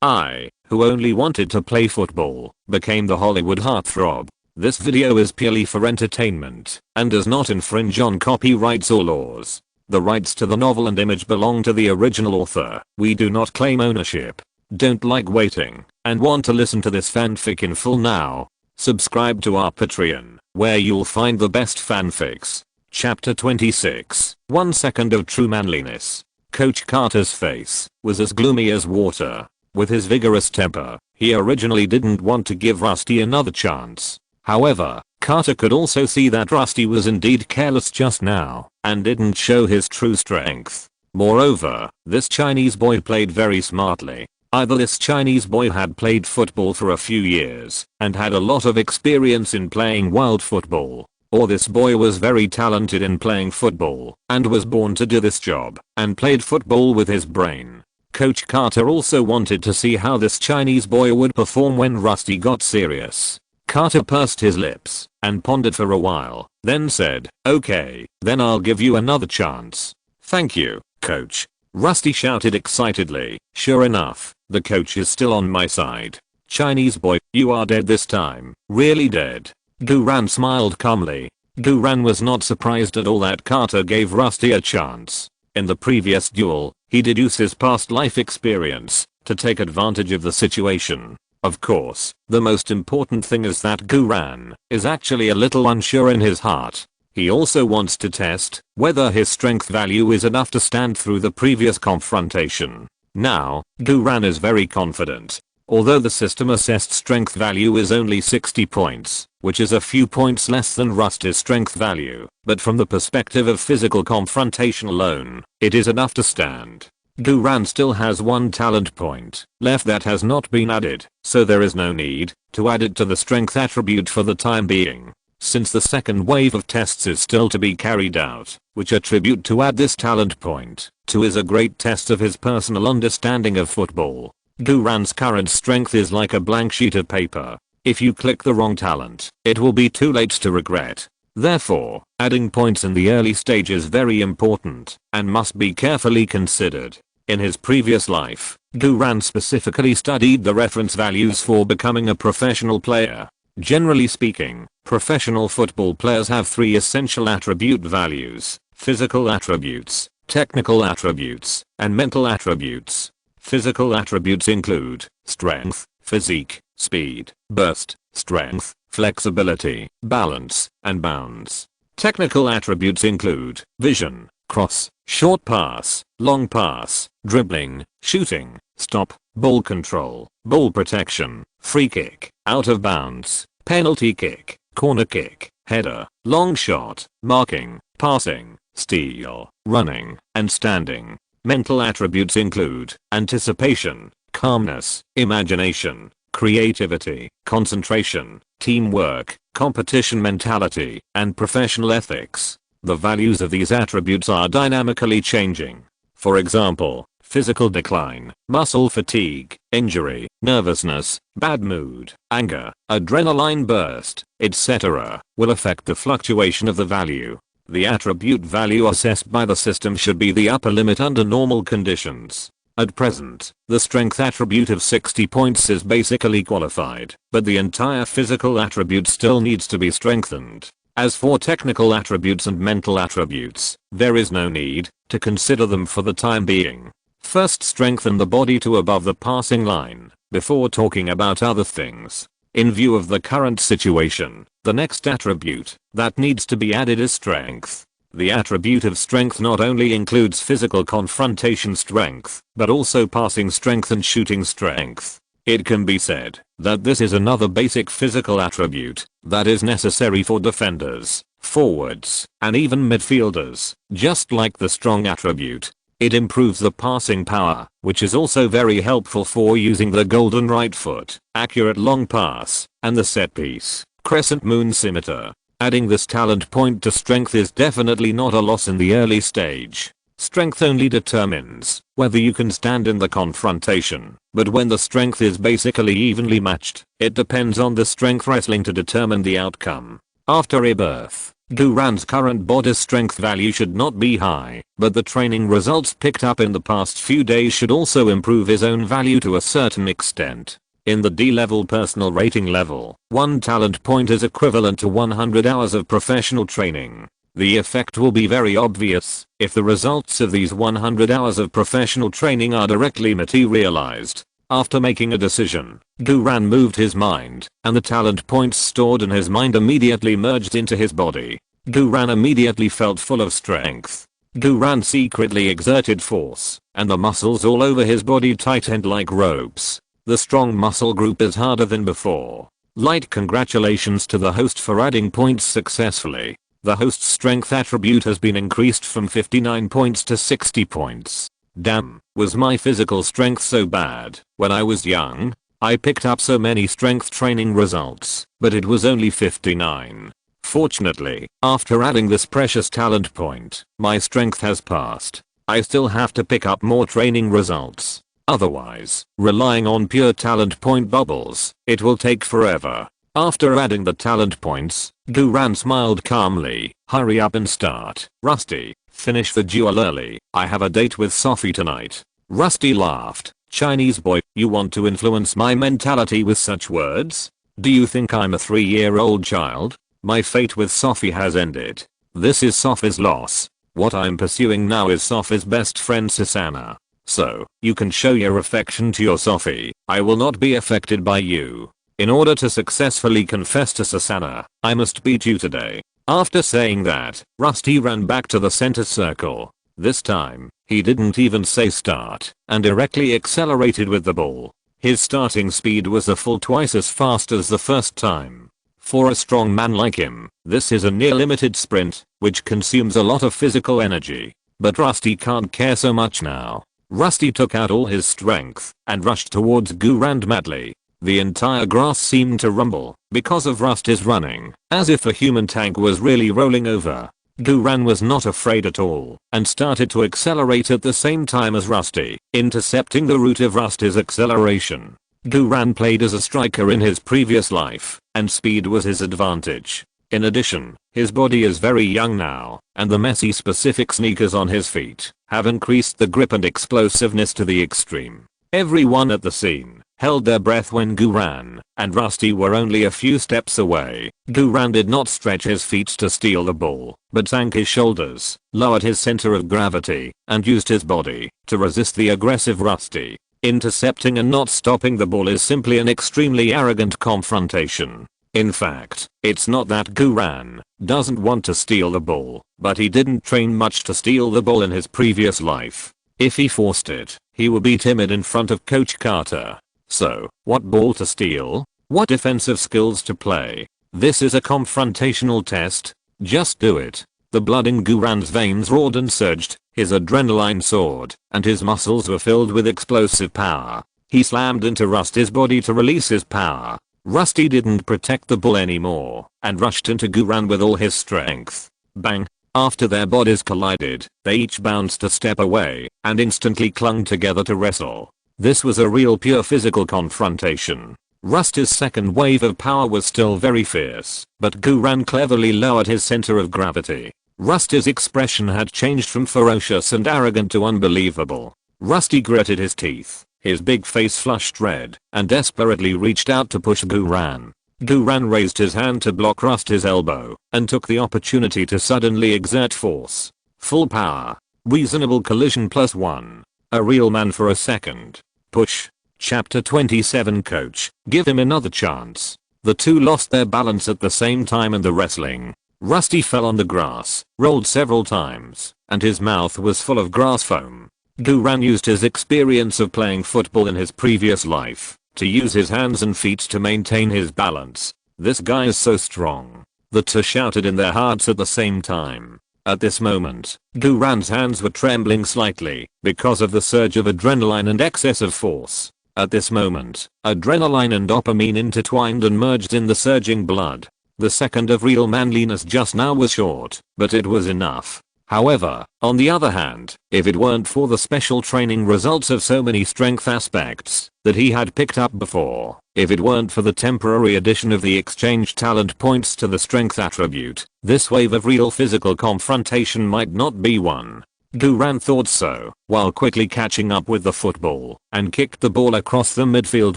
I, who only wanted to play football, became the Hollywood heartthrob. This video is purely for entertainment and does not infringe on copyrights or laws. The rights to the novel and image belong to the original author. We do not claim ownership. Don't like waiting and want to listen to this fanfic in full now? Subscribe to our Patreon, where you'll find the best fanfics. Chapter 26, 1 second of true manliness. Coach Carter's face was as gloomy as water. With his vigorous temper, he originally didn't want to give Rusty another chance. However, Carter could also see that Rusty was indeed careless just now and didn't show his true strength. Moreover, this Chinese boy played very smartly. Either this Chinese boy had played football for a few years and had a lot of experience in playing wild football, or this boy was very talented in playing football and was born to do this job and played football with his brain. Coach Carter also wanted to see how this Chinese boy would perform when Rusty got serious. Carter pursed his lips and pondered for a while, then said, "Okay, then I'll give you another chance." "Thank you, coach," Rusty shouted excitedly. Sure enough, the coach is still on my side. "Chinese boy, you are dead this time. Really dead." Duran smiled calmly. Duran was not surprised at all that Carter gave Rusty a chance. In the previous duel, he did use his past life experience to take advantage of the situation. Of course, the most important thing is that Duran is actually a little unsure in his heart. He also wants to test whether his strength value is enough to stand through the previous confrontation. Now, Duran is very confident. Although the system assessed strength value is only 60 points, which is a few points less than Rusty's strength value, but from the perspective of physical confrontation alone, it is enough to stand. Duran still has one talent point left that has not been added, so there is no need to add it to the strength attribute for the time being. Since the second wave of tests is still to be carried out, which attribute to add this talent point to is a great test of his personal understanding of football. Duran's current strength is like a blank sheet of paper. If you click the wrong talent, it will be too late to regret. Therefore, adding points in the early stage is very important and must be carefully considered. In his previous life, Duran specifically studied the reference values for becoming a professional player. Generally speaking, professional football players have 3 essential attribute values: physical attributes, technical attributes, and mental attributes. Physical attributes include strength, physique, speed, burst, strength, flexibility, balance, and bounds. Technical attributes include vision, cross, short pass, long pass, dribbling, shooting, stop, ball control, ball protection, free kick, out of bounds, penalty kick, corner kick, header, long shot, marking, passing, steal, running, and standing. Mental attributes include anticipation, calmness, imagination, creativity, concentration, teamwork, competition mentality, and professional ethics. The values of these attributes are dynamically changing. For example, physical decline, muscle fatigue, injury, nervousness, bad mood, anger, adrenaline burst, etc. will affect the fluctuation of the value. The attribute value assessed by the system should be the upper limit under normal conditions. At present, the strength attribute of 60 points is basically qualified, but the entire physical attribute still needs to be strengthened. As for technical attributes and mental attributes, there is no need to consider them for the time being. First, strengthen the body to above the passing line before talking about other things. In view of the current situation, the next attribute that needs to be added is strength. The attribute of strength not only includes physical confrontation strength, but also passing strength and shooting strength. It can be said that this is another basic physical attribute that is necessary for defenders, forwards, and even midfielders, just like the strong attribute. It improves the passing power, which is also very helpful for using the golden right foot, accurate long pass, and the set piece, crescent moon scimitar. Adding this talent point to strength is definitely not a loss in the early stage. Strength only determines whether you can stand in the confrontation, but when the strength is basically evenly matched, it depends on the strength wrestling to determine the outcome. After rebirth, Duran's current body strength value should not be high, but the training results picked up in the past few days should also improve his own value to a certain extent. In the D-level personal rating level, 1 talent point is equivalent to 100 hours of professional training. The effect will be very obvious if the results of these 100 hours of professional training are directly materialized. After making a decision, Duran moved his mind, and the talent points stored in his mind immediately merged into his body. Duran immediately felt full of strength. Duran secretly exerted force, and the muscles all over his body tightened like ropes. The strong muscle group is harder than before. Light congratulations to the host for adding points successfully. The host's strength attribute has been increased from 59 points to 60 points. Damn, was my physical strength so bad when I was young? I picked up so many strength training results, but it was only 59. Fortunately, after adding this precious talent point, my strength has passed. I still have to pick up more training results. Otherwise, relying on pure talent point bubbles, it will take forever. After adding the talent points, Duran smiled calmly. Hurry up and start, Rusty. Finish the duel early. I have a date with Sophie tonight. Rusty laughed. Chinese boy, you want to influence my mentality with such words? Do you think I'm a 3-year-old child? My fate with Sophie has ended. This is Sophie's loss. What I'm pursuing now is Sophie's best friend Susanna. So, you can show your affection to your Sophie. I will not be affected by you. In order to successfully confess to Susanna, I must beat you today. After saying that, Rusty ran back to the center circle. This time, he didn't even say start, and directly accelerated with the ball. His starting speed was a full twice as fast as the first time. For a strong man like him, this is a near limited sprint, which consumes a lot of physical energy. But Rusty can't care so much now. Rusty took out all his strength, and rushed towards Duran madly. The entire grass seemed to rumble because of Rusty's running, as if a human tank was really rolling over. Duran was not afraid at all, and started to accelerate at the same time as Rusty, intercepting the route of Rusty's acceleration. Duran played as a striker in his previous life, and speed was his advantage. In addition, his body is very young now, and the messy specific sneakers on his feet have increased the grip and explosiveness to the extreme. Everyone at the scene held their breath when Duran and Rusty were only a few steps away. Duran did not stretch his feet to steal the ball, but sank his shoulders, lowered his center of gravity, and used his body to resist the aggressive Rusty. Intercepting and not stopping the ball is simply an extremely arrogant confrontation. In fact, it's not that Duran doesn't want to steal the ball, but he didn't train much to steal the ball in his previous life. If he forced it, he would be timid in front of Coach Carter. So, what ball to steal? What defensive skills to play? This is a confrontational test. Just do it. The blood in Duran's veins roared and surged, his adrenaline soared, and his muscles were filled with explosive power. He slammed into Rusty's body to release his power. Rusty didn't protect the ball anymore, and rushed into Duran with all his strength. Bang! After their bodies collided, they each bounced a step away, and instantly clung together to wrestle. This was a real pure physical confrontation. Rusty's second wave of power was still very fierce, but Duran cleverly lowered his center of gravity. Rusty's expression had changed from ferocious and arrogant to unbelievable. Rusty gritted his teeth, his big face flushed red, and desperately reached out to push Duran. Duran raised his hand to block Rusty's elbow, and took the opportunity to suddenly exert force. Full power. Reasonable collision +1. A real man for a second. Push. Chapter 27 Coach, give him another chance. The two lost their balance at the same time in the wrestling. Rusty fell on the grass, rolled several times, and his mouth was full of grass foam. Duran used his experience of playing football in his previous life to use his hands and feet to maintain his balance. This guy is so strong. The two shouted in their hearts at the same time. At this moment, Duran's hands were trembling slightly because of the surge of adrenaline and excess of force. At this moment, adrenaline and dopamine intertwined and merged in the surging blood. The second of real manliness just now was short, but it was enough. However, on the other hand, if it weren't for the special training results of so many strength aspects that he had picked up before, if it weren't for the temporary addition of the exchange talent points to the strength attribute, this wave of real physical confrontation might not be won. Duran thought so, while quickly catching up with the football, and kicked the ball across the midfield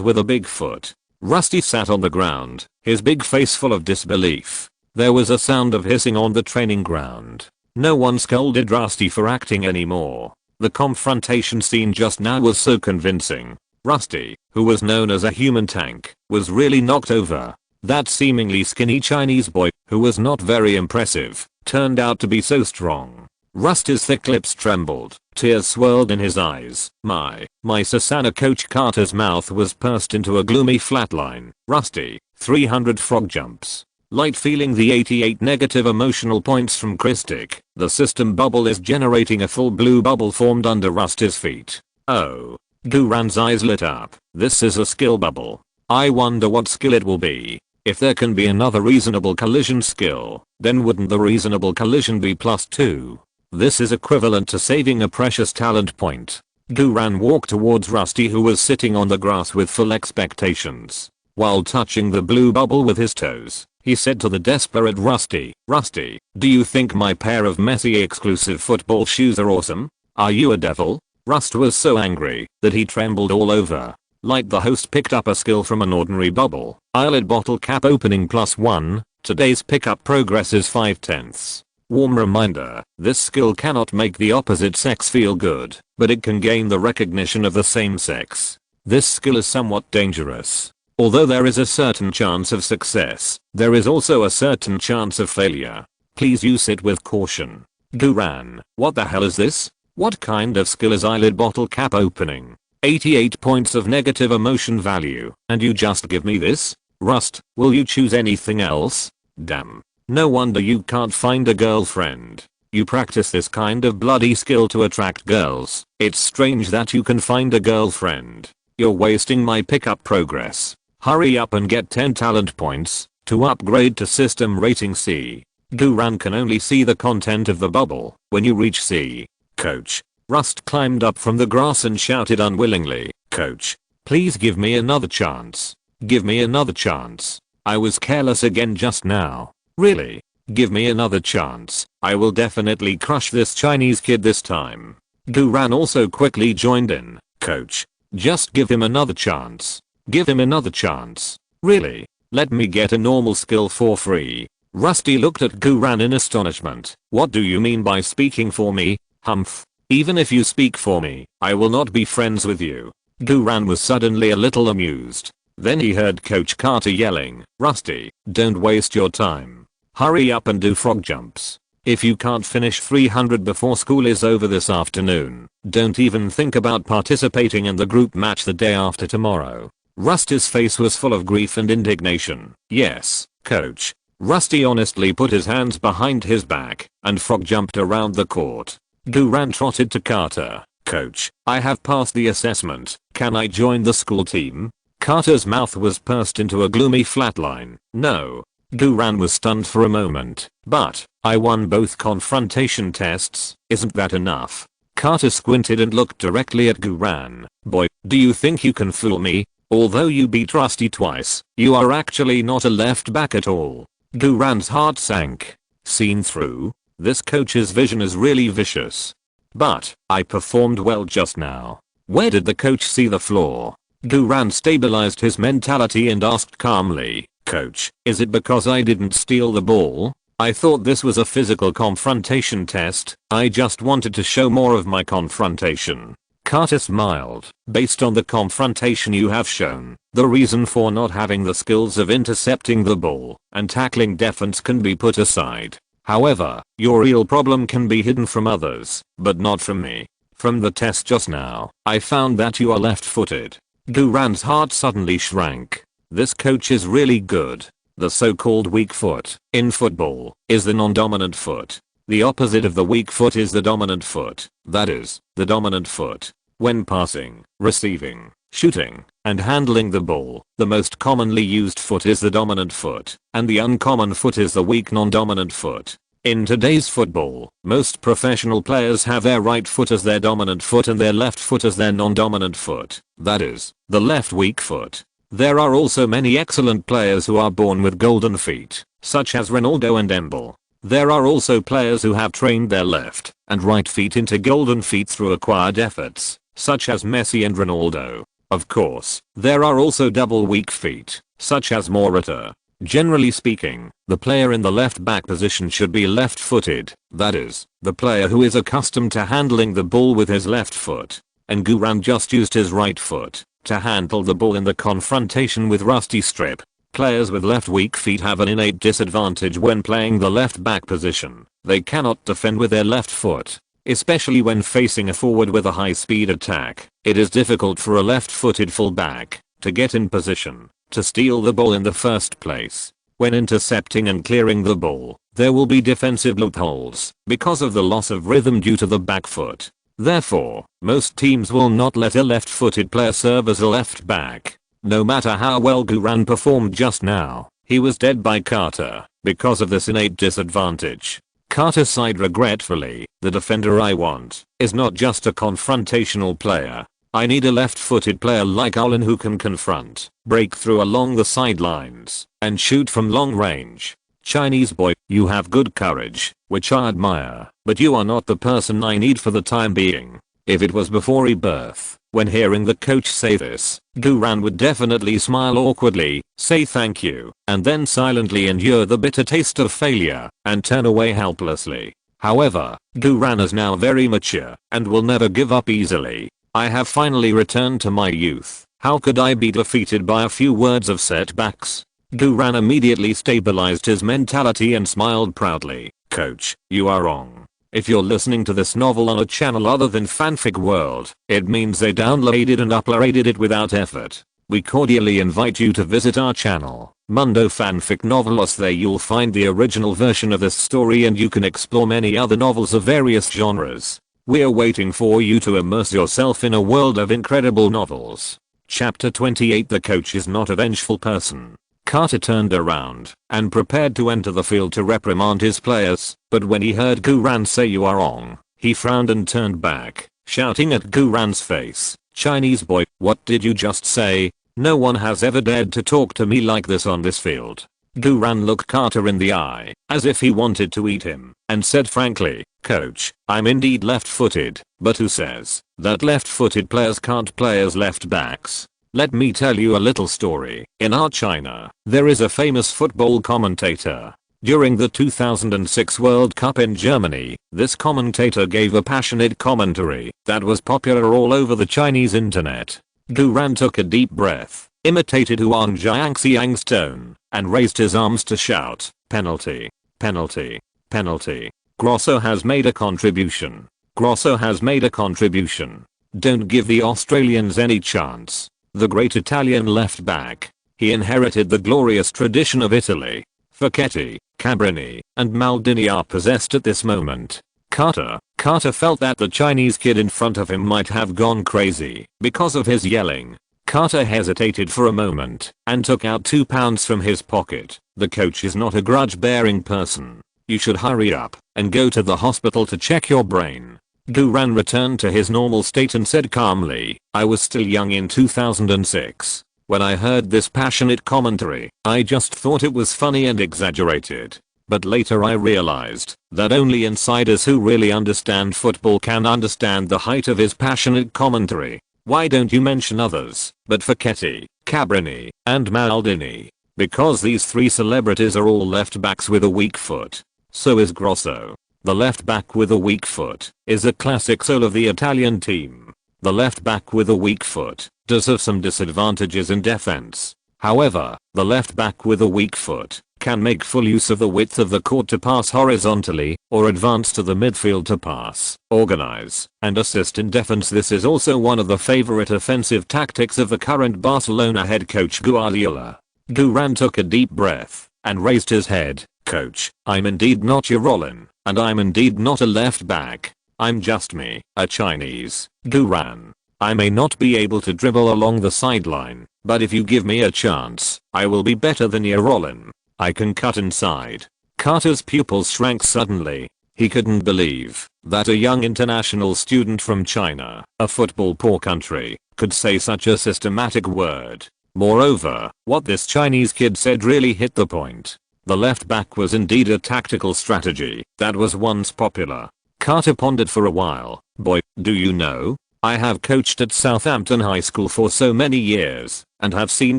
with a big foot. Rusty sat on the ground, his big face full of disbelief. There was a sound of hissing on the training ground. No one scolded Rusty for acting anymore. The confrontation scene just now was so convincing. Rusty, who was known as a human tank, was really knocked over. That seemingly skinny Chinese boy, who was not very impressive, turned out to be so strong. Rusty's thick lips trembled, tears swirled in his eyes. My Susanna. Coach Carter's mouth was pursed into a gloomy flatline. Rusty, 300 frog jumps. Light feeling the 88 negative emotional points from Christic. The system bubble is generating a full blue bubble formed under Rusty's feet. Oh. Duran's eyes lit up. This is a skill bubble. I wonder what skill it will be. If there can be another reasonable collision skill, then wouldn't the reasonable collision be +2? This is equivalent to saving a precious talent point. Duran walked towards Rusty, who was sitting on the grass with full expectations. While touching the blue bubble with his toes, he said to the desperate Rusty, "Rusty, do you think my pair of Messi exclusive football shoes are awesome? Are you a devil?" Rust was so angry that he trembled all over. Like the host picked up a skill from an ordinary bubble. Eyelid bottle cap opening +1. Today's pickup progress is 5/10. Warm reminder, this skill cannot make the opposite sex feel good, but it can gain the recognition of the same sex. This skill is somewhat dangerous. Although there is a certain chance of success, there is also a certain chance of failure. Please use it with caution. Duran, what the hell is this? What kind of skill is eyelid bottle cap opening? 88 points of negative emotion value, and you just give me this? Rust, will you choose anything else? Damn. No wonder you can't find a girlfriend. You practice this kind of bloody skill to attract girls. It's strange that you can find a girlfriend. You're wasting my pickup progress. Hurry up and get 10 talent points to upgrade to system rating C. Duran can only see the content of the bubble when you reach C. Coach. Rust climbed up from the grass and shouted unwillingly, "Coach, please give me another chance. Give me another chance. I was careless again just now. Really? Give me another chance. I will definitely crush this Chinese kid this time." Duran also quickly joined in. "Coach, just give him another chance. Give him another chance. Really? Let me get a normal skill for free." Rusty looked at Duran in astonishment. "What do you mean by speaking for me? Humph. Even if you speak for me, I will not be friends with you." Duran was suddenly a little amused. Then he heard Coach Carter yelling, "Rusty, don't waste your time. Hurry up and do frog jumps. If you can't finish 300 before school is over this afternoon, don't even think about participating in the group match the day after tomorrow." Rusty's face was full of grief and indignation. "Yes, coach." Rusty honestly put his hands behind his back and frog jumped around the court. Duran trotted to Carter. "Coach, I have passed the assessment. Can I join the school team?" Carter's mouth was pursed into a gloomy flatline. "No." Duran was stunned for a moment. "But, I won both confrontation tests, isn't that enough?" Carter squinted and looked directly at Duran. "Boy, do you think you can fool me? Although you beat Rusty twice, you are actually not a left back at all." Duran's heart sank. Seen through? This coach's vision is really vicious. "But, I performed well just now." Where did the coach see the flaw? Duran stabilized his mentality and asked calmly, "Coach, is it because I didn't steal the ball? I thought this was a physical confrontation test. I just wanted to show more of my confrontation." Carter smiled. "Based on the confrontation you have shown, the reason for not having the skills of intercepting the ball and tackling defense can be put aside. However, your real problem can be hidden from others, but not from me. From the test just now, I found that you are left-footed." Duran's heart suddenly shrank. This coach is really good. The so-called weak foot, in football, is the non-dominant foot. The opposite of the weak foot is the dominant foot. That is, the dominant foot. When passing, receiving, shooting, and handling the ball, the most commonly used foot is the dominant foot, and the uncommon foot is the weak non-dominant foot. In today's football, most professional players have their right foot as their dominant foot and their left foot as their non-dominant foot, that is, the left weak foot. There are also many excellent players who are born with golden feet, such as Ronaldo and Embel. There are also players who have trained their left and right feet into golden feet through acquired efforts, such as Messi and Ronaldo. Of course, there are also double weak feet, such as Morata. Generally speaking, the player in the left back position should be left-footed, that is, the player who is accustomed to handling the ball with his left foot. And Guran just used his right foot to handle the ball in the confrontation with Rusty Strip. Players with left weak feet have an innate disadvantage when playing the left back position. They cannot defend with their left foot, especially when facing a forward with a high speed attack. It is difficult for a left-footed fullback to get in position to steal the ball in the first place. When intercepting and clearing the ball, there will be defensive loopholes because of the loss of rhythm due to the back foot. Therefore, most teams will not let a left-footed player serve as a left back. No matter how well Guran performed just now, he was dead by Carter because of this innate disadvantage. Carter sighed regretfully, "The defender I want is not just a confrontational player. I need a left-footed player like Olin who can confront, break through along the sidelines, and shoot from long range. Chinese boy, you have good courage, which I admire, but you are not the person I need for the time being." If it was before rebirth, when hearing the coach say this, Guran would definitely smile awkwardly, say thank you, and then silently endure the bitter taste of failure and turn away helplessly. However, Guran is now very mature and will never give up easily. "I have finally returned to my youth. How could I be defeated by a few words of setbacks?" Guran immediately stabilized his mentality and smiled proudly. "Coach, you are wrong. If you're listening to this novel on a channel other than Fanfic World, it means they downloaded and uploaded it without effort. We cordially invite you to visit our channel, Mundo Fanfic Novelos. There you'll find the original version of this story and you can explore many other novels of various genres. We're waiting for you to immerse yourself in a world of incredible novels." Chapter 28. The coach is not a vengeful person. Carter turned around and prepared to enter the field to reprimand his players, but when he heard Guran say "you are wrong," he frowned and turned back, shouting at Guran's face, "Chinese boy, what did you just say? No one has ever dared to talk to me like this on this field." Guran looked Carter in the eye, as if he wanted to eat him, and said frankly, "Coach, I'm indeed left-footed, but who says that left-footed players can't play as left backs? Let me tell you a little story. In our China, there is a famous football commentator. During the 2006 World Cup in Germany, this commentator gave a passionate commentary that was popular all over the Chinese internet. Guran took a deep breath, imitated Huang Jiangxiang's tone, and raised his arms to shout, "Penalty, penalty, penalty. Grosso has made a contribution. Grosso has made a contribution. Don't give the Australians any chance." The great Italian left back. He inherited the glorious tradition of Italy. Facchetti, Cabrini, and Maldini are possessed at this moment. Carter felt that the Chinese kid in front of him might have gone crazy because of his yelling. Carter hesitated for a moment and took out £2 from his pocket. "The coach is not a grudge-bearing person. You should hurry up and go to the hospital to check your brain." Guran returned to his normal state and said calmly, "I was still young in 2006. When I heard this passionate commentary, I just thought it was funny and exaggerated. But later I realized that only insiders who really understand football can understand the height of his passionate commentary. Why don't you mention others but Facchetti, Cabrini, and Maldini? Because these three celebrities are all left backs with a weak foot. So is Grosso. The left back with a weak foot is a classic soul of the Italian team. The left back with a weak foot does have some disadvantages in defense. However, the left back with a weak foot can make full use of the width of the court to pass horizontally or advance to the midfield to pass, organize, and assist in defense. This is also one of the favorite offensive tactics of the current Barcelona head coach Guardiola. Guran took a deep breath and raised his head. "Coach, I'm indeed not your Rollin, and I'm indeed not a left back. I'm just me, a Chinese. Guran. I may not be able to dribble along the sideline, but if you give me a chance, I will be better than your Rollin. I can cut inside, Carter's pupils shrank suddenly. He couldn't believe that a young international student from China, a football poor country, could say such a systematic word. Moreover, what this Chinese kid said really hit the point. The left back was indeed a tactical strategy that was once popular. Carter pondered for a while. Boy, do you know? I have coached at Southampton High School for so many years and have seen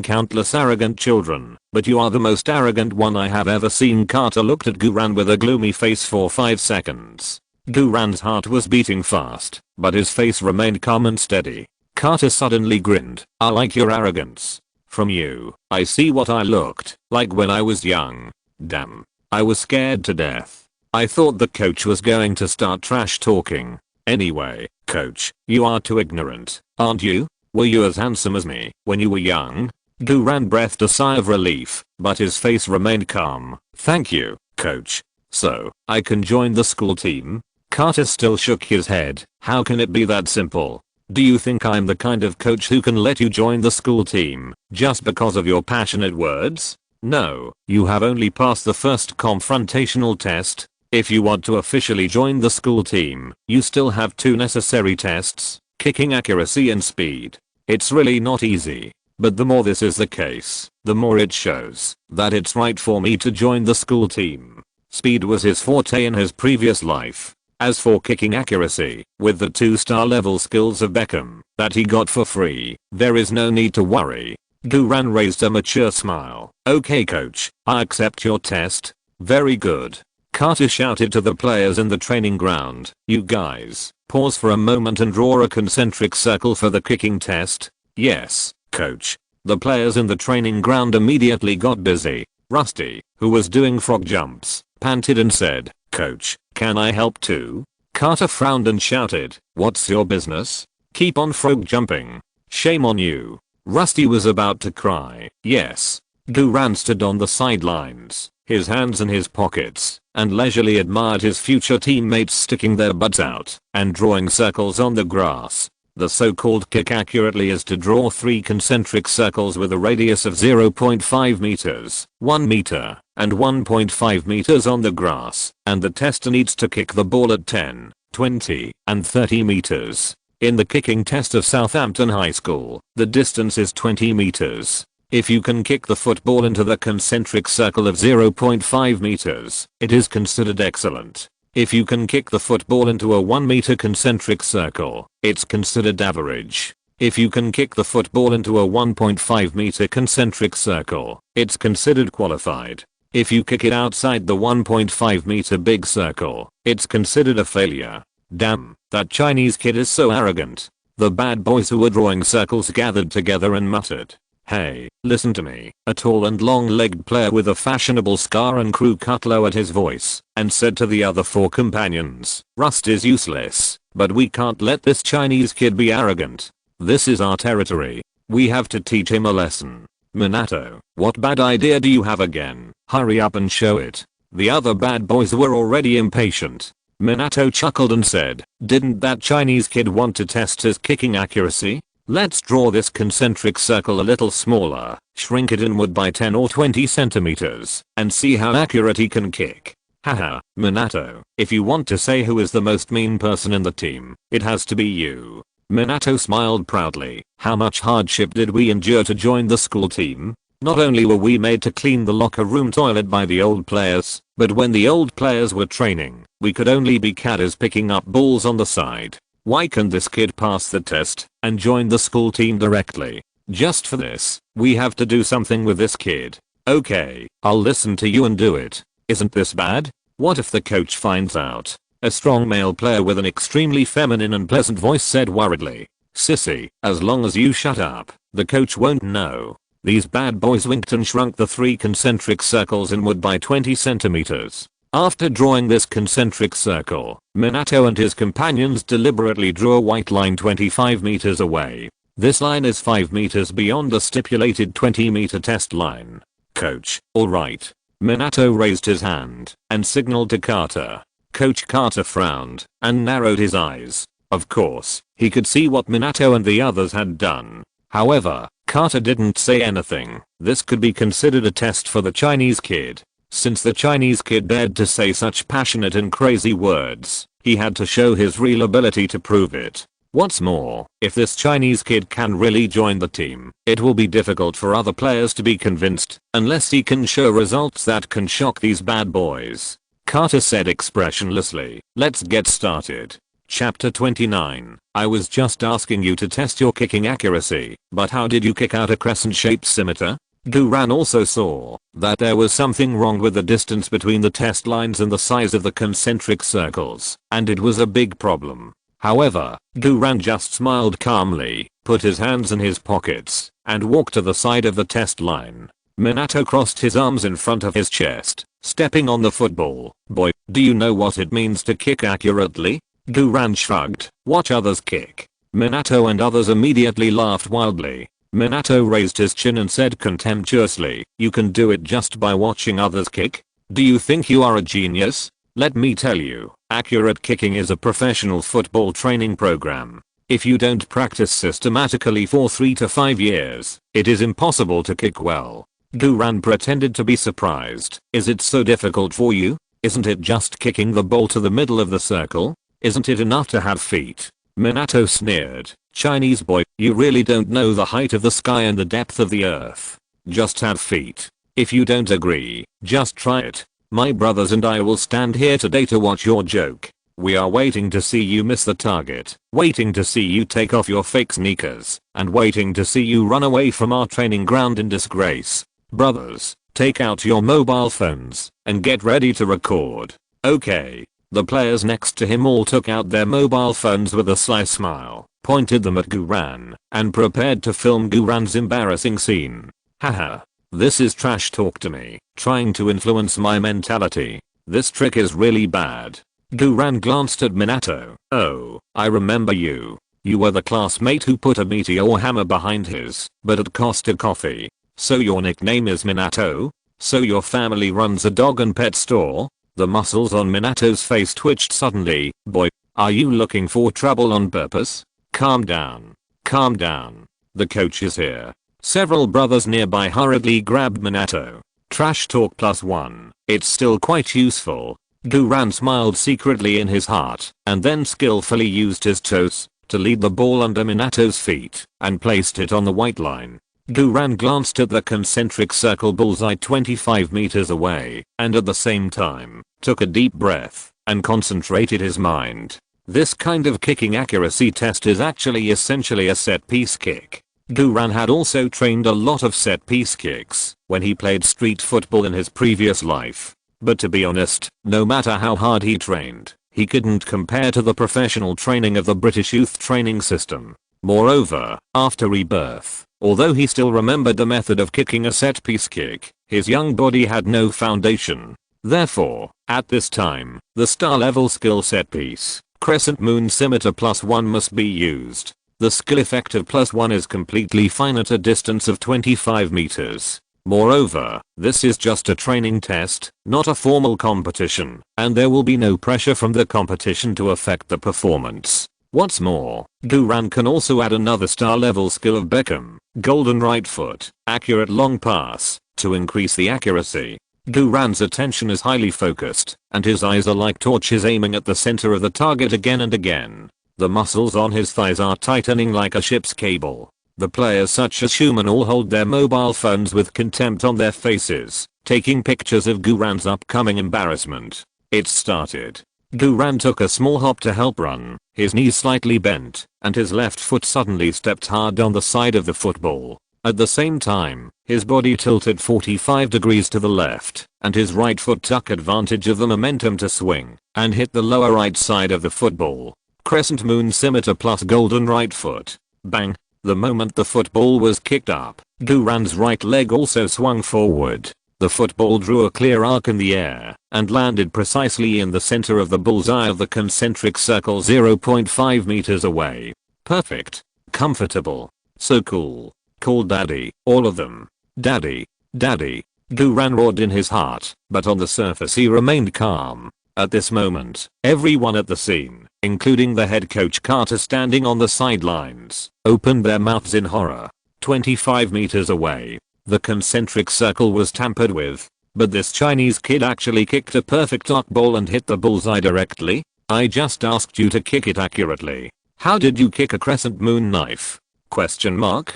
countless arrogant children, but you are the most arrogant one I have ever seen. Carter looked at Guran with a gloomy face for 5 seconds. Guran's heart was beating fast, but his face remained calm and steady. Carter suddenly grinned. I like your arrogance. From you, I see what I looked like when I was young. Damn. I was scared to death. I thought the coach was going to start trash talking. Anyway, coach, you are too ignorant, aren't you? Were you as handsome as me when you were young? Guran breathed a sigh of relief, but his face remained calm. Thank you, coach. So, I can join the school team? Carter still shook his head. How can it be that simple? Do you think I'm the kind of coach who can let you join the school team just because of your passionate words? No, you have only passed the first confrontational test. If you want to officially join the school team, you still have 2 necessary tests, kicking accuracy and speed. It's really not easy. But the more this is the case, the more it shows that it's right for me to join the school team. Speed was his forte in his previous life. As for kicking accuracy, with the 2-star level skills of Beckham that he got for free, there is no need to worry. Guran raised a mature smile. Okay coach, I accept your test. Very good. Carter shouted to the players in the training ground. You guys, pause for a moment and draw a concentric circle for the kicking test. Yes, coach. The players in the training ground immediately got busy. Rusty, who was doing frog jumps, panted and said, Coach, can I help too? Carter frowned and shouted, what's your business? Keep on frog jumping. Shame on you. Rusty was about to cry. Yes. Guran stood on the sidelines, his hands in his pockets, and leisurely admired his future teammates sticking their butts out and drawing circles on the grass. The so-called kick accurately is to draw 3 concentric circles with a radius of 0.5 meters, 1 meter, and 1.5 meters on the grass, and the tester needs to kick the ball at 10, 20, and 30 meters. In the kicking test of Southampton High School, the distance is 20 meters. If you can kick the football into the concentric circle of 0.5 meters, it is considered excellent. If you can kick the football into a 1 meter concentric circle, it's considered average. If you can kick the football into a 1.5 meter concentric circle, it's considered qualified. If you kick it outside the 1.5 meter big circle, it's considered a failure. Damn, that Chinese kid is so arrogant. The bad boys who were drawing circles gathered together and muttered. Hey, listen to me. A tall and long-legged player with a fashionable scar and crew cut lowered his voice and said to the other 4 companions, Rust is useless, but we can't let this Chinese kid be arrogant. This is our territory. We have to teach him a lesson. Minato, what bad idea do you have again? Hurry up and show it. The other bad boys were already impatient. Minato chuckled and said, didn't that Chinese kid want to test his kicking accuracy? Let's draw this concentric circle a little smaller, shrink it inward by 10 or 20 centimeters, and see how accurate he can kick. Haha, Minato, if you want to say who is the most mean person in the team, it has to be you. Minato smiled proudly. How much hardship did we endure to join the school team? Not only were we made to clean the locker room toilet by the old players, but when the old players were training, we could only be caddies picking up balls on the side. Why can't this kid pass the test and join the school team directly? Just for this, we have to do something with this kid. Okay, I'll listen to you and do it. Isn't this bad? What if the coach finds out? A strong male player with an extremely feminine and pleasant voice said worriedly. Sissy, as long as you shut up, the coach won't know. These bad boys winked and shrunk the 3 concentric circles inward by 20 centimeters. After drawing this concentric circle, Minato and his companions deliberately drew a white line 25 meters away. This line is 5 meters beyond the stipulated 20 meter test line. Coach, alright. Minato raised his hand and signaled to Carter. Coach Carter frowned and narrowed his eyes. Of course, he could see what Minato and the others had done. However, Carter didn't say anything. This could be considered a test for the Chinese kid. Since the Chinese kid dared to say such passionate and crazy words, he had to show his real ability to prove it. What's more, if this Chinese kid can really join the team, it will be difficult for other players to be convinced, unless he can show results that can shock these bad boys. Carter said expressionlessly. Let's get started. Chapter 29. I was just asking you to test your kicking accuracy, but how did you kick out a crescent-shaped scimitar? Duran also saw that there was something wrong with the distance between the test lines and the size of the concentric circles, and it was a big problem. However, Duran just smiled calmly, put his hands in his pockets, and walked to the side of the test line. Minato crossed his arms in front of his chest, stepping on the football. Boy, do you know what it means to kick accurately? Duran shrugged. Watch others kick. Minato and others immediately laughed wildly. Minato raised his chin and said contemptuously, you can do it just by watching others kick? Do you think you are a genius? Let me tell you, accurate kicking is a professional football training program. If you don't practice systematically for 3 to 5 years, it is impossible to kick well. Duran pretended to be surprised. Is it so difficult for you? Isn't it just kicking the ball to the middle of the circle? Isn't it enough to have feet? Minato sneered. Chinese boy, you really don't know the height of the sky and the depth of the earth. Just have feet. If you don't agree, just try it. My brothers and I will stand here today to watch your joke. We are waiting to see you miss the target, waiting to see you take off your fake sneakers, and waiting to see you run away from our training ground in disgrace. Brothers, take out your mobile phones and get ready to record. Okay. The players next to him all took out their mobile phones with a sly smile, pointed them at Duran, and prepared to film Duran's embarrassing scene. Haha. This is trash talk to me, trying to influence my mentality. This trick is really bad. Duran glanced at Minato. Oh, I remember you. You were the classmate who put a meteor hammer behind his, but it cost a coffee. So your nickname is Minato? So your family runs a dog and pet store? The muscles on Minato's face twitched suddenly. Boy, are you looking for trouble on purpose? Calm down. Calm down. The coach is here. Several brothers nearby hurriedly grabbed Minato. Trash talk +1. It's still quite useful. Duran smiled secretly in his heart, and then skillfully used his toes to lead the ball under Minato's feet, and placed it on the white line. Duran glanced at the concentric circle bullseye 25 meters away, and at the same time, took a deep breath, and concentrated his mind. This kind of kicking accuracy test is actually essentially a set-piece kick. Duran had also trained a lot of set-piece kicks when he played street football in his previous life. But to be honest, no matter how hard he trained, he couldn't compare to the professional training of the British youth training system. Moreover, after rebirth, although he still remembered the method of kicking a set-piece kick, his young body had no foundation. Therefore, at this time, the star-level skill set-piece, crescent moon scimitar +1 must be used. The skill effective +1 is completely fine at a distance of 25 meters. Moreover, this is just a training test, not a formal competition, and there will be no pressure from the competition to affect the performance. What's more, Duran can also add another star-level skill of Beckham, golden right foot, accurate long pass, to increase the accuracy. Duran's attention is highly focused, and his eyes are like torches aiming at the center of the target again and again. The muscles on his thighs are tightening like a ship's cable. The players such as Schumann all hold their mobile phones with contempt on their faces, taking pictures of Duran's upcoming embarrassment. It started. Duran took a small hop to help run, his knees slightly bent, and his left foot suddenly stepped hard on the side of the football. At the same time, his body tilted 45 degrees to the left, and his right foot took advantage of the momentum to swing, and hit the lower right side of the football. Crescent moon scimitar plus golden right foot. Bang. The moment the football was kicked up, Duran's right leg also swung forward. The football drew a clear arc in the air, and landed precisely in the center of the bullseye of the concentric circle 0.5 meters away. Perfect. Comfortable. So cool. Call daddy, all of them. Daddy. Daddy. Duran roared in his heart, but on the surface he remained calm. At this moment, everyone at the scene, including the head coach Carter standing on the sidelines, opened their mouths in horror. 25 meters away, the concentric circle was tampered with. But this Chinese kid actually kicked a perfect arc ball and hit the bullseye directly. I just asked you to kick it accurately. How did you kick a crescent moon knife? Question mark?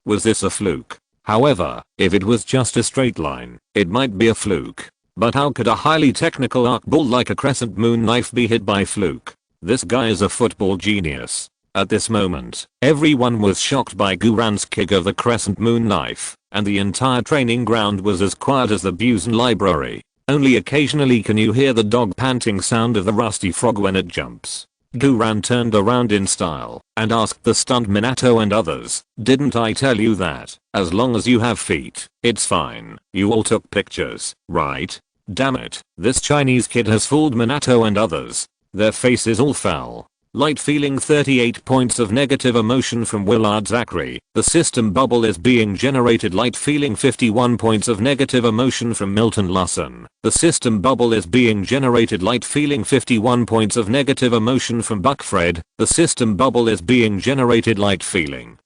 Was this a fluke? However, if it was just a straight line, it might be a fluke. But how could a highly technical arc ball like a crescent moon knife be hit by fluke? This guy is a football genius. At this moment, everyone was shocked by Guran's kick of the crescent moon knife, and the entire training ground was as quiet as the Busan library. Only occasionally can you hear the dog panting sound of the rusty frog when it jumps. Guran turned around in style and asked the stunned Minato and others, "Didn't I tell you that, as long as you have feet, it's fine? You all took pictures, right? Damn it, this Chinese kid has fooled Minato and others." Their faces all fell. Light feeling 38 points of negative emotion from Willard Zachary. The system bubble is being generated. Light feeling 51 points of negative emotion from Milton Lusson. The system bubble is being generated. Light feeling 51 points of negative emotion from Buckfred. The system bubble is being generated. Light feeling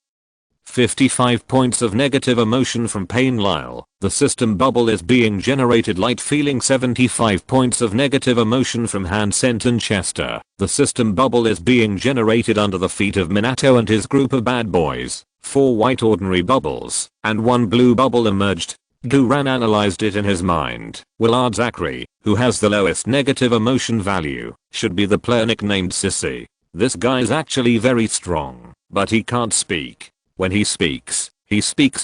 55 points of negative emotion from Payne Lyle. The system bubble is being generated. Light feeling 75 points of negative emotion from Hansenton Chester. The system bubble is being generated under the feet of Minato and his group of bad boys. 4 white ordinary bubbles and 1 blue bubble emerged. Guran analyzed it in his mind. Willard Zachary, who has the lowest negative emotion value, should be the player nicknamed Sissy. This guy's actually very strong, but he can't speak. When he speaks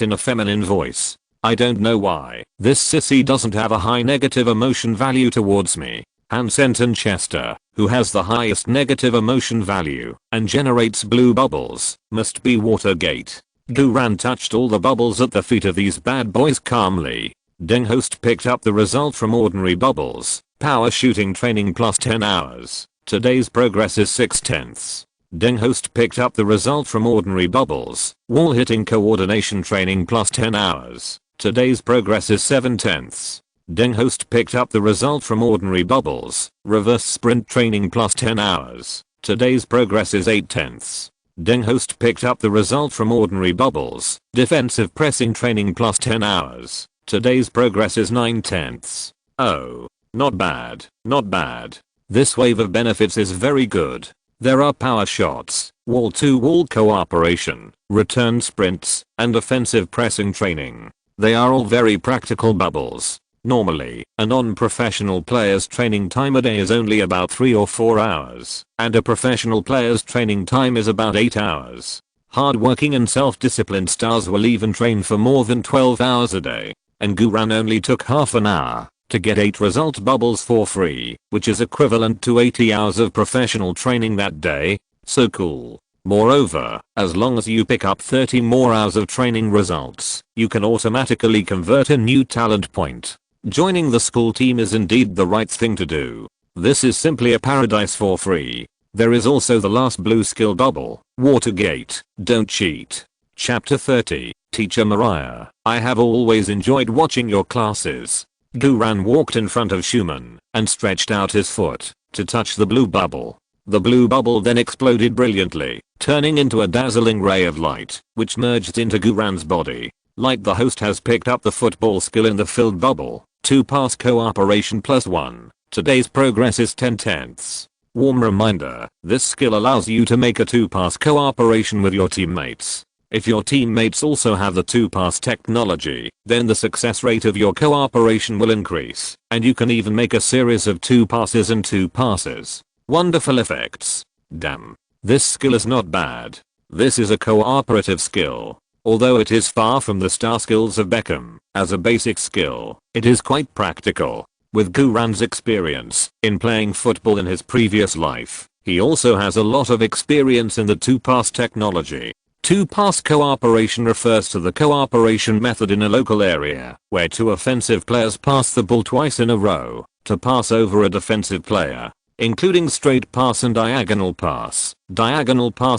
in a feminine voice. I don't know why. This sissy doesn't have a high negative emotion value towards me. Hansenton Chester, who has the highest negative emotion value and generates blue bubbles, must be Watergate. Guran touched all the bubbles at the feet of these bad boys calmly. Denghost picked up the result from ordinary bubbles. Power shooting training plus 10 hours. Today's progress is 6/10. Denghost picked up the result from ordinary bubbles. Wall hitting coordination training plus 10 hours. Today's progress is 7/10. Denghost picked up the result from ordinary bubbles. Reverse sprint training plus 10 hours. Today's progress is 8/10. Denghost picked up the result from ordinary bubbles. Defensive pressing training plus 10 hours. Today's progress is 9/10. Oh, not bad, not bad. This wave of benefits is very good. There are power shots, wall-to-wall cooperation, return sprints, and offensive pressing training. They are all very practical bubbles. Normally, a non-professional player's training time a day is only about 3 or 4 hours, and a professional player's training time is about 8 hours. Hardworking and self-disciplined stars will even train for more than 12 hours a day, and Guran only took half an hour to get 8 result bubbles for free, which is equivalent to 80 hours of professional training that day. So cool. Moreover, as long as you pick up 30 more hours of training results, you can automatically convert a new talent point. Joining the school team is indeed the right thing to do. This is simply a paradise for free. There is also the last blue skill bubble, Watergate, don't cheat. Chapter 30, Teacher Mariah, I have always enjoyed watching your classes. Guran walked in front of Schumann and stretched out his foot to touch the blue bubble. The blue bubble then exploded brilliantly, turning into a dazzling ray of light, which merged into Guran's body. Light the host has picked up the football skill in the filled bubble. 2-pass cooperation plus 1. Today's progress is 10/10. Warm reminder, this skill allows you to make a 2-pass cooperation with your teammates. If your teammates also have the 2-pass technology, then the success rate of your cooperation will increase, and you can even make a series of 2 passes and 2 passes. Wonderful effects. Damn. This skill is not bad. This is a cooperative skill. Although it is far from the star skills of Beckham, as a basic skill, it is quite practical. With Guran's experience in playing football in his previous life, he also has a lot of experience in the 2-pass technology. 2-pass cooperation refers to the cooperation method in a local area, where 2 offensive players pass the ball twice in a row, to pass over a defensive player, including straight pass and diagonal pass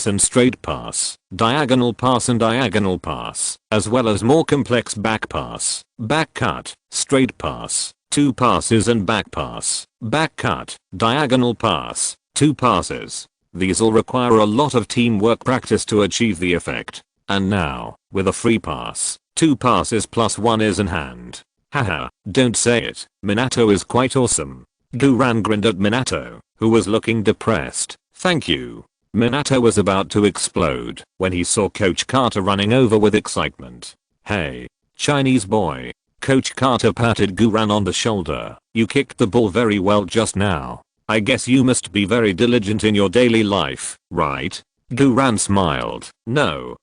and straight pass, diagonal pass and diagonal pass, as well as more complex back pass, back cut, straight pass, 2 passes and back pass, back cut, diagonal pass, 2 passes. These all require a lot of teamwork practice to achieve the effect. And now, with a free pass, 2 passes plus 1 is in hand. Haha, don't say it. Minato is quite awesome. Guran grinned at Minato, who was looking depressed. Thank you. Minato was about to explode when he saw Coach Carter running over with excitement. Hey, Chinese boy. Coach Carter patted Guran on the shoulder. You kicked the ball very well just now. I guess you must be very diligent in your daily life, right? Guran smiled. No,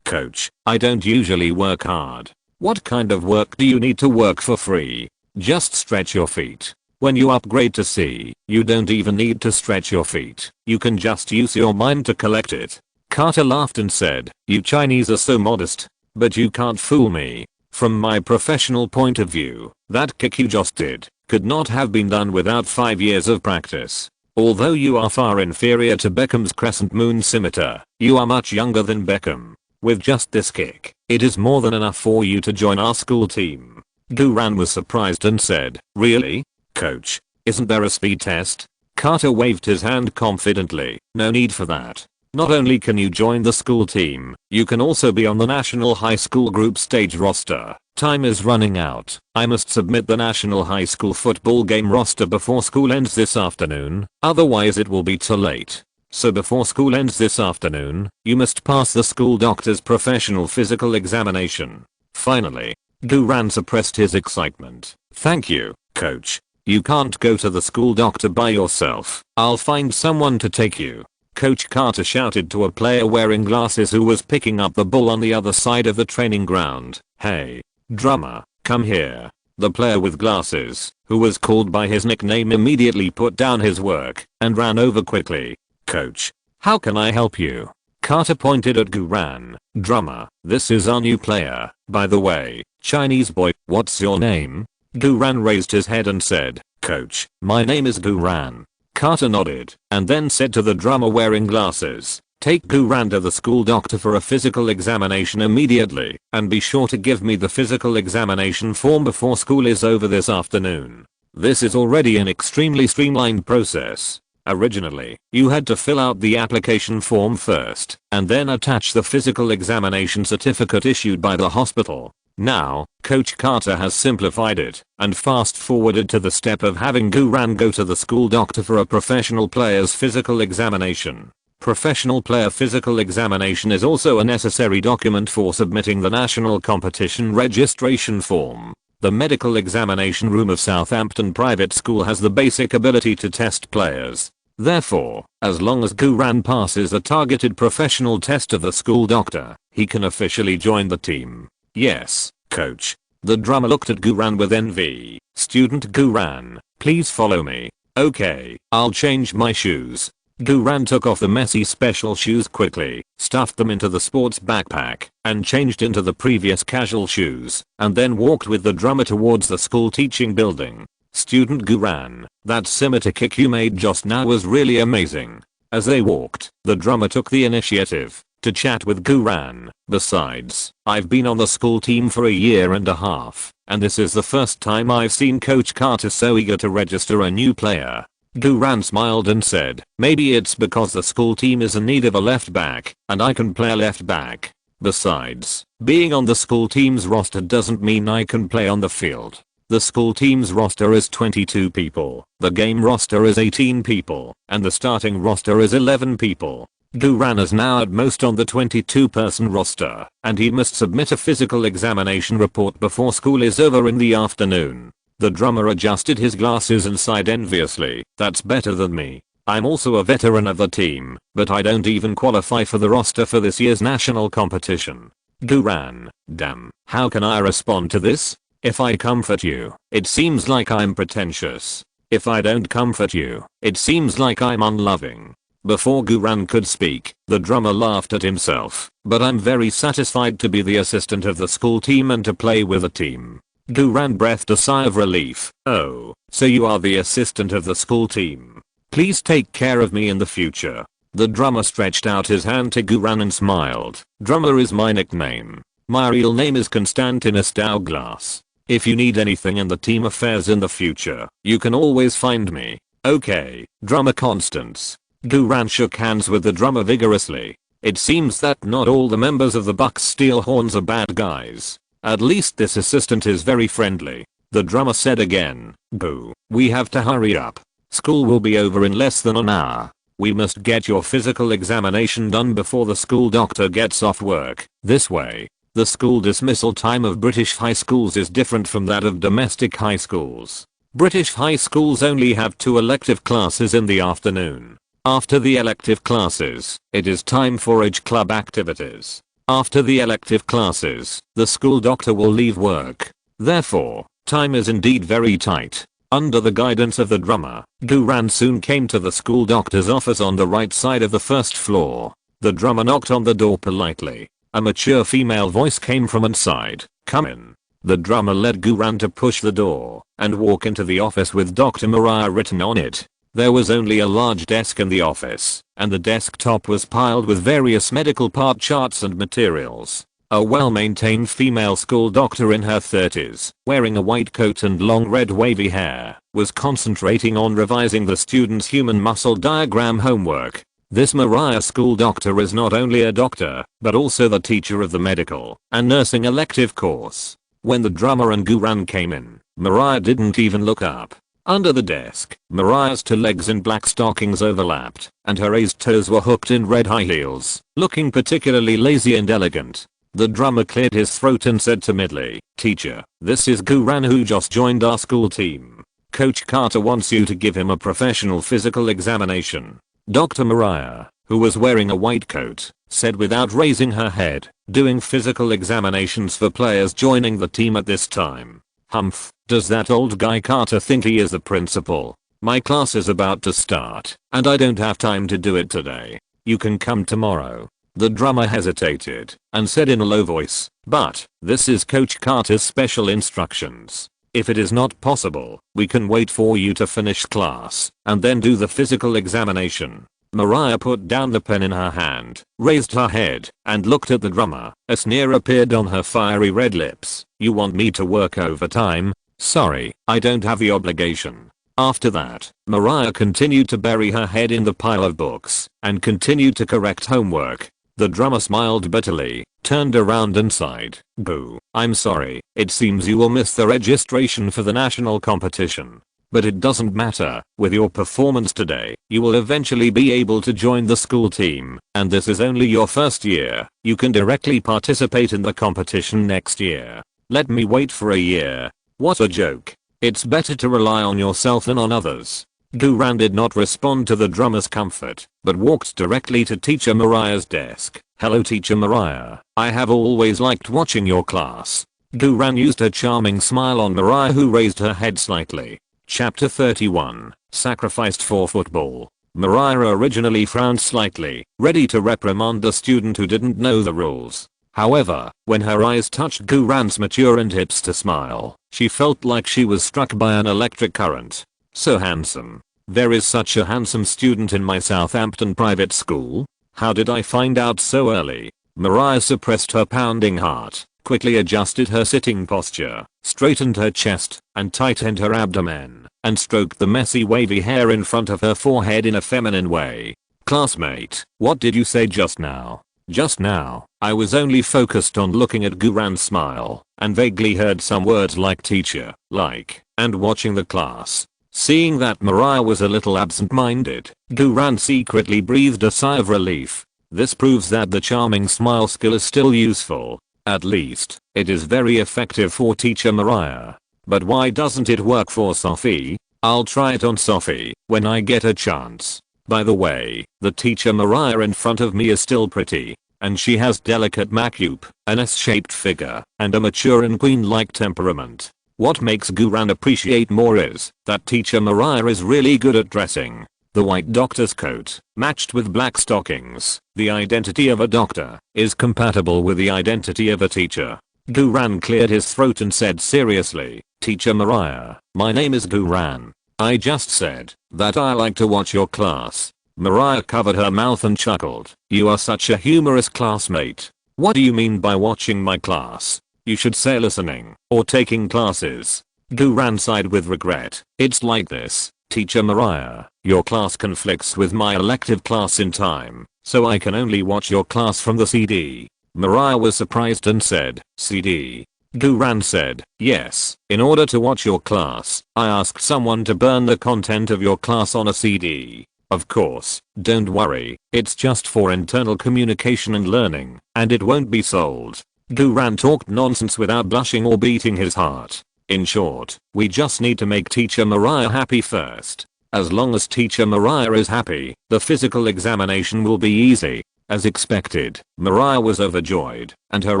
coach. I don't usually work hard. What kind of work do you need to work for free? Just stretch your feet. When you upgrade to C, you don't even need to stretch your feet. You can just use your mind to collect it. Carter laughed and said, you Chinese are so modest. But you can't fool me. From my professional point of view, that kick you just did could not have been done without 5 years of practice. Although you are far inferior to Beckham's crescent moon scimitar, you are much younger than Beckham. With just this kick, it is more than enough for you to join our school team. Guran was surprised and said, really? Coach, isn't there a speed test? Carter waved his hand confidently. No need for that. Not only can you join the school team, you can also be on the national high school group stage roster. Time is running out. I must submit the national high school football game roster before school ends this afternoon, otherwise it will be too late. So before school ends this afternoon, you must pass the school doctor's professional physical examination. Finally, Guran suppressed his excitement. Thank you, coach. You can't go to the school doctor by yourself. I'll find someone to take you. Coach Carter shouted to a player wearing glasses who was picking up the ball on the other side of the training ground. Hey, drummer, come here. The player with glasses, who was called by his nickname, immediately put down his work and ran over quickly. Coach, how can I help you? Carter pointed at Guran. Drummer, this is our new player. By the way, Chinese boy, what's your name? Guran raised his head and said, Coach, my name is Guran. Carter nodded and then said to the drummer wearing glasses, take Guran to the school doctor for a physical examination immediately, and be sure to give me the physical examination form before school is over this afternoon. This is already an extremely streamlined process. Originally, you had to fill out the application form first, and then attach the physical examination certificate issued by the hospital. Now, Coach Carter has simplified it and fast forwarded to the step of having Guran go to the school doctor for a professional player's physical examination. Professional player physical examination is also a necessary document for submitting the national competition registration form. The medical examination room of Southampton private school has the basic ability to test players. Therefore, as long as Guran passes a targeted professional test of the school doctor, he can officially join the team. Yes, coach. The drummer looked at Guran with envy. Student Guran, please follow me. Okay, I'll change my shoes. Guran took off the messy special shoes quickly, stuffed them into the sports backpack, and changed into the previous casual shoes, and then walked with the drummer towards the school teaching building. Student Guran, that scimitar kick you made just now was really amazing. As they walked, the drummer took the initiative to chat with Guran. Besides, I've been on the school team for a year and a half, and this is the first time I've seen Coach Carter so eager to register a new player. Guran smiled and said, maybe it's because the school team is in need of a left back, and I can play left back. Besides, being on the school team's roster doesn't mean I can play on the field. The school team's roster is 22 people, the game roster is 18 people, and the starting roster is 11 people. Guran is now at most on the 22-person roster, and he must submit a physical examination report before school is over in the afternoon. The drummer adjusted his glasses and sighed enviously. That's better than me. I'm also a veteran of the team, but I don't even qualify for the roster for this year's national competition. Guran, damn, how can I respond to this? If I comfort you, it seems like I'm pretentious. If I don't comfort you, it seems like I'm unloving. Before Guran could speak, the drummer laughed at himself. But I'm very satisfied to be the assistant of the school team and to play with the team. Guran breathed a sigh of relief. Oh, so you are the assistant of the school team. Please take care of me in the future. The drummer stretched out his hand to Guran and smiled. Drummer is my nickname. My real name is Constantinus Douglas. If you need anything in the team affairs in the future, you can always find me. Okay, drummer Constance. Guran shook hands with the drummer vigorously. It seems that not all the members of the Bucks Steel Horns are bad guys. At least this assistant is very friendly. The drummer said again. Boo. We have to hurry up. School will be over in less than an hour. We must get your physical examination done before the school doctor gets off work. This way. The school dismissal time of British high schools is different from that of domestic high schools. British high schools only have 2 elective classes in the afternoon. After the elective classes, it is time for age club activities. After the elective classes, the school doctor will leave work. Therefore, time is indeed very tight. Under the guidance of the drummer, Guran soon came to the school doctor's office on the right side of the first floor. The drummer knocked on the door politely. A mature female voice came from inside. Come in. The drummer led Guran to push the door and walk into the office with Dr. Mariah written on it. There was only a large desk in the office, and the desktop was piled with various medical part charts and materials. A well-maintained female school doctor in her 30s, wearing a white coat and long red wavy hair, was concentrating on revising the student's human muscle diagram homework. This Mariah school doctor is not only a doctor, but also the teacher of the medical and nursing elective course. When the drummer and Guran came in, Mariah didn't even look up. Under the desk, Mariah's 2 legs in black stockings overlapped, and her raised toes were hooked in red high heels, looking particularly lazy and elegant. The drummer cleared his throat and said timidly, Teacher, this is Guran who just joined our school team. Coach Carter wants you to give him a professional physical examination. Dr. Mariah, who was wearing a white coat, said without raising her head, doing physical examinations for players joining the team at this time. Humph, does that old guy Carter think he is the principal? My class is about to start, and I don't have time to do it today. You can come tomorrow. The drummer hesitated and said in a low voice, but this is Coach Carter's special instructions. If it is not possible, we can wait for you to finish class and then do the physical examination. Mariah put down the pen in her hand, raised her head, and looked at the drummer. A sneer appeared on her fiery red lips. You want me to work overtime? Sorry, I don't have the obligation. After that, Mariah continued to bury her head in the pile of books and continued to correct homework. The drummer smiled bitterly, turned around and sighed. Boo, I'm sorry, it seems you will miss the registration for the national competition. But it doesn't matter, with your performance today, you will eventually be able to join the school team, and this is only your first year. You can directly participate in the competition next year. Let me wait for a year. What a joke. It's better to rely on yourself than on others. Guran did not respond to the drummer's comfort, but walked directly to Teacher Mariah's desk. Hello Teacher Mariah, I have always liked watching your class. Guran used a charming smile on Mariah, who raised her head slightly. Chapter 31, Sacrificed for Football. Mariah originally frowned slightly, ready to reprimand the student who didn't know the rules. However, when her eyes touched Guran's mature and hipster smile, she felt like she was struck by an electric current. So handsome. There is such a handsome student in my Southampton private school? How did I find out so early? Mariah suppressed her pounding heart, quickly adjusted her sitting posture, straightened her chest, and tightened her abdomen, and stroked the messy wavy hair in front of her forehead in a feminine way. Classmate, what did you say just now? Just now, I was only focused on looking at Guran's smile, and vaguely heard some words like teacher, like, and watching the class. Seeing that Mariah was a little absent-minded, Guran secretly breathed a sigh of relief. This proves that the charming smile skill is still useful. At least, it is very effective for Teacher Mariah. But why doesn't it work for Sophie? I'll try it on Sophie when I get a chance. By the way, the Teacher Mariah in front of me is still pretty, and she has delicate makeup, an S-shaped figure, and a mature and queen-like temperament. What makes Guran appreciate more is that Teacher Mariah is really good at dressing. The white doctor's coat, matched with black stockings, the identity of a doctor, is compatible with the identity of a teacher. Guran cleared his throat and said seriously, Teacher Mariah, my name is Guran. I just said that I like to watch your class. Mariah covered her mouth and chuckled. You are such a humorous classmate. What do you mean by watching my class? You should say listening, or taking classes. Guran sighed with regret. It's like this, Teacher Mariah, your class conflicts with my elective class in time, so I can only watch your class from the CD. Mariah was surprised and said, CD? Guran said, yes, in order to watch your class, I asked someone to burn the content of your class on a CD. Of course, don't worry, it's just for internal communication and learning, and it won't be sold. Guran talked nonsense without blushing or beating his heart. In short, we just need to make Teacher Mariah happy first. As long as Teacher Mariah is happy, the physical examination will be easy. As expected, Mariah was overjoyed, and her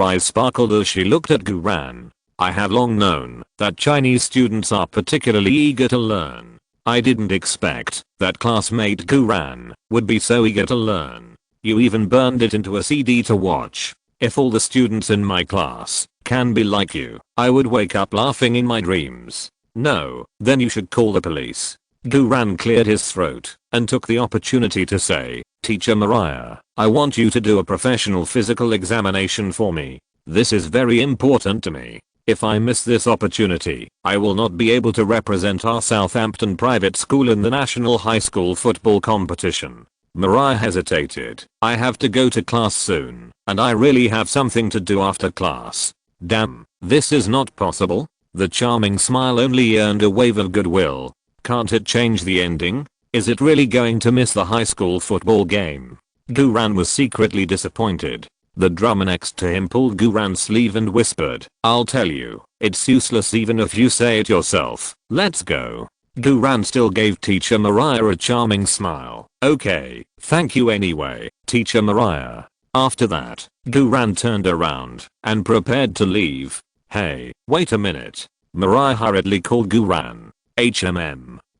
eyes sparkled as she looked at Guran. I have long known that Chinese students are particularly eager to learn. I didn't expect that classmate Guran would be so eager to learn. You even burned it into a CD to watch. If all the students in my class can be like you, I would wake up laughing in my dreams. No, then you should call the police. Guran cleared his throat and took the opportunity to say, Teacher Mariah, I want you to do a professional physical examination for me. This is very important to me. If I miss this opportunity, I will not be able to represent our Southampton private school in the national high school football competition. Mariah hesitated. I have to go to class soon, and I really have something to do after class. Damn, this is not possible? The charming smile only earned a wave of goodwill. Can't it change the ending? Is it really going to miss the high school football game? Guran was secretly disappointed. The drummer next to him pulled Guran's sleeve and whispered, I'll tell you, it's useless even if you say it yourself. Let's go. Guran still gave Teacher Mariah a charming smile. Okay, thank you anyway, Teacher Mariah. After that, Guran turned around and prepared to leave. Hey, wait a minute. Mariah hurriedly called Guran.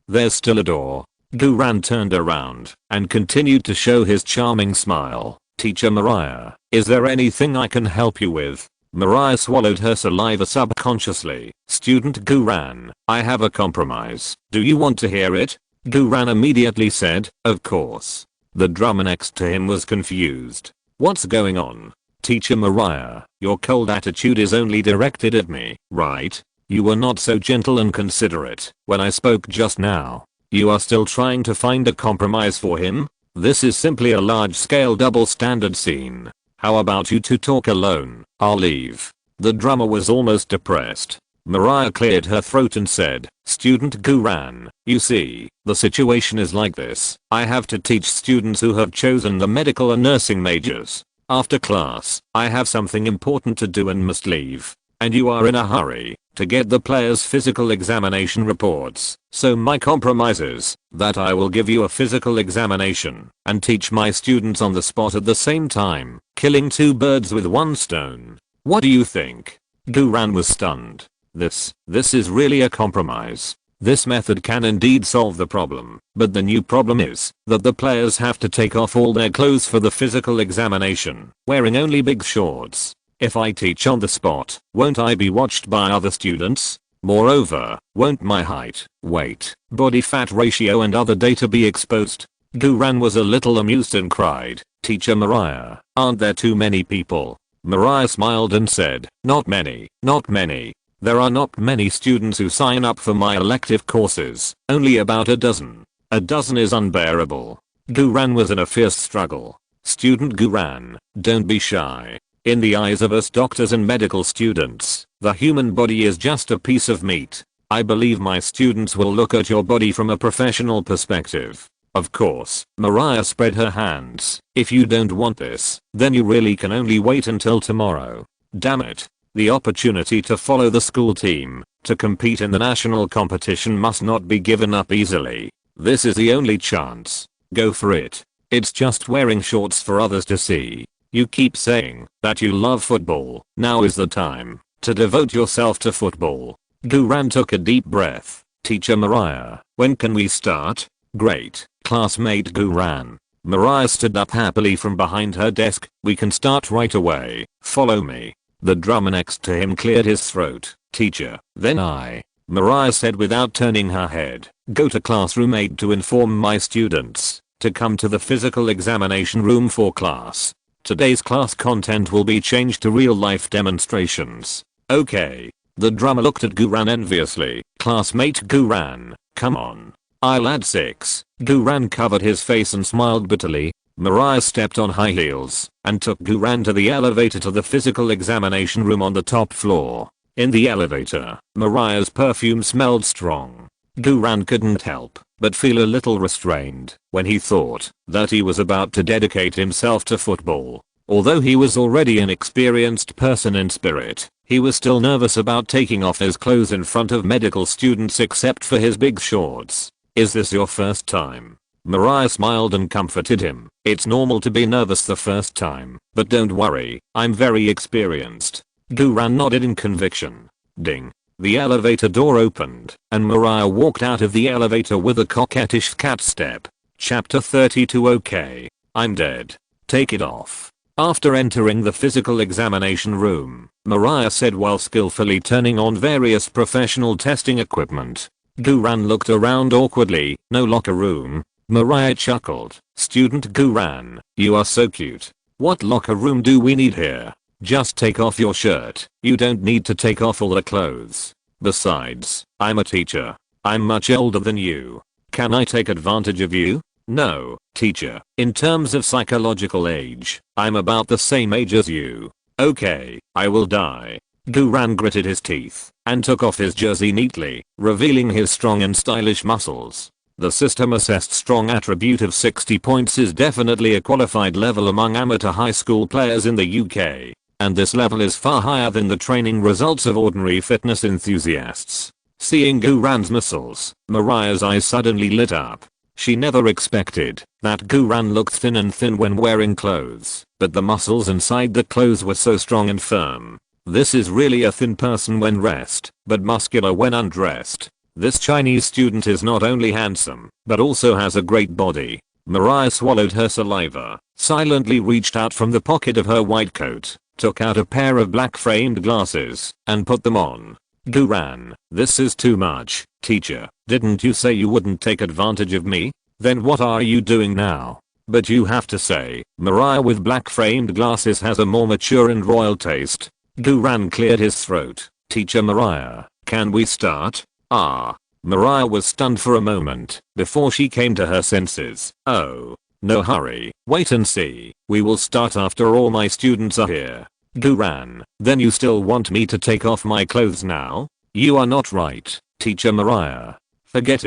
There's still a door. Guran turned around and continued to show his charming smile. Teacher Mariah, is there anything I can help you with? Mariah swallowed her saliva subconsciously. Student Guran, I have a compromise. Do you want to hear it? Guran immediately said, of course. The drummer next to him was confused. What's going on? Teacher Mariah, your cold attitude is only directed at me, right? You were not so gentle and considerate when I spoke just now. You are still trying to find a compromise for him? This is simply a large-scale double standard scene. How about you two talk alone? I'll leave. The drummer was almost depressed. Mariah cleared her throat and said, Student Guran, you see, the situation is like this. I have to teach students who have chosen the medical and nursing majors. After class, I have something important to do and must leave. And you are in a hurry to get the players' physical examination reports. So my compromise is that I will give you a physical examination and teach my students on the spot at the same time, killing two birds with one stone. What do you think? Guran was stunned. This is really a compromise. This method can indeed solve the problem, but the new problem is that the players have to take off all their clothes for the physical examination, wearing only big shorts. If I teach on the spot, won't I be watched by other students? Moreover, won't my height, weight, body fat ratio and other data be exposed? Guran was a little amused and cried, Teacher Mariah, aren't there too many people? Mariah smiled and said, not many, not many. There are not many students who sign up for my elective courses, only about a dozen. A dozen is unbearable. Guran was in a fierce struggle. Student Guran, don't be shy. In the eyes of us doctors and medical students, the human body is just a piece of meat. I believe my students will look at your body from a professional perspective. Of course, Mariah spread her hands. If you don't want this, then you really can only wait until tomorrow. Damn it. The opportunity to follow the school team, to compete in the national competition must not be given up easily. This is the only chance. Go for it. It's just wearing shorts for others to see. You keep saying that you love football. Now is the time to devote yourself to football. Guran took a deep breath. Teacher Mariah, when can we start? Great, classmate Guran. Mariah stood up happily from behind her desk. We can start right away. Follow me. The drummer next to him cleared his throat. Teacher, then I. Mariah said without turning her head. Go to classroom 8 to inform my students to come to the physical examination room for class. Today's class content will be changed to real-life demonstrations. Okay. The drummer looked at Guran enviously. Classmate Guran, come on. I'll add 6. Guran covered his face and smiled bitterly. Mariah stepped on high heels and took Guran to the elevator to the physical examination room on the top floor. In the elevator, Mariah's perfume smelled strong. Guran couldn't help but feel a little restrained when he thought that he was about to dedicate himself to football. Although he was already an experienced person in spirit, he was still nervous about taking off his clothes in front of medical students except for his big shorts. "Is this your first time?" Mariah smiled and comforted him. "It's normal to be nervous the first time, but don't worry, I'm very experienced." Guran nodded in conviction. Ding. The elevator door opened, and Mariah walked out of the elevator with a coquettish cat step. Chapter 32. Okay. I'm dead. Take it off. After entering the physical examination room, Mariah said while skillfully turning on various professional testing equipment. Guran looked around awkwardly. "No locker room?" Mariah chuckled. "Student Guran, you are so cute. What locker room do we need here? Just take off your shirt. You don't need to take off all the clothes. Besides, I'm a teacher. I'm much older than you. Can I take advantage of you?" "No, teacher. In terms of psychological age, I'm about the same age as you." "Okay, I will die." Guran gritted his teeth and took off his jersey neatly, revealing his strong and stylish muscles. The system assessed strong attribute of 60 points is definitely a qualified level among amateur high school players in the UK, and this level is far higher than the training results of ordinary fitness enthusiasts. Seeing Guran's muscles, Mariah's eyes suddenly lit up. She never expected that Guran looked thin and thin when wearing clothes, but the muscles inside the clothes were so strong and firm. This is really a thin person when dressed, but muscular when undressed. This Chinese student is not only handsome, but also has a great body. Mariah swallowed her saliva, silently reached out from the pocket of her white coat, took out a pair of black framed glasses, and put them on. "Guran, this is too much, teacher. Didn't you say you wouldn't take advantage of me? Then what are you doing now?" "But you have to say, Mariah with black framed glasses has a more mature and royal taste." Guran cleared his throat. "Teacher Mariah, can we start?" Mariah was stunned for a moment before she came to her senses. "Oh, no hurry, wait and see. We will start after all my students are here." "Guran, then you still want me to take off my clothes now?" "You are not right, teacher Mariah." Forget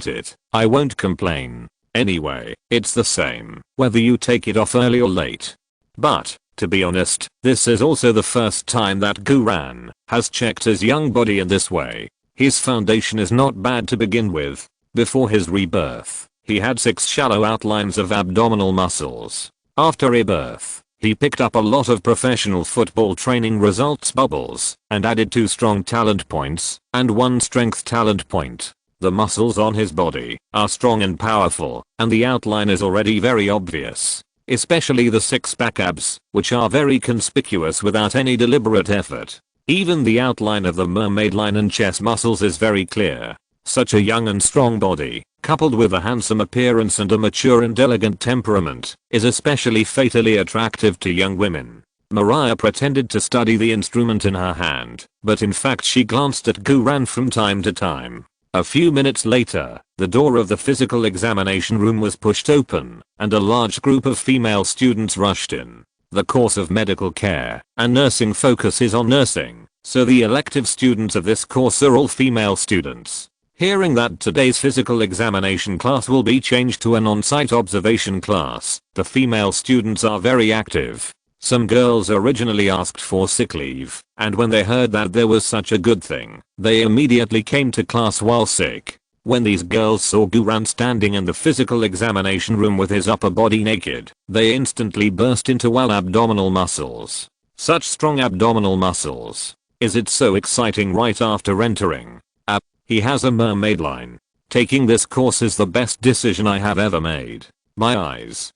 it, I won't complain. Anyway, it's the same whether you take it off early or late." But, to be honest, this is also the first time that Guran has checked his young body in this way. His foundation is not bad to begin with. Before his rebirth, he had 6 shallow outlines of abdominal muscles. After rebirth, he picked up a lot of professional football training results bubbles and added 2 strong talent points and 1 strength talent point. The muscles on his body are strong and powerful, and the outline is already very obvious. Especially the 6-pack abs, which are very conspicuous without any deliberate effort. Even the outline of the mermaid line and chest muscles is very clear. Such a young and strong body, coupled with a handsome appearance and a mature and elegant temperament, is especially fatally attractive to young women. Mariah pretended to study the instrument in her hand, but in fact she glanced at Guran from time to time. A few minutes later, the door of the physical examination room was pushed open, and a large group of female students rushed in. The course of medical care and nursing focuses on nursing, so the elective students of this course are all female students. Hearing that today's physical examination class will be changed to an on-site observation class, the female students are very active. Some girls originally asked for sick leave, and when they heard that there was such a good thing, they immediately came to class while sick. When these girls saw Guran standing in the physical examination room with his upper body naked, they instantly burst into well abdominal muscles. Such strong abdominal muscles. Is it so exciting right after entering? He has a mermaid line. Taking this course is the best decision I have ever made. My eyes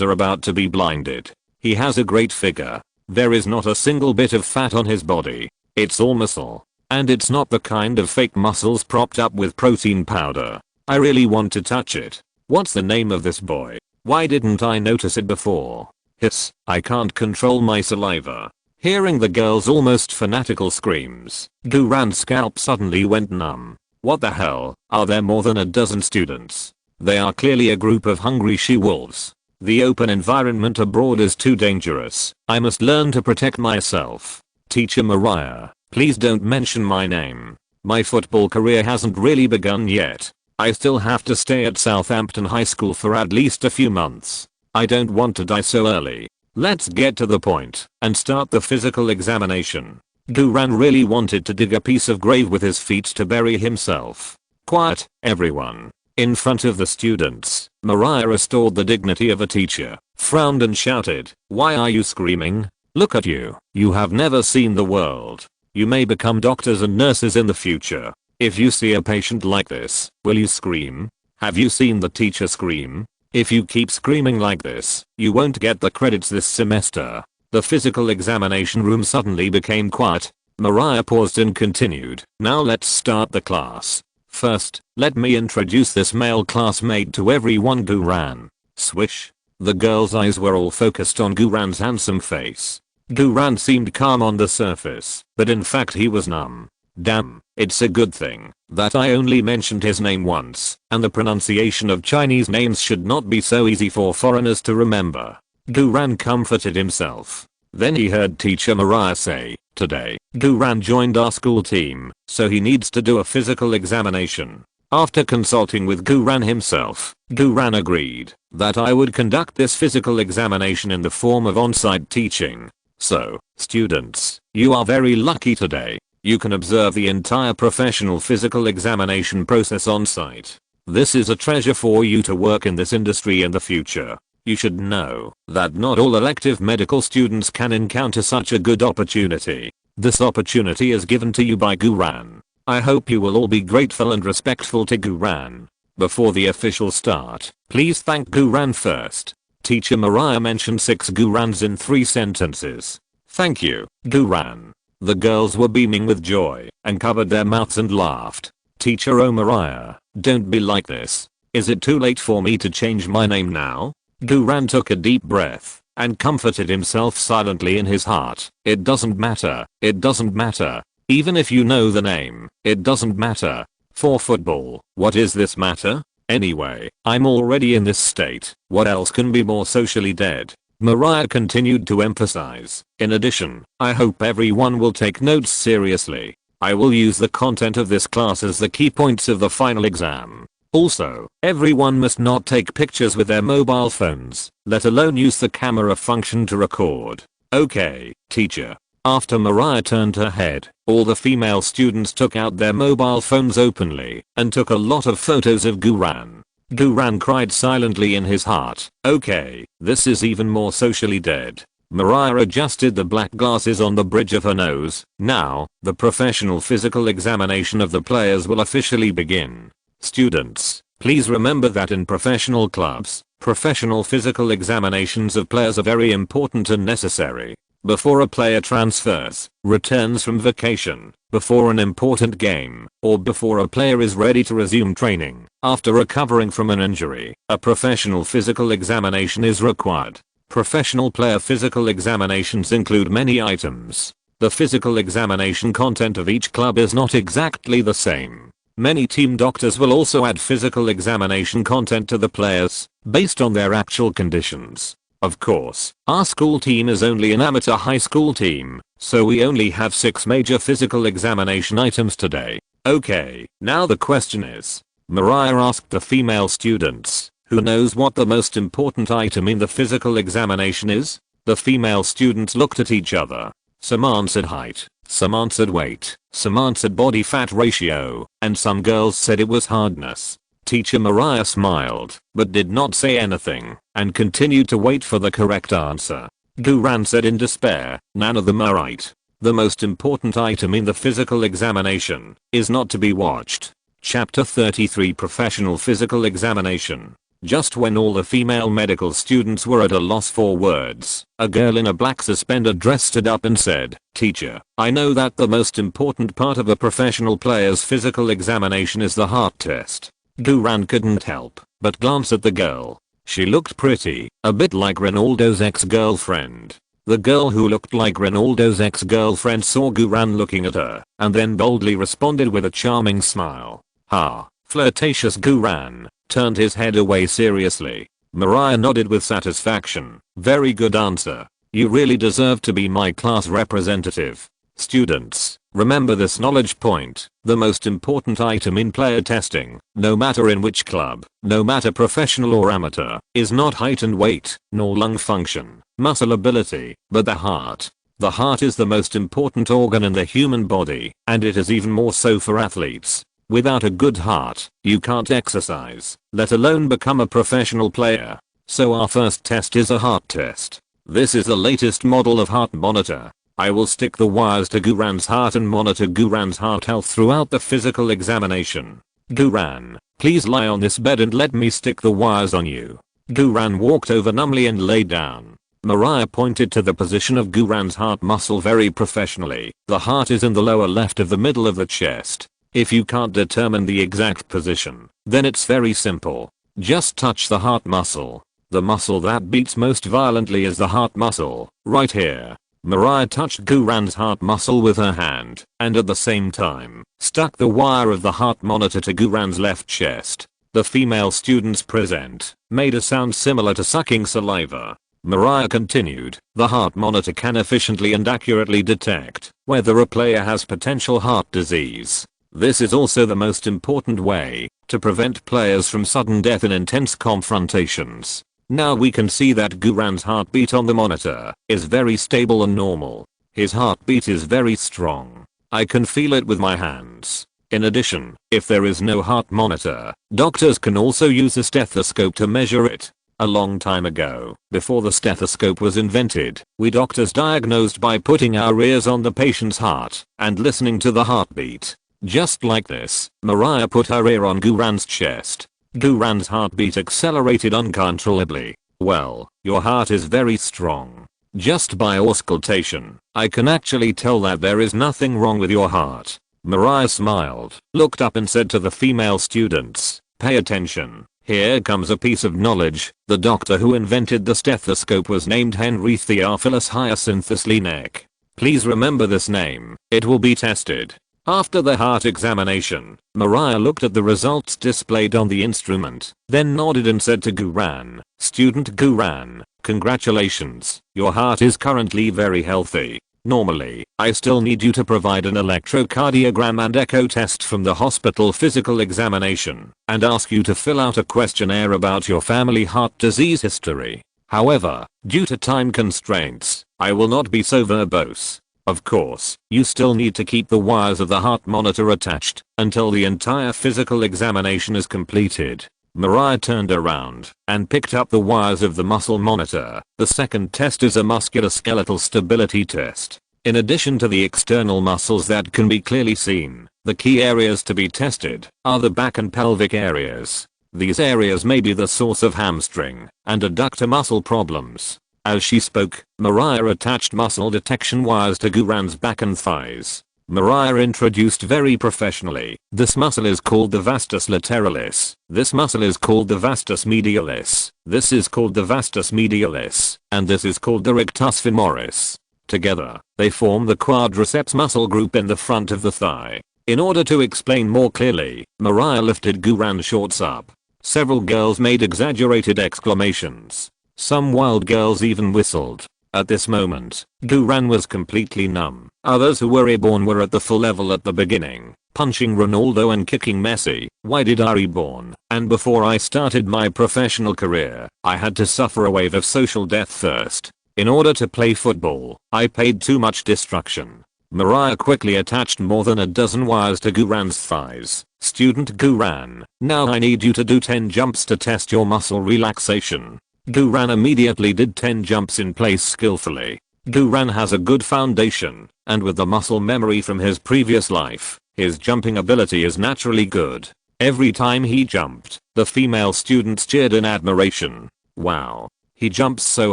are about to be blinded. He has a great figure. There is not a single bit of fat on his body. It's all muscle. And it's not the kind of fake muscles propped up with protein powder. I really want to touch it. What's the name of this boy? Why didn't I notice it before? Hiss, I can't control my saliva. Hearing the girl's almost fanatical screams, Guran's scalp suddenly went numb. What the hell, are there more than a dozen students? They are clearly a group of hungry she-wolves. The open environment abroad is too dangerous. I must learn to protect myself. Teacher Mariah, Please don't mention my name. My football career hasn't really begun yet. I still have to stay at Southampton High School for at least a few months. I don't want to die so early. Let's get to the point and start the physical examination. Duran really wanted to dig a piece of grave with his feet to bury himself. Quiet, everyone. In front of the students, Mariah restored the dignity of a teacher, frowned and shouted, "Why are you screaming? Look at you. You have never seen the world. You may become doctors and nurses in the future. If you see a patient like this, will you scream? Have you seen the teacher scream? If you keep screaming like this, you won't get the credits this semester." The physical examination room suddenly became quiet. Mariah paused and continued, "Now let's start the class. First, let me introduce this male classmate to everyone, Duran." Swish. The girls' eyes were all focused on Duran's handsome face. Duran seemed calm on the surface, but in fact he was numb. Damn, it's a good thing that I only mentioned his name once, and the pronunciation of Chinese names should not be so easy for foreigners to remember. Duran comforted himself. Then he heard teacher Mariah say, "Today, Duran joined our school team, so he needs to do a physical examination." After consulting with Duran himself, Duran agreed that I would conduct this physical examination in the form of on-site teaching. So, students, you are very lucky today. You can observe the entire professional physical examination process on-site. This is a treasure for you to work in this industry in the future. You should know that not all elective medical students can encounter such a good opportunity. This opportunity is given to you by Duran. I hope you will all be grateful and respectful to Duran. Before the official start, please thank Duran first. Teacher Mariah mentioned 6 Durans in 3 sentences. Thank you, Duran. The girls were beaming with joy and covered their mouths and laughed. Teacher Mariah, don't be like this. Is it too late for me to change my name now? Duran took a deep breath and comforted himself silently in his heart. It doesn't matter. It doesn't matter. Even if you know the name, it doesn't matter. For football, what is this matter? Anyway, I'm already in this state. What else can be more socially dead? Mariah continued to emphasize. In addition, I hope everyone will take notes seriously. I will use the content of this class as the key points of the final exam. Also, everyone must not take pictures with their mobile phones, let alone use the camera function to record. Okay, teacher. After Mariah turned her head, all the female students took out their mobile phones openly and took a lot of photos of Duran. Duran cried silently in his heart. Okay, this is even more socially dead. Mariah adjusted the black glasses on the bridge of her nose. Now, the professional physical examination of the players will officially begin. Students, please remember that in professional clubs, professional physical examinations of players are very important and necessary. Before a player transfers, returns from vacation, before an important game, or before a player is ready to resume training, after recovering from an injury, a professional physical examination is required. Professional player physical examinations include many items. The physical examination content of each club is not exactly the same. Many team doctors will also add physical examination content to the players, based on their actual conditions. Of course, our school team is only an amateur high school team, so we only have 6 major physical examination items today. Okay, now the question is, Mariah asked the female students, who knows what the most important item in the physical examination is? The female students looked at each other. Some answered height, some answered weight, some answered body fat ratio, and some girls said it was hardness. Teacher Mariah smiled, but did not say anything, and continued to wait for the correct answer. Duran said in despair, none of them are right. The most important item in the physical examination is not to be watched. Chapter 33 Professional Physical Examination. Just when all the female medical students were at a loss for words, a girl in a black suspended dress stood up and said, "Teacher, I know that the most important part of a professional player's physical examination is the heart test." Duran couldn't help but glance at the girl. She looked pretty, a bit like Ronaldo's ex-girlfriend. The girl who looked like Ronaldo's ex-girlfriend saw Duran looking at her, and then boldly responded with a charming smile. Ha! Flirtatious Duran turned his head away seriously. Mariah nodded with satisfaction. Very good answer. You really deserve to be my class representative. Students, Remember this knowledge point, the most important item in player testing, no matter in which club, no matter professional or amateur, is not height and weight, nor lung function, muscle ability, but the heart. The heart is the most important organ in the human body, and it is even more so for athletes. Without a good heart, you can't exercise, let alone become a professional player. So our first test is a heart test. This is the latest model of heart monitor. I will stick the wires to Guran's heart and monitor Guran's heart health throughout the physical examination. Guran, please lie on this bed and let me stick the wires on you. Guran walked over numbly and lay down. Mariah pointed to the position of Guran's heart muscle very professionally. The heart is in the lower left of the middle of the chest. If you can't determine the exact position, then it's very simple. Just touch the heart muscle. The muscle that beats most violently is the heart muscle, right here. Mariah touched Guran's heart muscle with her hand, and at the same time, stuck the wire of the heart monitor to Guran's left chest. The female students present made a sound similar to sucking saliva. Mariah continued, the heart monitor can efficiently and accurately detect whether a player has potential heart disease. This is also the most important way to prevent players from sudden death in intense confrontations. Now we can see that Guran's heartbeat on the monitor is very stable and normal. His heartbeat is very strong. I can feel it with my hands. In addition, if there is no heart monitor, doctors can also use a stethoscope to measure it. A long time ago, before the stethoscope was invented, we doctors diagnosed by putting our ears on the patient's heart and listening to the heartbeat. Just like this, Mariah put her ear on Guran's chest. Guran's heartbeat accelerated uncontrollably. Well, your heart is very strong. Just by auscultation, I can actually tell that there is nothing wrong with your heart. Mariah smiled, looked up and said to the female students, pay attention. Here comes a piece of knowledge. The doctor who invented the stethoscope was named Henry Theophilus Hyacinthus Linek. Please remember this name. It will be tested. After the heart examination, Mariah looked at the results displayed on the instrument, then nodded and said to Guran, Student Guran, congratulations, your heart is currently very healthy. Normally, I still need you to provide an electrocardiogram and echo test from the hospital physical examination, and ask you to fill out a questionnaire about your family heart disease history. However, due to time constraints, I will not be so verbose. Of course, you still need to keep the wires of the heart monitor attached until the entire physical examination is completed. Mariah turned around and picked up the wires of the muscle monitor. The second test is a musculoskeletal stability test. In addition to the external muscles that can be clearly seen, the key areas to be tested are the back and pelvic areas. These areas may be the source of hamstring and adductor muscle problems. As she spoke, Mariah attached muscle detection wires to Guran's back and thighs. Mariah introduced very professionally, this muscle is called the vastus lateralis, this muscle is called the vastus medialis, this is called the vastus medialis, and this is called the rectus femoris. Together, they form the quadriceps muscle group in the front of the thigh. In order to explain more clearly, Mariah lifted Guran's shorts up. Several girls made exaggerated exclamations. Some wild girls even whistled. At this moment, Guran was completely numb. Others who were reborn were at the full level at the beginning, punching Ronaldo and kicking Messi. Why did I reborn? And before I started my professional career, I had to suffer a wave of social death first. In order to play football, I paid too much destruction. Mariah quickly attached more than a dozen wires to Guran's thighs. Student Guran, now I need you to do 10 jumps to test your muscle relaxation. Guran immediately did 10 jumps in place skillfully. Guran has a good foundation, and with the muscle memory from his previous life, his jumping ability is naturally good. Every time he jumped, the female students cheered in admiration. Wow. He jumps so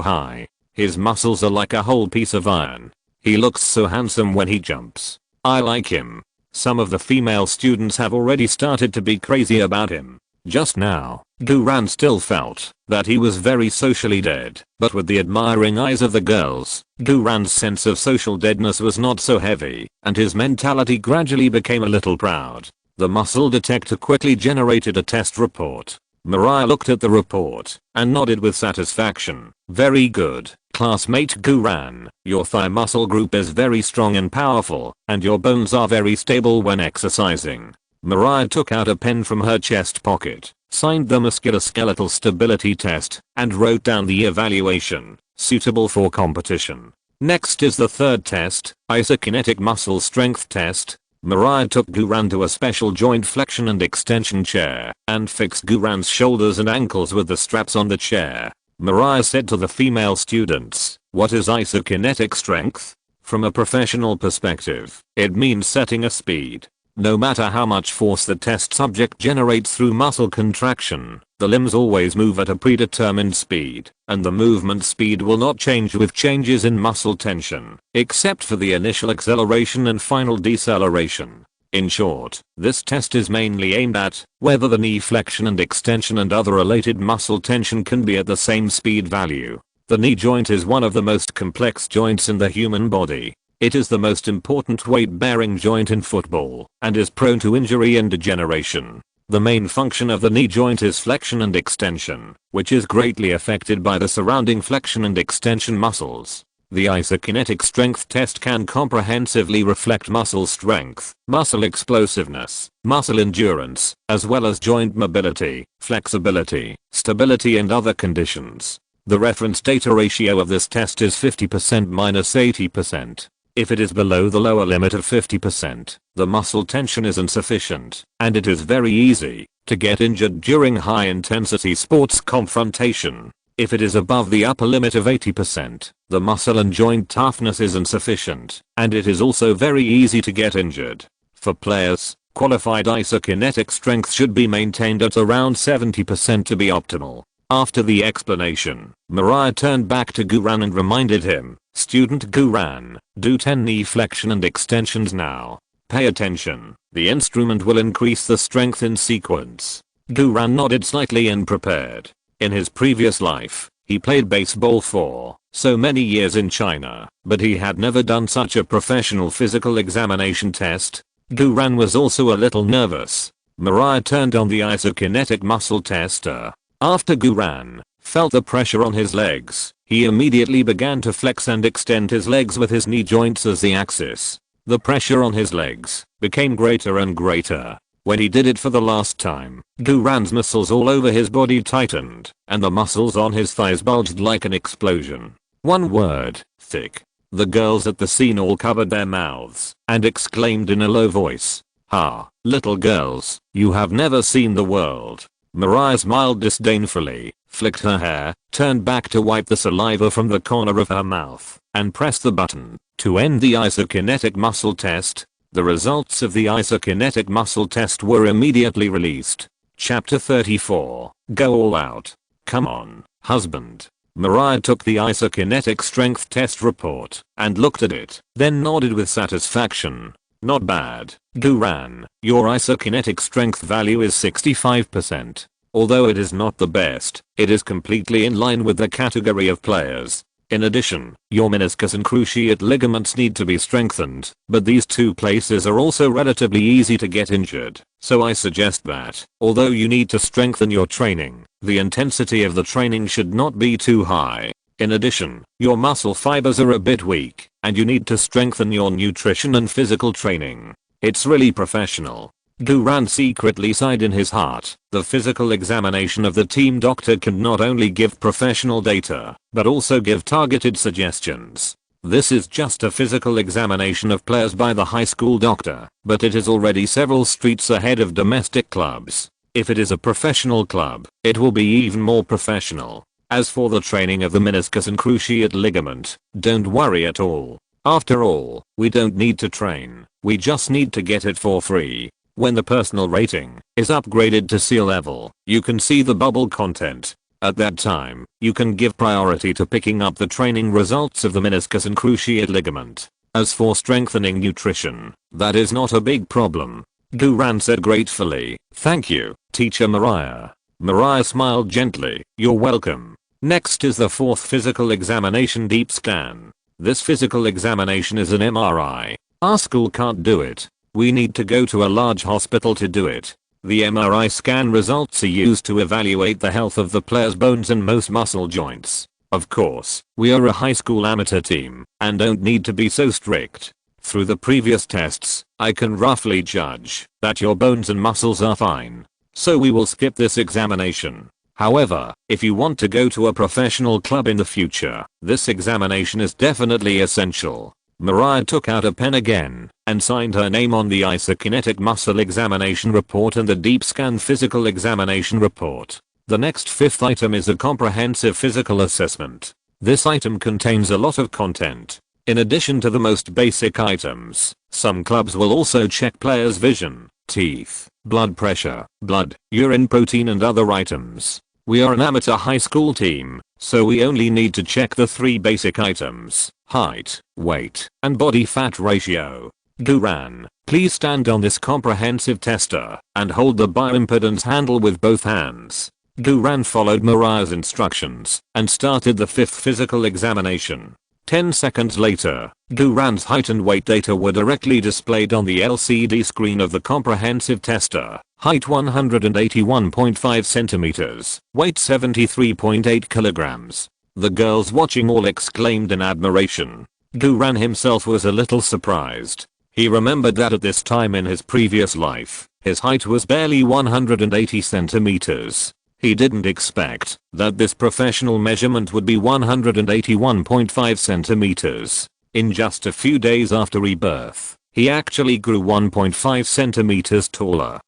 high. His muscles are like a whole piece of iron. He looks so handsome when he jumps. I like him. Some of the female students have already started to be crazy about him. Just now, Guran still felt that he was very socially dead, but with the admiring eyes of the girls, Guran's sense of social deadness was not so heavy, and his mentality gradually became a little proud. The muscle detector quickly generated a test report. Mariah looked at the report and nodded with satisfaction. Very good. Classmate Guran, your thigh muscle group is very strong and powerful, and your bones are very stable when exercising. Mariah took out a pen from her chest pocket, signed the musculoskeletal stability test, and wrote down the evaluation, suitable for competition. Next is the third test, isokinetic muscle strength test. Mariah took Guran to a special joint flexion and extension chair, and fixed Guran's shoulders and ankles with the straps on the chair. Mariah said to the female students, "What is isokinetic strength? From a professional perspective, it means setting a speed. No matter how much force the test subject generates through muscle contraction, the limbs always move at a predetermined speed, and the movement speed will not change with changes in muscle tension, except for the initial acceleration and final deceleration." In short, this test is mainly aimed at whether the knee flexion and extension and other related muscle tension can be at the same speed value. The knee joint is one of the most complex joints in the human body. It is the most important weight-bearing joint in football, and is prone to injury and degeneration. The main function of the knee joint is flexion and extension, which is greatly affected by the surrounding flexion and extension muscles. The isokinetic strength test can comprehensively reflect muscle strength, muscle explosiveness, muscle endurance, as well as joint mobility, flexibility, stability and other conditions. The reference data ratio of this test is 50% minus 80%. If it is below the lower limit of 50%, the muscle tension is insufficient, and it is very easy to get injured during high-intensity sports confrontation. If it is above the upper limit of 80%, the muscle and joint toughness is insufficient, and it is also very easy to get injured. For players, qualified isokinetic strength should be maintained at around 70% to be optimal. After the explanation, Mariah turned back to Guran and reminded him, "Student Guran, do 10 knee flexion and extensions now. Pay attention, the instrument will increase the strength in sequence." Guran nodded slightly and prepared. In his previous life, he played baseball for so many years in China, but he had never done such a professional physical examination test. Guran was also a little nervous. Mariah turned on the isokinetic muscle tester. After Guran felt the pressure on his legs, he immediately began to flex and extend his legs with his knee joints as the axis. The pressure on his legs became greater and greater. When he did it for the last time, Guran's muscles all over his body tightened, and the muscles on his thighs bulged like an explosion. One word, thick. The girls at the scene all covered their mouths and exclaimed in a low voice, "Ha, little girls, you have never seen the world." Mariah smiled disdainfully, flicked her hair, turned back to wipe the saliva from the corner of her mouth, and pressed the button to end the isokinetic muscle test. The results of the isokinetic muscle test were immediately released. Chapter 34, Go All Out. Come on, husband. Mariah took the isokinetic strength test report and looked at it, then nodded with satisfaction. Not bad, Guran. Your isokinetic strength value is 65%. Although it is not the best, it is completely in line with the category of players. In addition, your meniscus and cruciate ligaments need to be strengthened, but these two places are also relatively easy to get injured, so I suggest that, although you need to strengthen your training, the intensity of the training should not be too high. In addition, your muscle fibers are a bit weak, and you need to strengthen your nutrition and physical training. It's really professional. Guran secretly sighed in his heart. The physical examination of the team doctor can not only give professional data, but also give targeted suggestions. This is just a physical examination of players by the high school doctor, but it is already several streets ahead of domestic clubs. If it is a professional club, it will be even more professional. As for the training of the meniscus and cruciate ligament, don't worry at all. After all, we don't need to train, we just need to get it for free. When the personal rating is upgraded to C level, you can see the bubble content. At that time, you can give priority to picking up the training results of the meniscus and cruciate ligament. As for strengthening nutrition, that is not a big problem. Guran said gratefully, "Thank you, Teacher Mariah." Mariah smiled gently, "You're welcome." Next is the fourth physical examination, deep scan. This physical examination is an MRI. Our school can't do it. We need to go to a large hospital to do it. The MRI scan results are used to evaluate the health of the player's bones and most muscle joints. Of course, we are a high school amateur team and don't need to be so strict. Through the previous tests, I can roughly judge that your bones and muscles are fine. So we will skip this examination. However, if you want to go to a professional club in the future, this examination is definitely essential. Mariah took out a pen again and signed her name on the isokinetic muscle examination report and the deep scan physical examination report. The next fifth item is a comprehensive physical assessment. This item contains a lot of content. In addition to the most basic items, some clubs will also check players' vision, teeth, blood pressure, blood, urine protein and other items. We are an amateur high school team, so we only need to check the 3 basic items: height, weight, and body fat ratio. Duran, please stand on this comprehensive tester and hold the bioimpedance handle with both hands. Duran followed Mariah's instructions and started the 5th physical examination. 10 seconds later, Duran's height and weight data were directly displayed on the LCD screen of the comprehensive tester. Height 181.5 centimeters, weight 73.8 kilograms. The girls watching all exclaimed in admiration. Duran himself was a little surprised. He remembered that at this time in his previous life, his height was barely 180 centimeters. He didn't expect that this professional measurement would be 181.5 centimeters. In just a few days after rebirth, he actually grew 1.5 centimeters taller.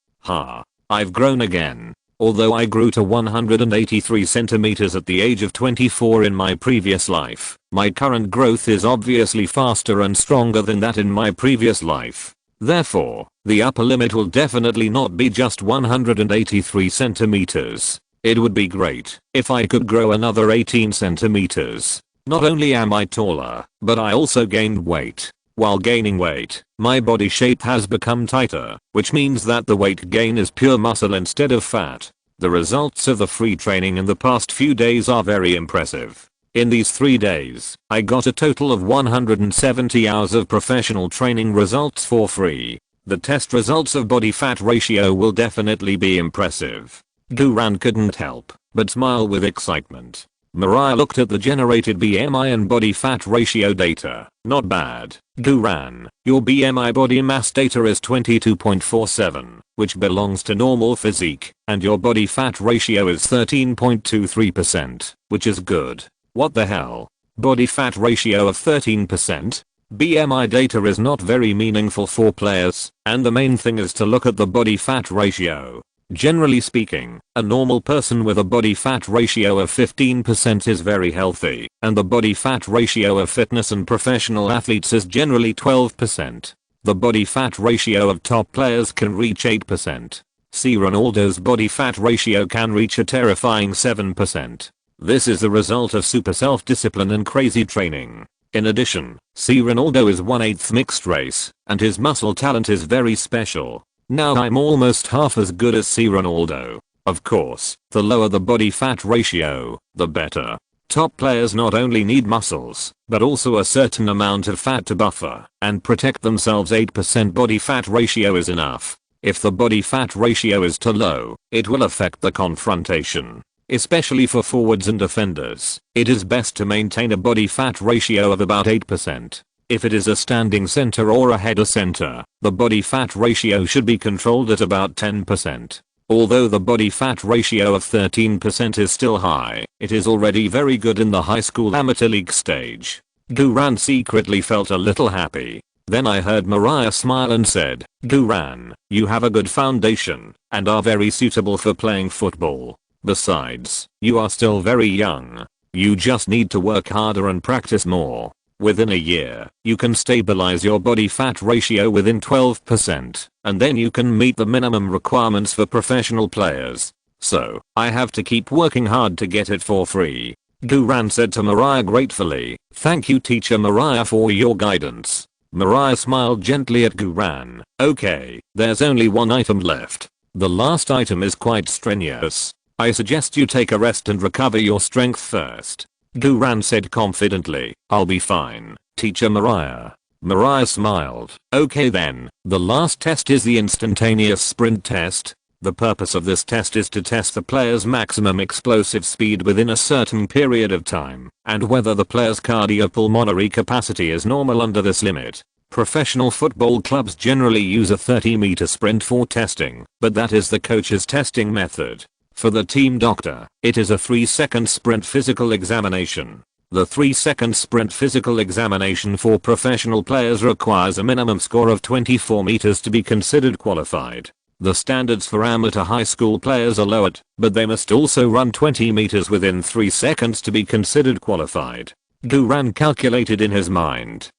I've grown again. Although I grew to 183 centimeters at the age of 24 in my previous life, my current growth is obviously faster and stronger than that in my previous life. Therefore, the upper limit will definitely not be just 183 centimeters. It would be great if I could grow another 18 centimeters. Not only am I taller, but I also gained weight. While gaining weight, my body shape has become tighter, which means that the weight gain is pure muscle instead of fat. The results of the free training in the past few days are very impressive. In these 3 days, I got a total of 170 hours of professional training results for free. The test results of body fat ratio will definitely be impressive. Duran couldn't help but smile with excitement. Mariah looked at the generated BMI and body fat ratio data. Not bad. Duran, your BMI body mass data is 22.47, which belongs to normal physique, and your body fat ratio is 13.23%, which is good. What the hell? Body fat ratio of 13%? BMI data is not very meaningful for players, and the main thing is to look at the body fat ratio. Generally speaking, a normal person with a body fat ratio of 15% is very healthy, and the body fat ratio of fitness and professional athletes is generally 12%. The body fat ratio of top players can reach 8%. See Ronaldo's body fat ratio can reach a terrifying 7%. This is the result of super self-discipline and crazy training. In addition, see Ronaldo is 1/8 mixed race, and his muscle talent is very special. Now I'm almost half as good as C. Ronaldo. Of course, the lower the body fat ratio, the better. Top players not only need muscles, but also a certain amount of fat to buffer and protect themselves. 8% body fat ratio is enough. If the body fat ratio is too low, it will affect the confrontation. Especially for forwards and defenders, it is best to maintain a body fat ratio of about 8%. If it is a standing center or a header center, the body fat ratio should be controlled at about 10%. Although the body fat ratio of 13% is still high, it is already very good in the high school amateur league stage. Duran secretly felt a little happy. Then I heard Mariah smile and said, "Duran, you have a good foundation and are very suitable for playing football. Besides, you are still very young. You just need to work harder and practice more. Within a year, you can stabilize your body fat ratio within 12%, and then you can meet the minimum requirements for professional players. So, I have to keep working hard to get it for free." Duran said to Mariah gratefully, "Thank you teacher Mariah for your guidance." Mariah smiled gently at Duran. "Okay, there's only one item left. The last item is quite strenuous. I suggest you take a rest and recover your strength first." Duran said confidently, "I'll be fine, teacher Mariah." Mariah smiled. "Okay then, the last test is the instantaneous sprint test. The purpose of this test is to test the player's maximum explosive speed within a certain period of time, and whether the player's cardiopulmonary capacity is normal under this limit. Professional football clubs generally use a 30-meter sprint for testing, but that is the coach's testing method. For the team doctor, it is a 3-second sprint physical examination. The 3-second sprint physical examination for professional players requires a minimum score of 24 meters to be considered qualified. The standards for amateur high school players are lowered, but they must also run 20 meters within 3 seconds to be considered qualified. Duran calculated in his mind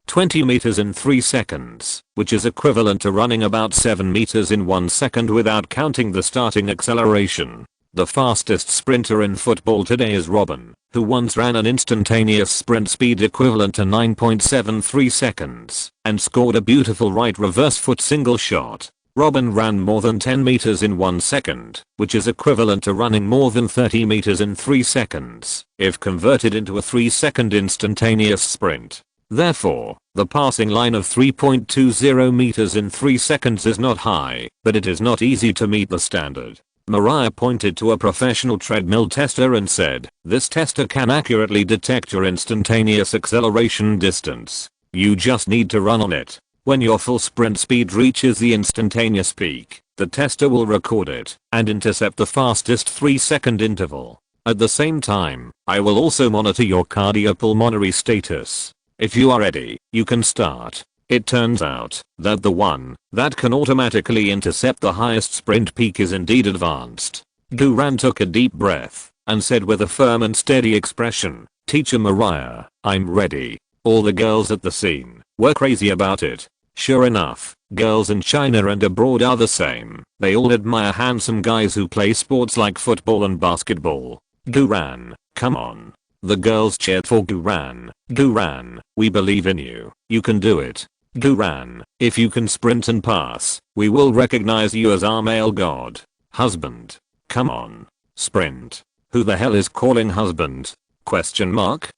20 meters in 3 seconds, which is equivalent to running about 7 meters in 1 second without counting the starting acceleration. The fastest sprinter in football today is Robin, who once ran an instantaneous sprint speed equivalent to 9.73 seconds, and scored a beautiful right reverse foot single shot. Robin ran more than 10 meters in 1 second, which is equivalent to running more than 30 meters in 3 seconds, if converted into a 3-second instantaneous sprint. Therefore, the passing line of 3.20 meters in 3 seconds is not high, but it is not easy to meet the standard. Mariah pointed to a professional treadmill tester and said, "This tester can accurately detect your instantaneous acceleration distance. You just need to run on it. When your full sprint speed reaches the instantaneous peak, the tester will record it and intercept the fastest 3-second interval. At the same time, I will also monitor your cardiopulmonary status. If you are ready, you can start." It turns out that the one that can automatically intercept the highest sprint peak is indeed advanced. Duran took a deep breath and said with a firm and steady expression, "Teacher Mariah, I'm ready." All the girls at the scene were crazy about it. Sure enough, girls in China and abroad are the same. They all admire handsome guys who play sports like football and basketball. "Duran, come on." The girls cheered for Duran. "Duran, we believe in you. You can do it. Duran, if you can sprint and pass, we will recognize you as our male god. Husband. Come on. Sprint. Who the hell is calling husband? Question mark?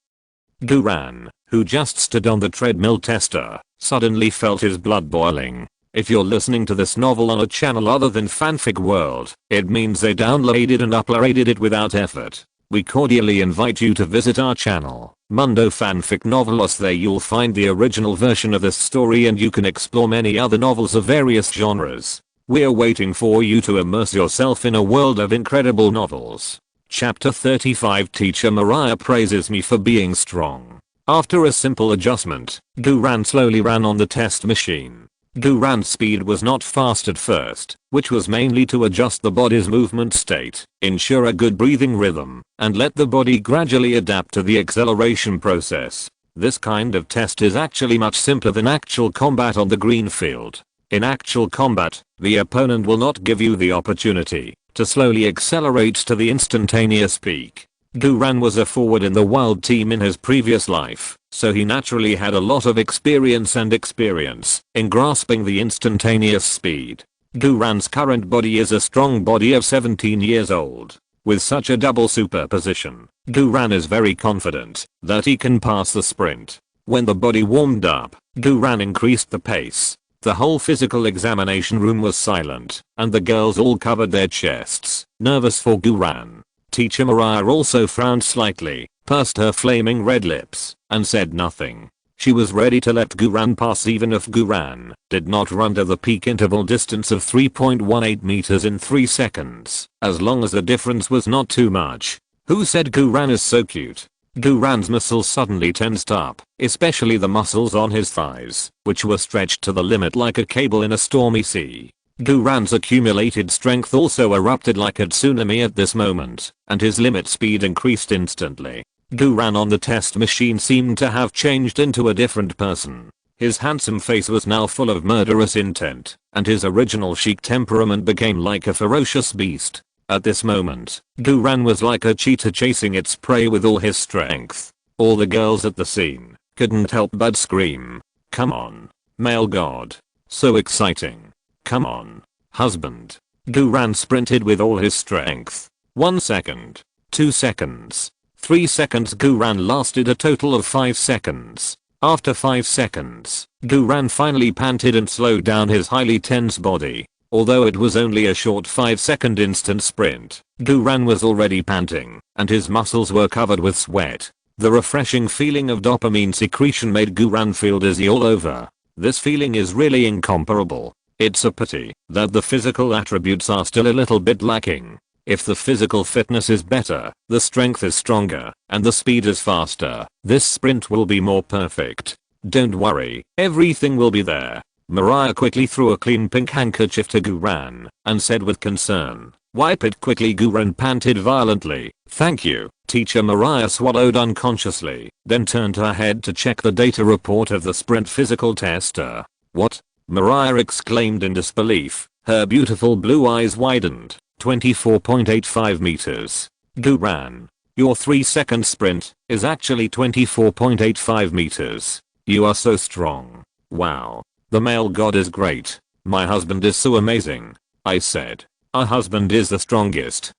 Duran, who just stood on the treadmill tester, suddenly felt his blood boiling. If you're listening to this novel on a channel other than Fanfic World, it means they downloaded and uploaded it without effort. We cordially invite you to visit our channel, Mundo Fanfic Novelos. There you'll find the original version of this story and you can explore many other novels of various genres. We're waiting for you to immerse yourself in a world of incredible novels. Chapter 35. Teacher Mariah praises me for being strong. After a simple adjustment, Duran slowly ran on the test machine. Duran's speed was not fast at first, which was mainly to adjust the body's movement state, ensure a good breathing rhythm, and let the body gradually adapt to the acceleration process. This kind of test is actually much simpler than actual combat on the green field. In actual combat, the opponent will not give you the opportunity to slowly accelerate to the instantaneous peak. Duran was a forward in the wild team in his previous life, so he naturally had a lot of experience in grasping the instantaneous speed. Duran's current body is a strong body of 17 years old. With such a double superposition, Duran is very confident that he can pass the sprint. When the body warmed up, Duran increased the pace. The whole physical examination room was silent, and the girls all covered their chests, nervous for Duran. Teacher Mariah also frowned slightly, pursed her flaming red lips, and said nothing. She was ready to let Duran pass even if Duran did not run to the peak interval distance of 3.18 meters in 3 seconds, as long as the difference was not too much. Who said Duran is so cute? Duran's muscles suddenly tensed up, especially the muscles on his thighs, which were stretched to the limit like a cable in a stormy sea. Duran's accumulated strength also erupted like a tsunami at this moment, and his limit speed increased instantly. Duran on the test machine seemed to have changed into a different person. His handsome face was now full of murderous intent, and his original chic temperament became like a ferocious beast. At this moment, Duran was like a cheetah chasing its prey with all his strength. All the girls at the scene couldn't help but scream, "Come on, male god. So exciting. Come on, husband." Duran sprinted with all his strength. 1 second, 2 seconds, 3 seconds. Duran lasted a total of 5 seconds. After 5 seconds, Duran finally panted and slowed down his highly tense body. Although it was only a short 5-second instant sprint, Guran was already panting, and his muscles were covered with sweat. The refreshing feeling of dopamine secretion made Guran feel dizzy all over. This feeling is really incomparable. It's a pity that the physical attributes are still a little bit lacking. If the physical fitness is better, the strength is stronger, and the speed is faster, this sprint will be more perfect. Don't worry, everything will be there. Mariah quickly threw a clean pink handkerchief to Guran and said with concern, "Wipe it quickly." Guran panted violently. "Thank you, teacher." Mariah swallowed unconsciously, then turned her head to check the data report of the sprint physical tester. "What?" Mariah exclaimed in disbelief. Her beautiful blue eyes widened. 24.85 meters. Guran, your 3-second sprint is actually 24.85 meters. You are so strong. Wow. The male god is great. My husband is so amazing. I said. Our husband is the strongest.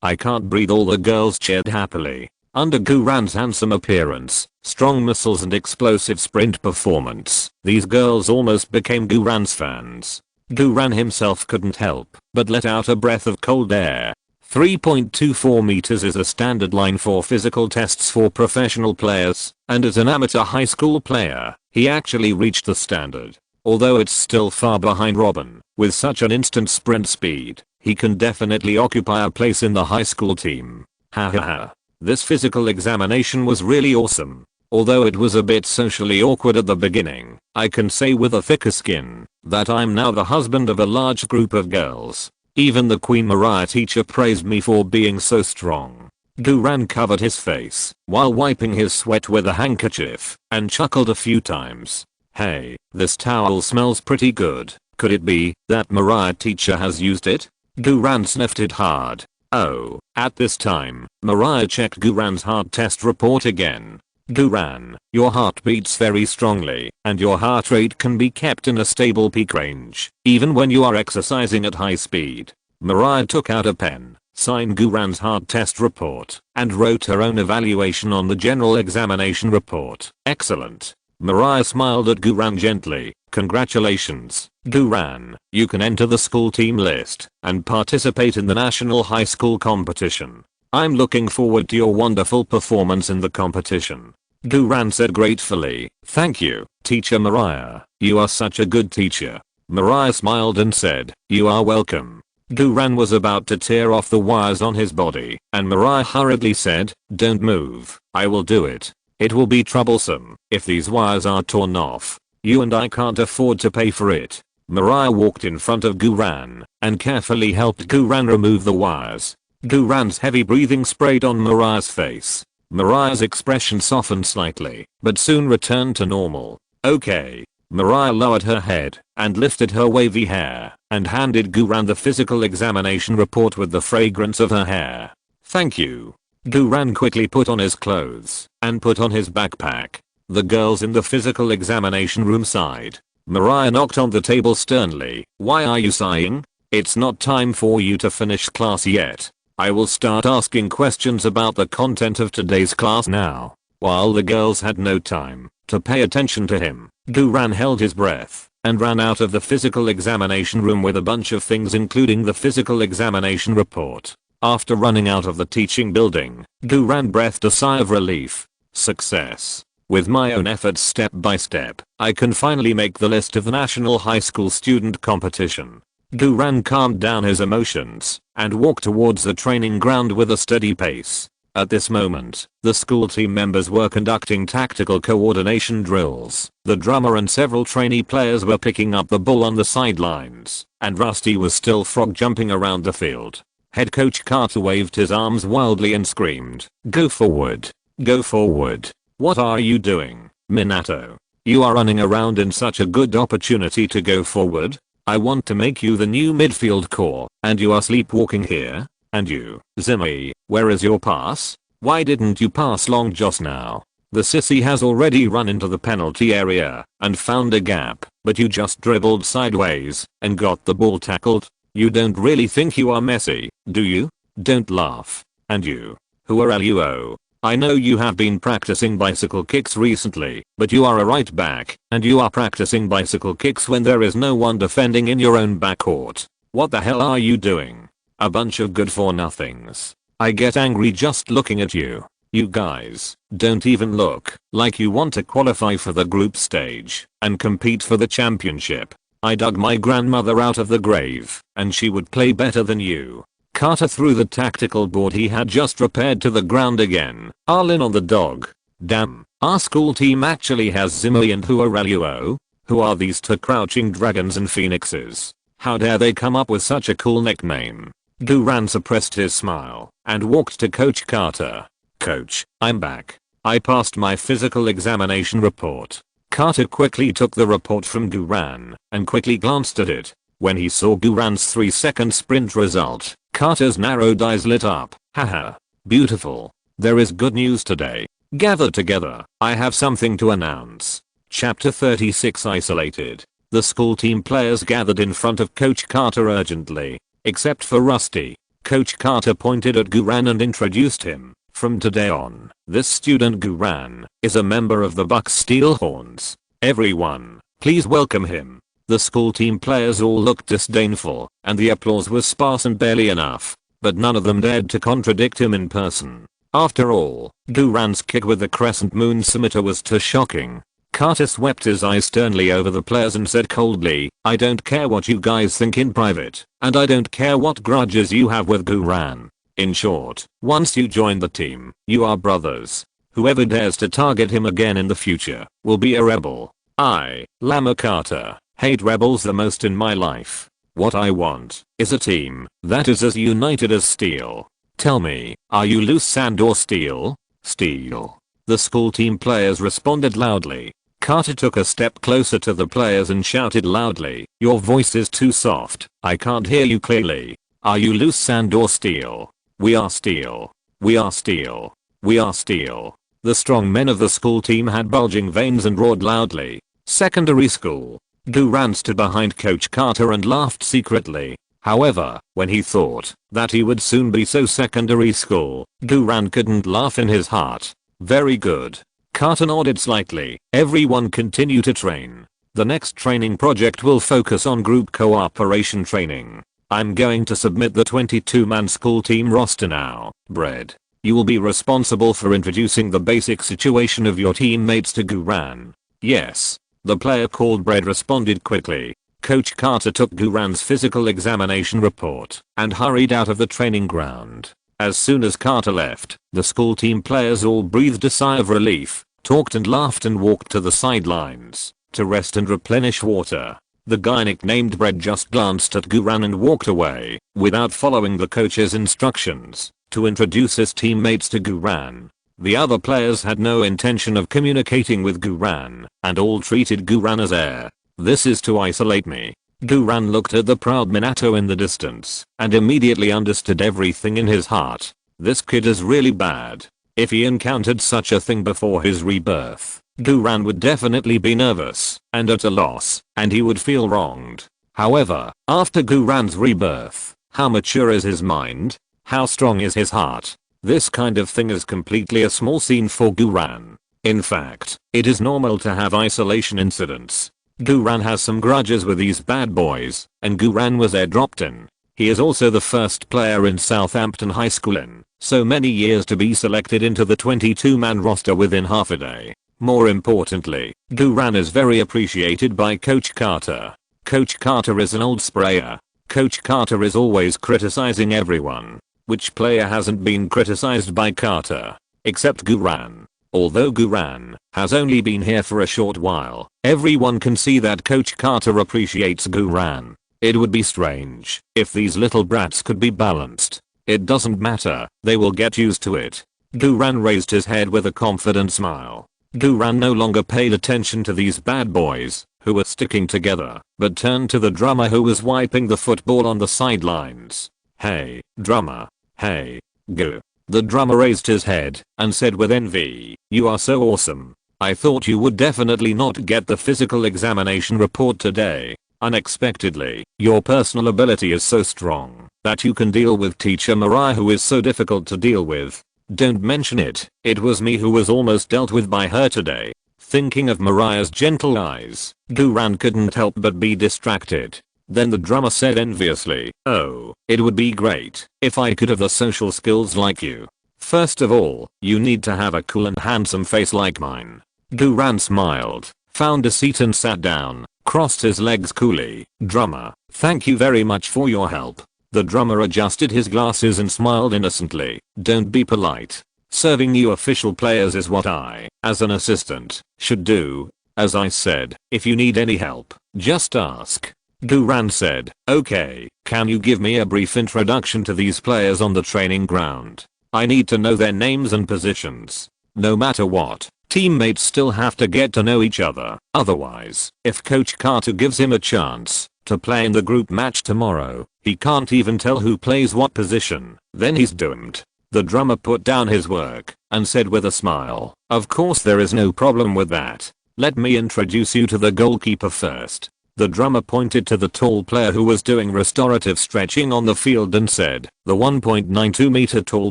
I can't breathe. All the girls cheered happily. Under Guran's handsome appearance, strong muscles and explosive sprint performance, these girls almost became Guran's fans. Guran himself couldn't help but let out a breath of cold air. 3.24 meters is a standard line for physical tests for professional players, and as an amateur high school player, he actually reached the standard. Although it's still far behind Robin, with such an instant sprint speed, he can definitely occupy a place in the high school team. Ha ha ha. This physical examination was really awesome. Although it was a bit socially awkward at the beginning, I can say with a thicker skin that I'm now the husband of a large group of girls. Even the Queen Mariah teacher praised me for being so strong. Guran covered his face while wiping his sweat with a handkerchief and chuckled a few times. Hey, this towel smells pretty good. Could it be that Mariah teacher has used it? Guran sniffed it hard. Oh, at this time, Mariah checked Guran's heart test report again. Guran, your heart beats very strongly, and your heart rate can be kept in a stable peak range, even when you are exercising at high speed. Mariah took out a pen, signed Guran's heart test report, and wrote her own evaluation on the general examination report. Excellent. Mariah smiled at Guran gently. Congratulations, Guran, you can enter the school team list and participate in the national high school competition. I'm looking forward to your wonderful performance in the competition. Guran said gratefully. Thank you, teacher Mariah. You are such a good teacher. Mariah smiled and said, you are welcome. Guran was about to tear off the wires on his body, and Mariah hurriedly said, don't move, I will do it. It will be troublesome if these wires are torn off. You and I can't afford to pay for it. Mariah walked in front of Guran and carefully helped Guran remove the wires. Guran's heavy breathing sprayed on Mariah's face. Mariah's expression softened slightly, but soon returned to normal. Okay. Mariah lowered her head and lifted her wavy hair and handed Guran the physical examination report with the fragrance of her hair. Thank you. Guran quickly put on his clothes and put on his backpack. The girls in the physical examination room sighed. Mariah knocked on the table sternly. Why are you sighing? It's not time for you to finish class yet. I will start asking questions about the content of today's class now. While the girls had no time to pay attention to him, Guran held his breath and ran out of the physical examination room with a bunch of things including the physical examination report. After running out of the teaching building, Guran breathed a sigh of relief. Success. With my own efforts step by step, I can finally make the list of the National High School Student Competition. Guran calmed down his emotions and walked towards the training ground with a steady pace. At this moment, the school team members were conducting tactical coordination drills. The drummer and several trainee players were picking up the ball on the sidelines, and Rusty was still frog jumping around the field. Head coach Carter waved his arms wildly and screamed, "Go forward! Go forward! What are you doing, Minato? You are running around in such a good opportunity to go forward. I want to make you the new midfield core, and you are sleepwalking here? And you, Zimmy, where is your pass? Why didn't you pass long just now? The sissy has already run into the penalty area and found a gap, but you just dribbled sideways and got the ball tackled. You don't really think you are Messi, do you? Don't laugh. And you, who are you? I know you have been practicing bicycle kicks recently, but you are a right back, and you are practicing bicycle kicks when there is no one defending in your own backcourt. What the hell are you doing? A bunch of good for nothings. I get angry just looking at you. You guys don't even look like you want to qualify for the group stage and compete for the championship. I dug my grandmother out of the grave, and she would play better than you. Carter threw the tactical board he had just repaired to the ground again. All in on the dog. Damn, our school team actually has Zimmy and Huaraluo? Who are these two crouching dragons and phoenixes? How dare they come up with such a cool nickname? Duran suppressed his smile and walked to Coach Carter. Coach, I'm back. I passed my physical examination report. Carter quickly took the report from Duran and quickly glanced at it. When he saw Duran's 3-second sprint result, Carter's narrowed eyes lit up. Haha. Beautiful. There is good news today. Gather together. I have something to announce. Chapter 36 Isolated. The school team players gathered in front of Coach Carter urgently. Except for Rusty. Coach Carter pointed at Duran and introduced him. From today on, this student Duran is a member of the Bucks Steelhorns. Everyone, please welcome him. The school team players all looked disdainful, and the applause was sparse and barely enough, but none of them dared to contradict him in person. After all, Duran's kick with the crescent moon scimitar was too shocking. Carter swept his eyes sternly over the players and said coldly, I don't care what you guys think in private, and I don't care what grudges you have with Duran. In short, once you join the team, you are brothers. Whoever dares to target him again in the future will be a rebel. I, Lama Carter, hate rebels the most in my life. What I want is a team that is as united as steel. Tell me, are you loose sand or steel? Steel. The school team players responded loudly. Carter took a step closer to the players and shouted loudly, your voice is too soft, I can't hear you clearly. Are you loose sand or steel? We are steel. We are steel. We are steel. The strong men of the school team had bulging veins and roared loudly. Secondary school. Duran stood behind Coach Carter and laughed secretly. However, when he thought that he would soon be so secondary school, Duran couldn't laugh in his heart. Very good. Carter nodded slightly. Everyone continue to train. The next training project will focus on group cooperation training. I'm going to submit the 22-man school team roster now. Brett, you will be responsible for introducing the basic situation of your teammates to Duran. Yes. The player called Brett responded quickly. Coach Carter took Duran's physical examination report and hurried out of the training ground. As soon as Carter left, the school team players all breathed a sigh of relief, talked and laughed and walked to the sidelines to rest and replenish water. The guy nicknamed Brett just glanced at Duran and walked away without following the coach's instructions to introduce his teammates to Duran. The other players had no intention of communicating with Duran and all treated Duran as air. This is to isolate me. Duran looked at the proud Minato in the distance and immediately understood everything in his heart. This kid is really bad. If he encountered such a thing before his rebirth, Duran would definitely be nervous and at a loss, and he would feel wronged. However, after Duran's rebirth, how mature is his mind? How strong is his heart? This kind of thing is completely a small scene for Duran. In fact, it is normal to have isolation incidents. Duran has some grudges with these bad boys, and Duran was airdropped in. He is also the first player in Southampton High School in so many years to be selected into the 22-man roster within half a day. More importantly, Duran is very appreciated by Coach Carter. Coach Carter is an old sprayer. Coach Carter is always criticizing everyone. Which player hasn't been criticized by Carter? Except Duran. Although Duran has only been here for a short while, everyone can see that Coach Carter appreciates Duran. It would be strange if these little brats could be balanced. It doesn't matter, they will get used to it. Duran raised his head with a confident smile. Duran no longer paid attention to these bad boys who were sticking together, but turned to the drummer who was wiping the football on the sidelines. Hey, drummer. Hey, go. The drummer raised his head and said with envy, you are so awesome. I thought you would definitely not get the physical examination report today. Unexpectedly, your personal ability is so strong that you can deal with Teacher Mariah, who is so difficult to deal with. Don't mention it. It was me who was almost dealt with by her today. Thinking of Mariah's gentle eyes, Duran couldn't help but be distracted. Then the drummer said enviously, "Oh, it would be great if I could have the social skills like you. First of all, you need to have a cool and handsome face like mine." Duran smiled, found a seat and sat down, crossed his legs coolly. "Drummer, thank you very much for your help." The drummer adjusted his glasses and smiled innocently. "Don't be polite. Serving new official players is what I, as an assistant, should do. As I said, if you need any help, just ask." Duran said, "Okay, can you give me a brief introduction to these players on the training ground? I need to know their names and positions. No matter what, teammates still have to get to know each other. Otherwise, if Coach Carter gives him a chance to play in the group match tomorrow, he can't even tell who plays what position, then he's doomed." The drummer put down his work and said with a smile, "Of course there is no problem with that. Let me introduce you to the goalkeeper first." The drummer pointed to the tall player who was doing restorative stretching on the field and said, "The 1.92 meter tall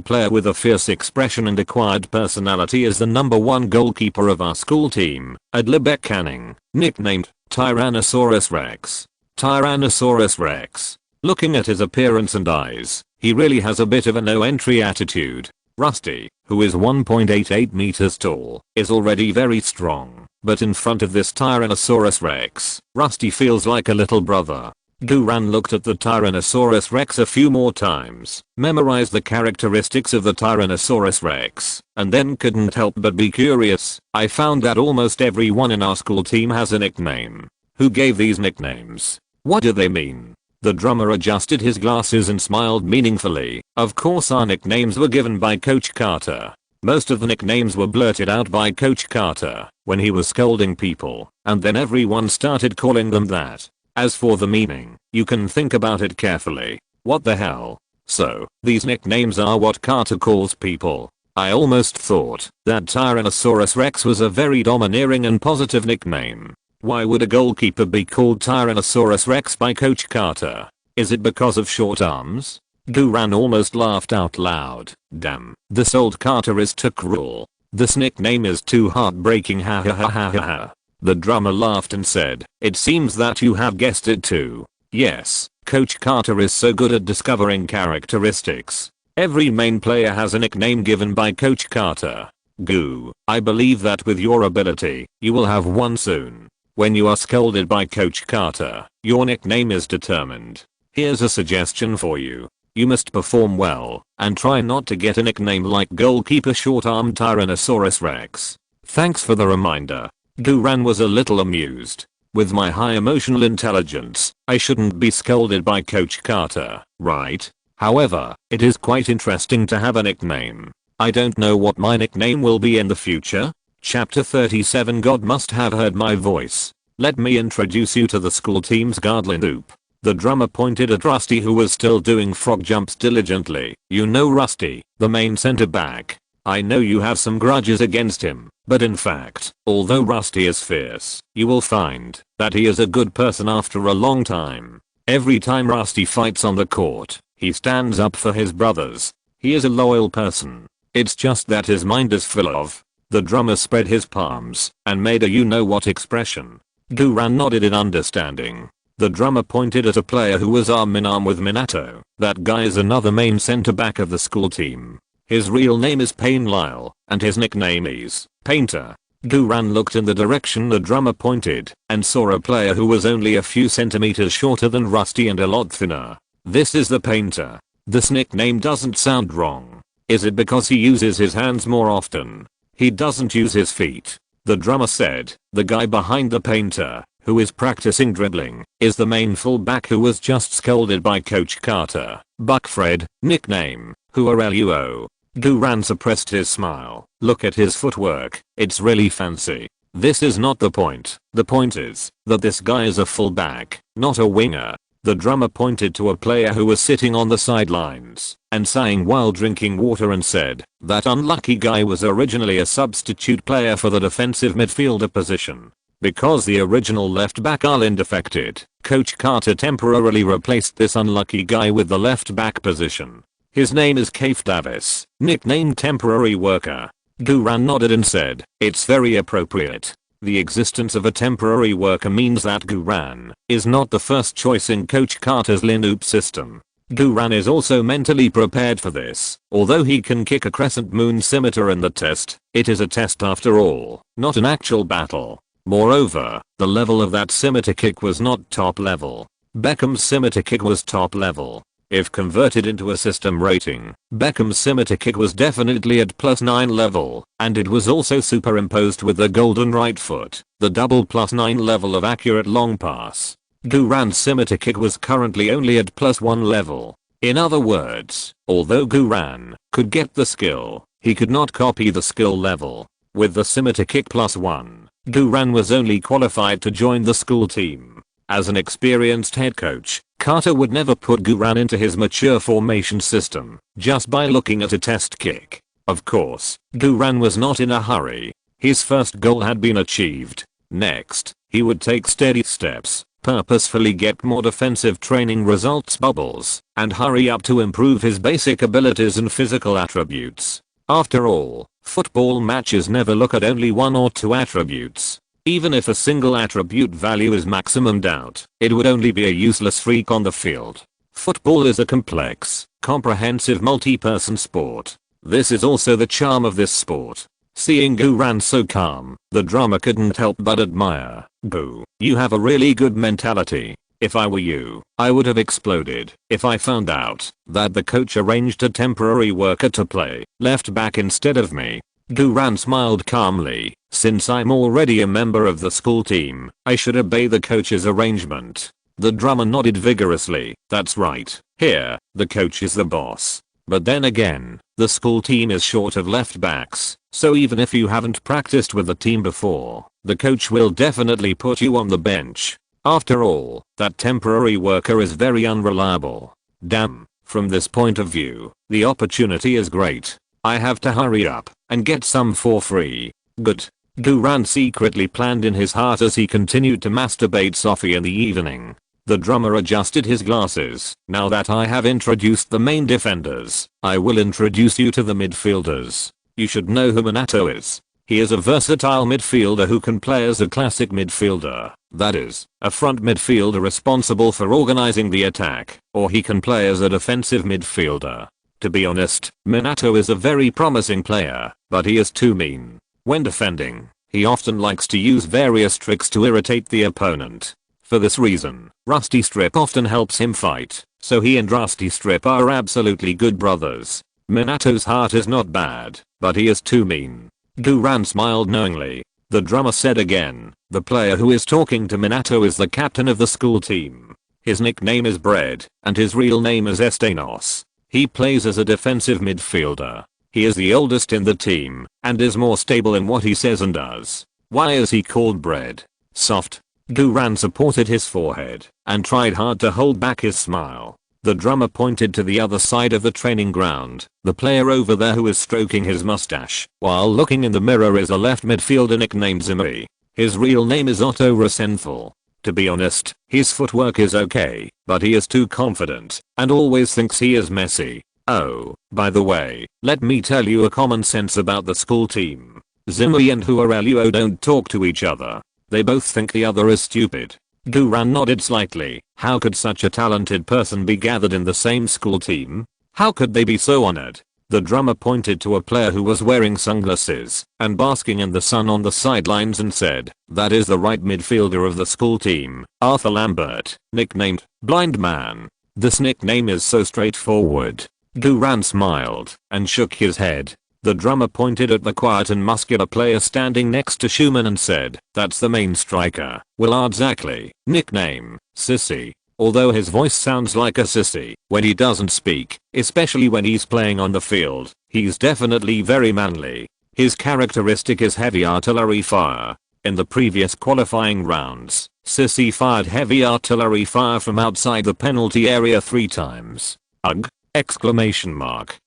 player with a fierce expression and acquired personality is the number 1 goalkeeper of our school team, Adlibek Canning, nicknamed Tyrannosaurus Rex." Tyrannosaurus Rex. Looking at his appearance and eyes, he really has a bit of a no-entry attitude. Rusty, who is 1.88 meters tall, is already very strong, but in front of this Tyrannosaurus Rex, Rusty feels like a little brother. Duran looked at the Tyrannosaurus Rex a few more times, memorized the characteristics of the Tyrannosaurus Rex, and then couldn't help but be curious. "I found that almost everyone in our school team has a nickname. Who gave these nicknames? What do they mean?" The drummer adjusted his glasses and smiled meaningfully. "Of course our nicknames were given by Coach Carter. Most of the nicknames were blurted out by Coach Carter when he was scolding people, and then everyone started calling them that. As for the meaning, you can think about it carefully. What the hell? So, these nicknames are what Carter calls people. I almost thought that Tyrannosaurus Rex was a very domineering and positive nickname. Why would a goalkeeper be called Tyrannosaurus Rex by Coach Carter? Is it because of short arms?" Duran almost laughed out loud. "Damn, this old Carter is too cruel. This nickname is too heartbreaking, ha ha ha ha ha ha." The drummer laughed and said, "It seems that you have guessed it too. Yes, Coach Carter is so good at discovering characteristics. Every main player has a nickname given by Coach Carter. Goo, I believe that with your ability, you will have one soon. When you are scolded by Coach Carter, your nickname is determined. Here's a suggestion for you. You must perform well, and try not to get a nickname like goalkeeper short-armed Tyrannosaurus Rex." "Thanks for the reminder." Duran was a little amused. "With my high emotional intelligence, I shouldn't be scolded by Coach Carter, right? However, it is quite interesting to have a nickname. I don't know what my nickname will be in the future." Chapter 37. God must have heard my voice. "Let me introduce you to the school team's guardian hoop." The drummer pointed at Rusty, who was still doing frog jumps diligently. "You know Rusty, the main center back. I know you have some grudges against him, but in fact, although Rusty is fierce, you will find that he is a good person after a long time. Every time Rusty fights on the court, he stands up for his brothers. He is a loyal person. It's just that his mind is full of..." The drummer spread his palms and made a you-know-what expression. Duran nodded in understanding. The drummer pointed at a player who was arm in arm with Minato. "That guy is another main center back of the school team. His real name is Payne Lyle, and his nickname is Painter." Duran looked in the direction the drummer pointed and saw a player who was only a few centimeters shorter than Rusty and a lot thinner. "This is the Painter. This nickname doesn't sound wrong. Is it because he uses his hands more often? He doesn't use his feet." The drummer said. "The guy behind the Painter, who is practicing dribbling, is the main fullback who was just scolded by Coach Carter. Buckfred, nickname, Huareluo." Duran suppressed his smile. "Look at his footwork, it's really fancy. This is not the point. The point is that this guy is a fullback, not a winger." The drummer pointed to a player who was sitting on the sidelines and sighing while drinking water and said, "That unlucky guy was originally a substitute player for the defensive midfielder position. Because the original left back Arlen defected, Coach Carter temporarily replaced this unlucky guy with the left back position. His name is Kaif Davis, nicknamed Temporary Worker. Guran nodded and said, "It's very appropriate. The existence of a temporary worker means that Guran is not the first choice in Coach Carter's Linoops system. Guran is also mentally prepared for this. Although he can kick a crescent moon scimitar in the test, it is a test after all, not an actual battle. Moreover, the level of that scimitar kick was not top level. Beckham's scimitar kick was top level. If converted into a system rating, Beckham's scimitar kick was definitely at +9 level, and it was also superimposed with the golden right foot, the double +9 level of accurate long pass. Guran's scimitar kick was currently only at +1 level. In other words, although Guran could get the skill, he could not copy the skill level. With the scimitar kick +1, Guran was only qualified to join the school team. As an experienced head coach, Carter would never put Guran into his mature formation system just by looking at a test kick. Of course, Guran was not in a hurry. His first goal had been achieved. Next, he would take steady steps, purposefully get more defensive training results bubbles, and hurry up to improve his basic abilities and physical attributes. After all, football matches never look at only one or two attributes. Even if a single attribute value is maximum out, it would only be a useless freak on the field. Football is a complex, comprehensive multi-person sport. This is also the charm of this sport. Seeing Guran so calm, the drummer couldn't help but admire. "Gu, you have a really good mentality. If I were you, I would have exploded if I found out that the coach arranged a temporary worker to play left back instead of me." Guran smiled calmly. "Since I'm already a member of the school team, I should obey the coach's arrangement." The drummer nodded vigorously. "That's right. Here, the coach is the boss. But then again, the school team is short of left backs, so even if you haven't practiced with the team before, the coach will definitely put you on the bench. After all, that temporary worker is very unreliable." Damn, from this point of view, the opportunity is great. I have to hurry up and get some for free. Good. Guran secretly planned in his heart as he continued to masturbate Sophie in the evening. The drummer adjusted his glasses. "Now that I have introduced the main defenders, I will introduce you to the midfielders. You should know who Minato is. He is a versatile midfielder who can play as a classic midfielder, that is, a front midfielder responsible for organizing the attack, or he can play as a defensive midfielder. To be honest, Minato is a very promising player, but he is too mean. When defending, he often likes to use various tricks to irritate the opponent. For this reason, Rusty Strip often helps him fight, so he and Rusty Strip are absolutely good brothers. Minato's heart is not bad, but he is too mean." Guran smiled knowingly. The drummer said again, "The player who is talking to Minato is the captain of the school team. His nickname is Bread, and his real name is Estenos. He plays as a defensive midfielder. He is the oldest in the team, and is more stable in what he says and does. Why is he called Bread?" "Soft." Guran supported his forehead and tried hard to hold back his smile. The drummer pointed to the other side of the training ground. "The player over there who is stroking his mustache while looking in the mirror is a left midfielder nicknamed Zimri. His real name is Otto Rosenthal. To be honest, his footwork is okay, but he is too confident and always thinks he is Messi. Oh, by the way, let me tell you a common sense about the school team. Zimri and Huareluo don't talk to each other. They both think the other is stupid." Guran nodded slightly. How could such a talented person be gathered in the same school team? How could they be so honored? The drummer pointed to a player who was wearing sunglasses and basking in the sun on the sidelines and said, "That is the right midfielder of the school team, Arthur Lambert, nicknamed Blind Man." This nickname is so straightforward. Guran smiled and shook his head. The drummer pointed at the quiet and muscular player standing next to Schumann and said, "That's the main striker, Willard Zackley, nickname Sissy." Although his voice sounds like a sissy when he doesn't speak, especially when he's playing on the field, he's definitely very manly. His characteristic is heavy artillery fire. In the previous qualifying rounds, Sissy fired heavy artillery fire from outside the penalty area 3 times. Ugh! Exclamation mark.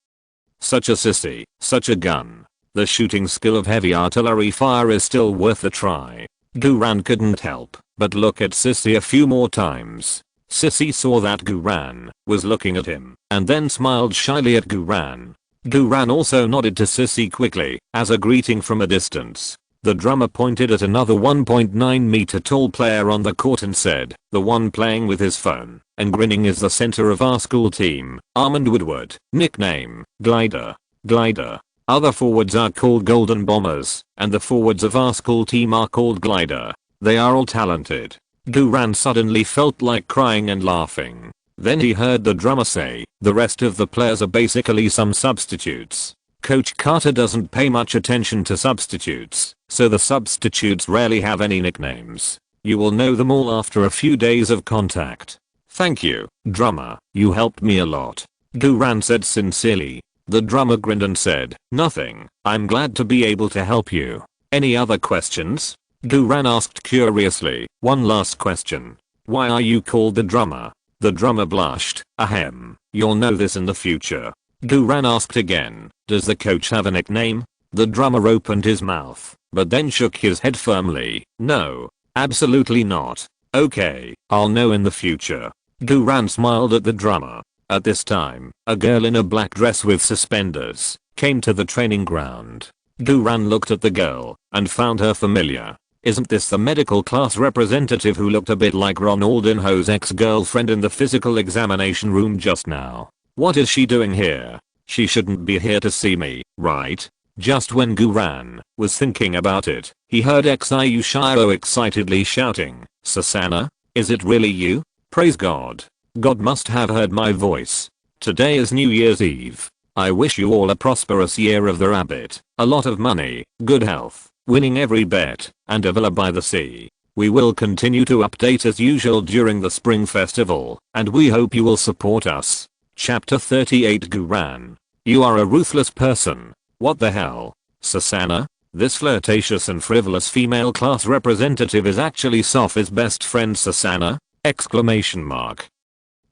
Such a sissy, such a gun. The shooting skill of heavy artillery fire is still worth a try. Guran couldn't help but look at Sissy a few more times. Sissy saw that Guran was looking at him and then smiled shyly at Guran. Guran also nodded to Sissy quickly as a greeting from a distance. The drummer pointed at another 1.9 meter tall player on the court and said, "The one playing with his phone and grinning is the center of our school team, Armand Woodward, nickname, Glider. Glider. Other forwards are called Golden Bombers, and the forwards of our school team are called Glider. They are all talented." Guran suddenly felt like crying and laughing. Then he heard the drummer say, "The rest of the players are basically some substitutes. Coach Carter doesn't pay much attention to substitutes, so the substitutes rarely have any nicknames. You will know them all after a few days of contact." "Thank you, drummer, you helped me a lot," Guran said sincerely. The drummer grinned and said, "Nothing, I'm glad to be able to help you. Any other questions?" Guran asked curiously. "One last question. Why are you called the drummer?" The drummer blushed. "Ahem, you'll know this in the future." Guran asked again, "Does the coach have a nickname?" The drummer opened his mouth, but then shook his head firmly. "No, absolutely not." "Okay, I'll know in the future." Guran smiled at the drummer. At this time, a girl in a black dress with suspenders came to the training ground. Guran looked at the girl and found her familiar. Isn't this the medical class representative who looked a bit like Ronaldinho's ex-girlfriend in the physical examination room just now? What is she doing here? She shouldn't be here to see me, right? Just when Guran was thinking about it, he heard Xiushiro excitedly shouting, "Susanna? Is it really you? Praise God. God must have heard my voice. Today is New Year's Eve. I wish you all a prosperous year of the rabbit, a lot of money, good health, winning every bet, and a villa by the sea. We will continue to update as usual during the spring festival, and we hope you will support us." Chapter 38 Guran. "You are a ruthless person. What the hell? Susanna?" This flirtatious and frivolous female class representative is actually Sophie's best friend Susanna? Exclamation mark.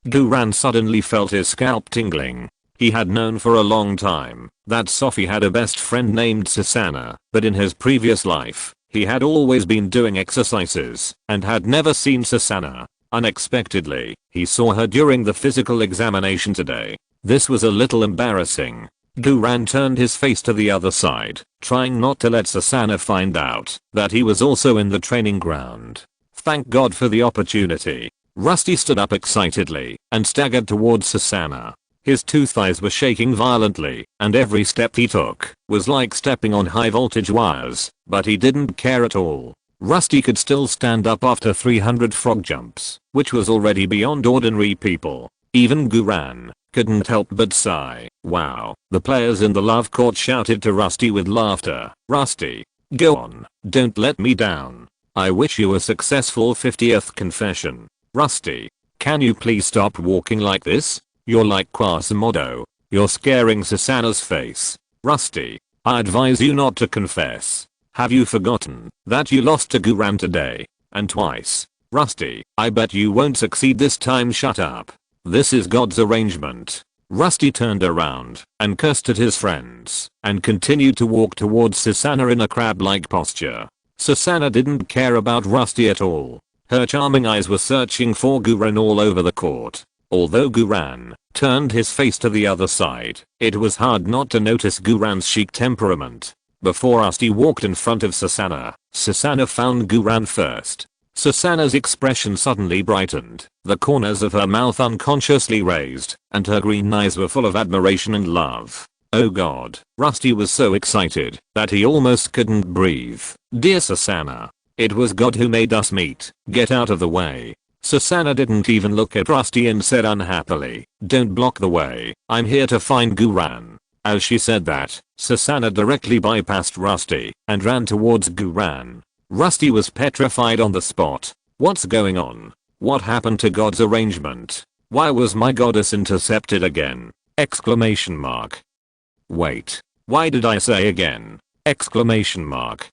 Guran suddenly felt his scalp tingling. He had known for a long time that Sophie had a best friend named Susanna, but in his previous life, he had always been doing exercises and had never seen Susanna. Unexpectedly, he saw her during the physical examination today. This was a little embarrassing. Guran turned his face to the other side, trying not to let Susanna find out that he was also in the training ground. Thank God for the opportunity. Rusty stood up excitedly and staggered towards Susanna. His two thighs were shaking violently, and every step he took was like stepping on high voltage wires, but he didn't care at all. Rusty could still stand up after 300 frog jumps, which was already beyond ordinary people. Even Guran couldn't help but sigh. Wow. The players in the love court shouted to Rusty with laughter. "Rusty, go on, don't let me down. I wish you a successful 50th confession. Rusty, can you please stop walking like this? You're like Quasimodo. You're scaring Susanna's face. Rusty, I advise you not to confess. Have you forgotten that you lost to Guran today? And twice? Rusty, I bet you won't succeed this time. Shut up. This is God's arrangement." Rusty turned around and cursed at his friends and continued to walk towards Susanna in a crab-like posture. Susanna didn't care about Rusty at all. Her charming eyes were searching for Guran all over the court. Although Guran turned his face to the other side, it was hard not to notice Guran's chic temperament. Before Rusty walked in front of Susanna, Susanna found Guran first. Susanna's expression suddenly brightened, the corners of her mouth unconsciously raised, and her green eyes were full of admiration and love. Oh God, Rusty was so excited that he almost couldn't breathe. "Dear Susanna, it was God who made us meet. Get out of the way." Susanna didn't even look at Rusty and said unhappily, "Don't block the way. I'm here to find Guran." As she said that, Susanna directly bypassed Rusty and ran towards Guran. Rusty was petrified on the spot. What's going on? What happened to God's arrangement? Why was my goddess intercepted again? Exclamation mark. Wait. Why did I say again? Exclamation mark.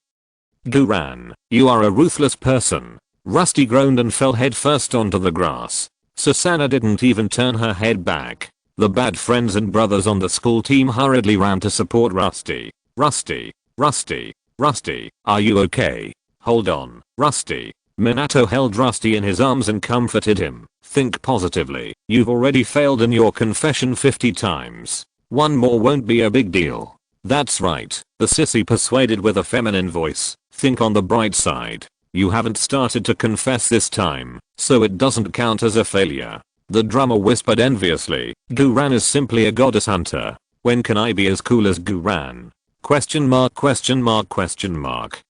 Guran, you are a ruthless person. Rusty groaned and fell headfirst onto the grass. Susanna didn't even turn her head back. The bad friends and brothers on the school team hurriedly ran to support Rusty. Rusty, Rusty, Rusty, are you okay? Hold on, Rusty. Minato held Rusty in his arms and comforted him. Think positively. You've already failed in your confession 50 times. One more won't be a big deal. That's right, the sissy persuaded with a feminine voice. Think on the bright side. You haven't started to confess this time, so it doesn't count as a failure. The drummer whispered enviously. Guran is simply a goddess hunter. When can I be as cool as Guran? Question mark question mark question mark.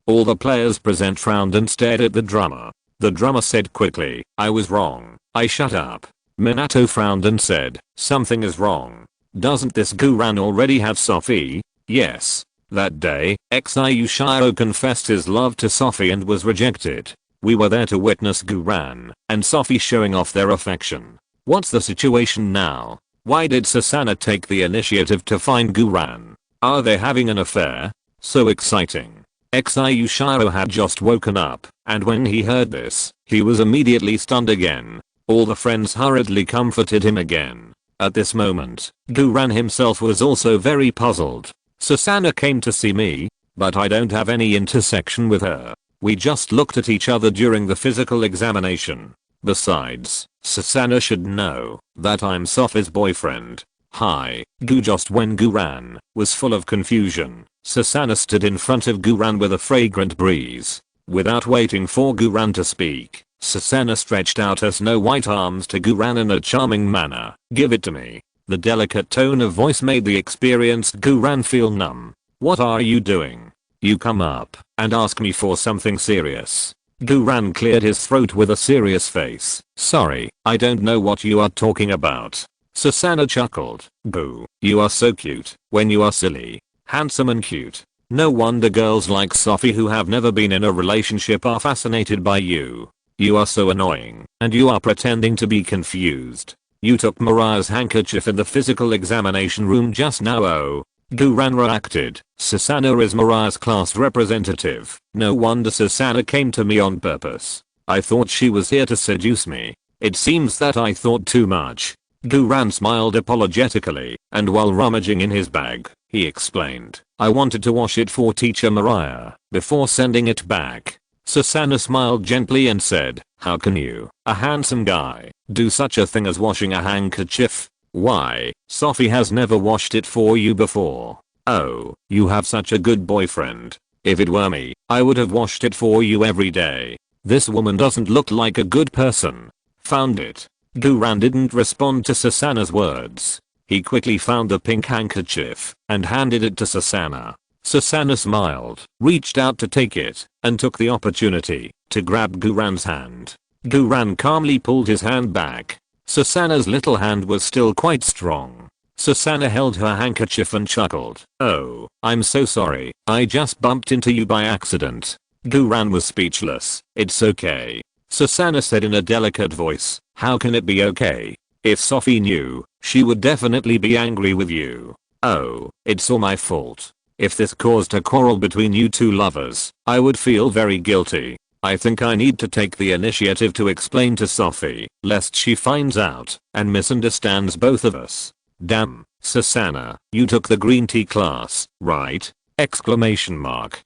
All the players present frowned and stared at the drummer. The drummer said quickly, I was wrong. I shut up. Minato frowned and said, something is wrong. Doesn't this Guran already have Sophie? Yes. That day, Yushiro confessed his love to Sophie and was rejected. We were there to witness Guran and Sophie showing off their affection. What's the situation now? Why did Susanna take the initiative to find Guran? Are they having an affair? So exciting. Yushiro had just woken up, and when he heard this, he was immediately stunned again. All the friends hurriedly comforted him again. At this moment, Guran himself was also very puzzled. Susanna came to see me, but I don't have any intersection with her. We just looked at each other during the physical examination. Besides, Susanna should know that I'm Sophie's boyfriend. Hi, Gu. Just when Guran was full of confusion, Susanna stood in front of Guran with a fragrant breeze. Without waiting for Guran to speak, Susanna stretched out her snow-white arms to Guran in a charming manner. Give it to me. The delicate tone of voice made the experienced Guran feel numb. What are you doing? You come up and ask me for something serious. Guran cleared his throat with a serious face. Sorry, I don't know what you are talking about. Susanna chuckled. Boo, you are so cute when you are silly. Handsome and cute. No wonder girls like Sophie who have never been in a relationship are fascinated by you. You are so annoying, and you are pretending to be confused. You took Mariah's handkerchief in the physical examination room just now. Oh. Guran reacted. Susanna is Mariah's class representative. No wonder Susanna came to me on purpose. I thought she was here to seduce me. It seems that I thought too much. Guran smiled apologetically, and while rummaging in his bag, he explained, I wanted to wash it for teacher Mariah before sending it back. Susanna smiled gently and said, how can you, a handsome guy, do such a thing as washing a handkerchief? Why, Sophie has never washed it for you before. Oh, you have such a good boyfriend. If it were me, I would have washed it for you every day. This woman doesn't look like a good person. Found it. Guran didn't respond to Susanna's words. He quickly found the pink handkerchief and handed it to Susanna. Susanna smiled, reached out to take it, and took the opportunity to grab Guran's hand. Guran calmly pulled his hand back. Susanna's little hand was still quite strong. Susanna held her handkerchief and chuckled. Oh, I'm so sorry, I just bumped into you by accident. Guran was speechless. It's okay. Susanna said in a delicate voice, how can it be okay? If Sophie knew, she would definitely be angry with you. Oh, it's all my fault. If this caused a quarrel between you two lovers, I would feel very guilty. I think I need to take the initiative to explain to Sophie, lest she finds out and misunderstands both of us. Damn, Susanna, you took the green tea class, right? Exclamation mark.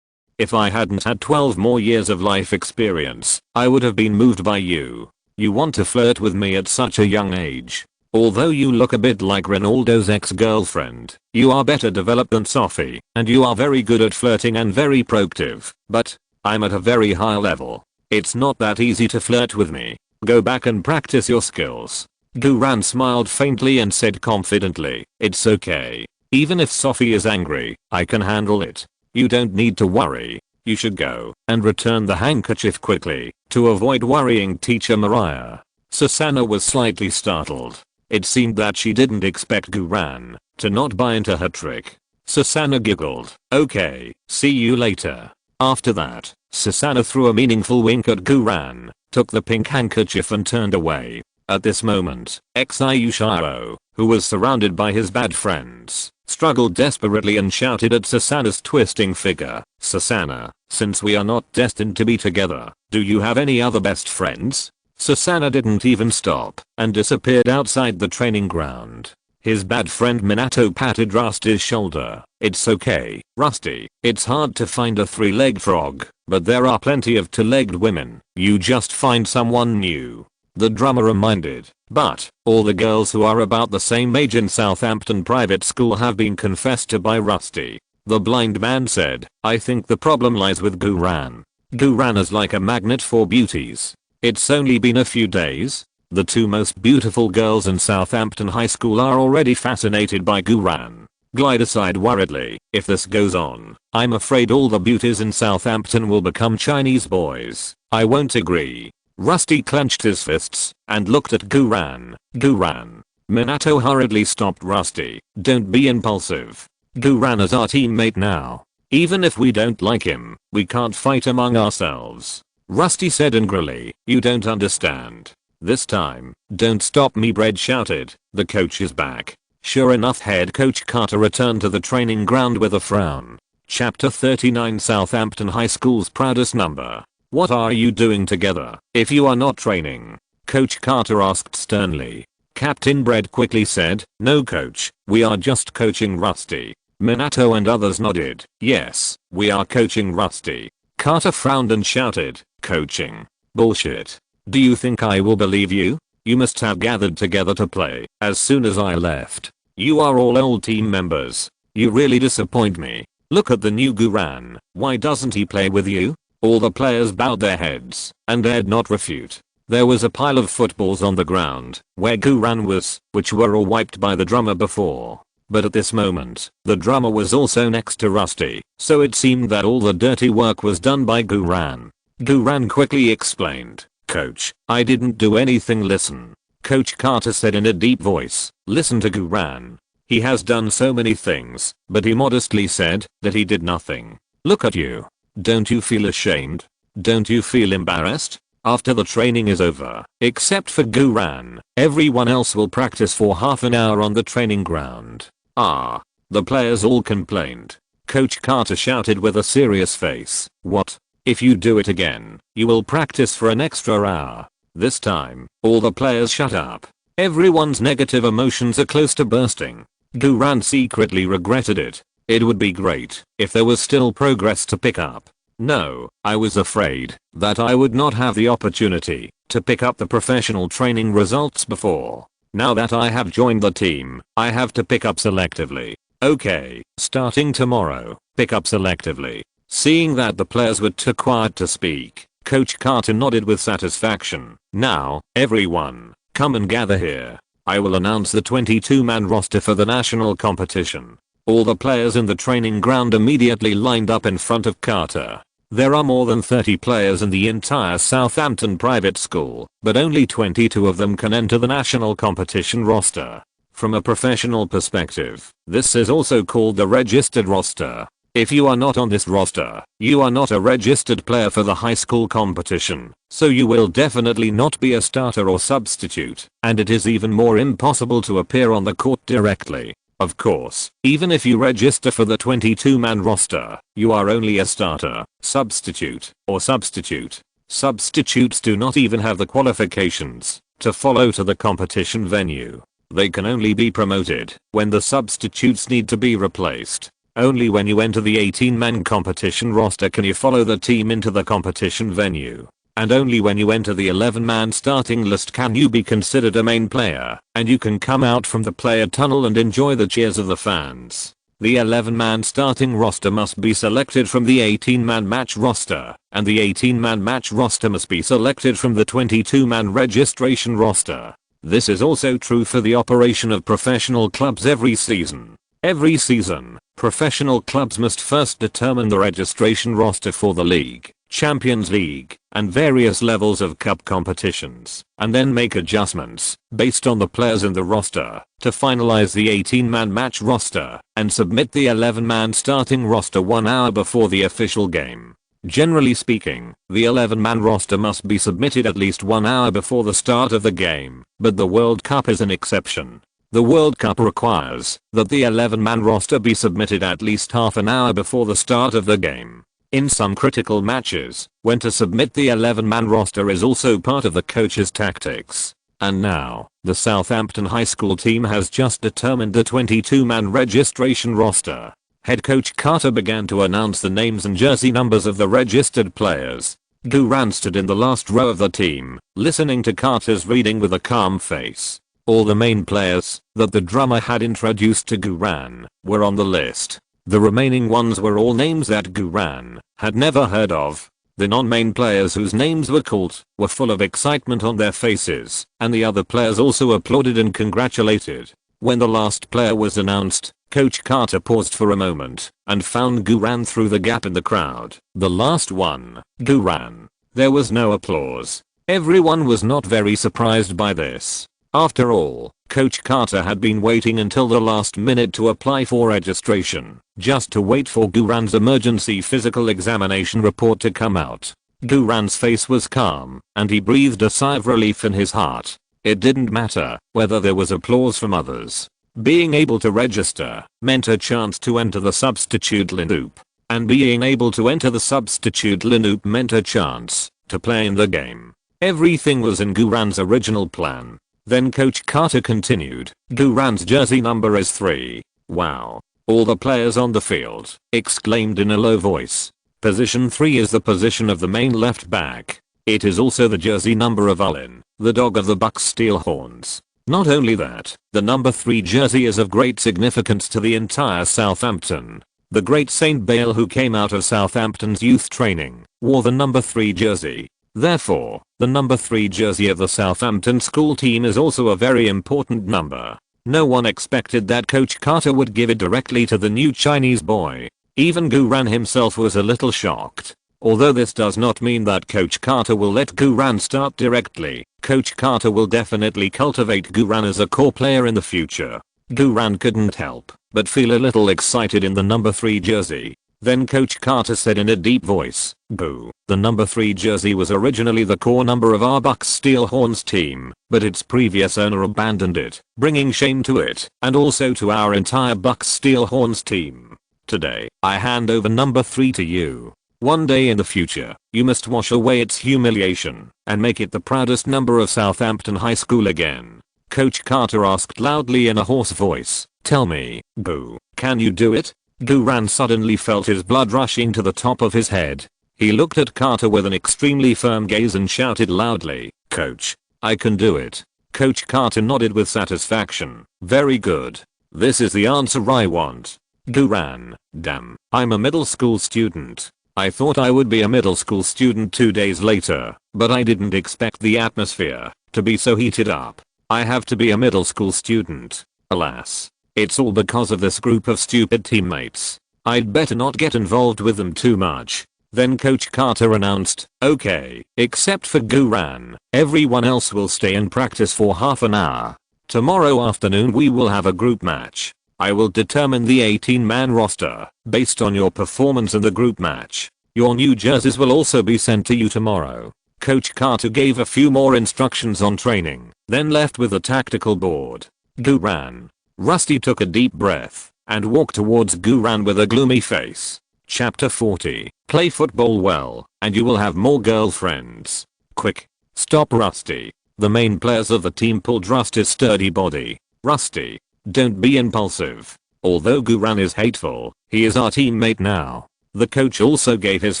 If I hadn't had 12 more years of life experience, I would have been moved by you. You want to flirt with me at such a young age. Although you look a bit like Ronaldo's ex-girlfriend, you are better developed than Sophie, and you are very good at flirting and very proactive, but I'm at a very high level. It's not that easy to flirt with me. Go back and practice your skills. Guran smiled faintly and said confidently, it's okay. Even if Sophie is angry, I can handle it. You don't need to worry. You should go and return the handkerchief quickly to avoid worrying teacher Mariah. Susanna was slightly startled. It seemed that she didn't expect Guran to not buy into her trick. Susanna giggled. Okay, see you later. After that, Susanna threw a meaningful wink at Guran, took the pink handkerchief and turned away. At this moment, Yushiro, who was surrounded by his bad friends, struggled desperately and shouted at Susanna's twisting figure. Susanna, since we are not destined to be together, do you have any other best friends? Susanna didn't even stop and disappeared outside the training ground. His bad friend Minato patted Rusty's shoulder. It's okay, Rusty. It's hard to find a three-legged frog, but there are plenty of two-legged women. You just find someone new. The drummer reminded. But all the girls who are about the same age in Southampton private school have been confessed to by Rusty. The blind man said, I think the problem lies with Guran. Guran is like a magnet for beauties. It's only been a few days. The two most beautiful girls in Southampton High School are already fascinated by Guran. Glide aside worriedly. If this goes on, I'm afraid all the beauties in Southampton will become Chinese boys. I won't agree. Rusty clenched his fists and looked at Guran. Guran. Minato hurriedly stopped Rusty. Don't be impulsive. Guran is our teammate now. Even if we don't like him, we can't fight among ourselves. Rusty said angrily. You don't understand. This time, don't stop me, Bread shouted. The coach is back. Sure enough, head coach Carter returned to the training ground with a frown. Chapter 39 Southampton High School's proudest number. What are you doing together, if you are not training? Coach Carter asked sternly. Captain Bread quickly said, no coach, we are just coaching Rusty. Minato and others nodded. Yes, we are coaching Rusty. Carter frowned and shouted, coaching? Bullshit. Do you think I will believe you? You must have gathered together to play as soon as I left. You are all old team members. You really disappoint me. Look at the new Guran. Why doesn't he play with you? All the players bowed their heads and dared not refute. There was a pile of footballs on the ground where Guran was, which were all wiped by the drummer before. But at this moment, the drummer was also next to Rusty, so it seemed that all the dirty work was done by Guran. Guran quickly explained. Coach, I didn't do anything. Listen. Coach Carter said in a deep voice. Listen to Guran. He has done so many things, but he modestly said that he did nothing. Look at you. Don't you feel ashamed? Don't you feel embarrassed? After the training is over, except for Guran, everyone else will practice for half an hour on the training ground. Ah. The players all complained. Coach Carter shouted with a serious face. What? If you do it again, you will practice for an extra hour. This time, all the players shut up. Everyone's negative emotions are close to bursting. Guran secretly regretted it. It would be great if there was still progress to pick up. No, I was afraid that I would not have the opportunity to pick up the professional training results before. Now that I have joined the team, I have to pick up selectively. Okay, starting tomorrow, pick up selectively. Seeing that the players were too quiet to speak, Coach Carter nodded with satisfaction. Now, everyone, come and gather here. I will announce the 22-man roster for the national competition. All the players in the training ground immediately lined up in front of Carter. There are more than 30 players in the entire Southampton private school, but only 22 of them can enter the national competition roster. From a professional perspective, this is also called the registered roster. If you are not on this roster, you are not a registered player for the high school competition, so you will definitely not be a starter or substitute, and it is even more impossible to appear on the court directly. Of course, even if you register for the 22-man roster, you are only a starter, substitute, or substitute. Substitutes do not even have the qualifications to follow to the competition venue. They can only be promoted when the substitutes need to be replaced. Only when you enter the 18-man competition roster can you follow the team into the competition venue. And only when you enter the 11-man starting list can you be considered a main player, and you can come out from the player tunnel and enjoy the cheers of the fans. The 11-man starting roster must be selected from the 18-man match roster, and the 18-man match roster must be selected from the 22-man registration roster. This is also true for the operation of professional clubs every season. Every season, professional clubs must first determine the registration roster for the league, Champions League, and various levels of cup competitions, and then make adjustments based on the players in the roster to finalize the 18-man match roster and submit the 11-man starting roster 1 hour before the official game. Generally speaking, the 11-man roster must be submitted at least 1 hour before the start of the game, but the World Cup is an exception. The World Cup requires that the 11-man roster be submitted at least half an hour before the start of the game. In some critical matches, when to submit the 11-man roster is also part of the coach's tactics. And now, the Southampton High School team has just determined the 22-man registration roster. Head coach Carter began to announce the names and jersey numbers of the registered players. Guran stood in the last row of the team, listening to Carter's reading with a calm face. All the main players that the drummer had introduced to Guran were on the list. The remaining ones were all names that Guran had never heard of. The non-main players whose names were called were full of excitement on their faces, and the other players also applauded and congratulated. When the last player was announced, Coach Carter paused for a moment and found Guran through the gap in the crowd. The last one, Guran. There was no applause. Everyone was not very surprised by this. After all, Coach Carter had been waiting until the last minute to apply for registration, just to wait for Guran's emergency physical examination report to come out. Guran's face was calm, and he breathed a sigh of relief in his heart. It didn't matter whether there was applause from others. Being able to register meant a chance to enter the substitute lineup, and being able to enter the substitute lineup meant a chance to play in the game. Everything was in Guran's original plan. Then Coach Carter continued, Guran's jersey number is 3. Wow. All the players on the field exclaimed in a low voice. Position 3 is the position of the main left back. It is also the jersey number of Olin, the dog of the Bucks Steelhorns. Not only that, the number 3 jersey is of great significance to the entire Southampton. The great Saint Bale, who came out of Southampton's youth training, wore the number 3 jersey. Therefore, the number 3 jersey of the Southampton school team is also a very important number. No one expected that Coach Carter would give it directly to the new Chinese boy. Even Guran himself was a little shocked. Although this does not mean that Coach Carter will let Guran start directly, Coach Carter will definitely cultivate Guran as a core player in the future. Guran couldn't help but feel a little excited in the number 3 jersey. Then Coach Carter said in a deep voice, "Boo, the number 3 jersey was originally the core number of our Bucks Steelhorns team, but its previous owner abandoned it, bringing shame to it and also to our entire Bucks Steelhorns team. Today, I hand over number 3 to you. One day in the future, you must wash away its humiliation and make it the proudest number of Southampton High School again." Coach Carter asked loudly in a hoarse voice, "Tell me, Boo, can you do it?" Guran suddenly felt his blood rushing to the top of his head. He looked at Carter with an extremely firm gaze and shouted loudly, "Coach, I can do it." Coach Carter nodded with satisfaction. "Very good. This is the answer I want." Guran, "Damn, I'm a middle school student. I thought I would be a middle school student 2 days later, but I didn't expect the atmosphere to be so heated up. I have to be a middle school student. Alas. It's all because of this group of stupid teammates. I'd better not get involved with them too much." Then Coach Carter announced, "Okay, except for Guran, everyone else will stay and practice for half an hour. Tomorrow afternoon we will have a group match. I will determine the 18-man roster based on your performance in the group match. Your new jerseys will also be sent to you tomorrow." Coach Carter gave a few more instructions on training, then left with a tactical board. Guran. Rusty took a deep breath and walked towards Guran with a gloomy face. Chapter 40. Play football well, and you will have more girlfriends. Quick. Stop, Rusty. The main players of the team pulled Rusty's sturdy body. "Rusty, don't be impulsive. Although Guran is hateful, he is our teammate now." The coach also gave his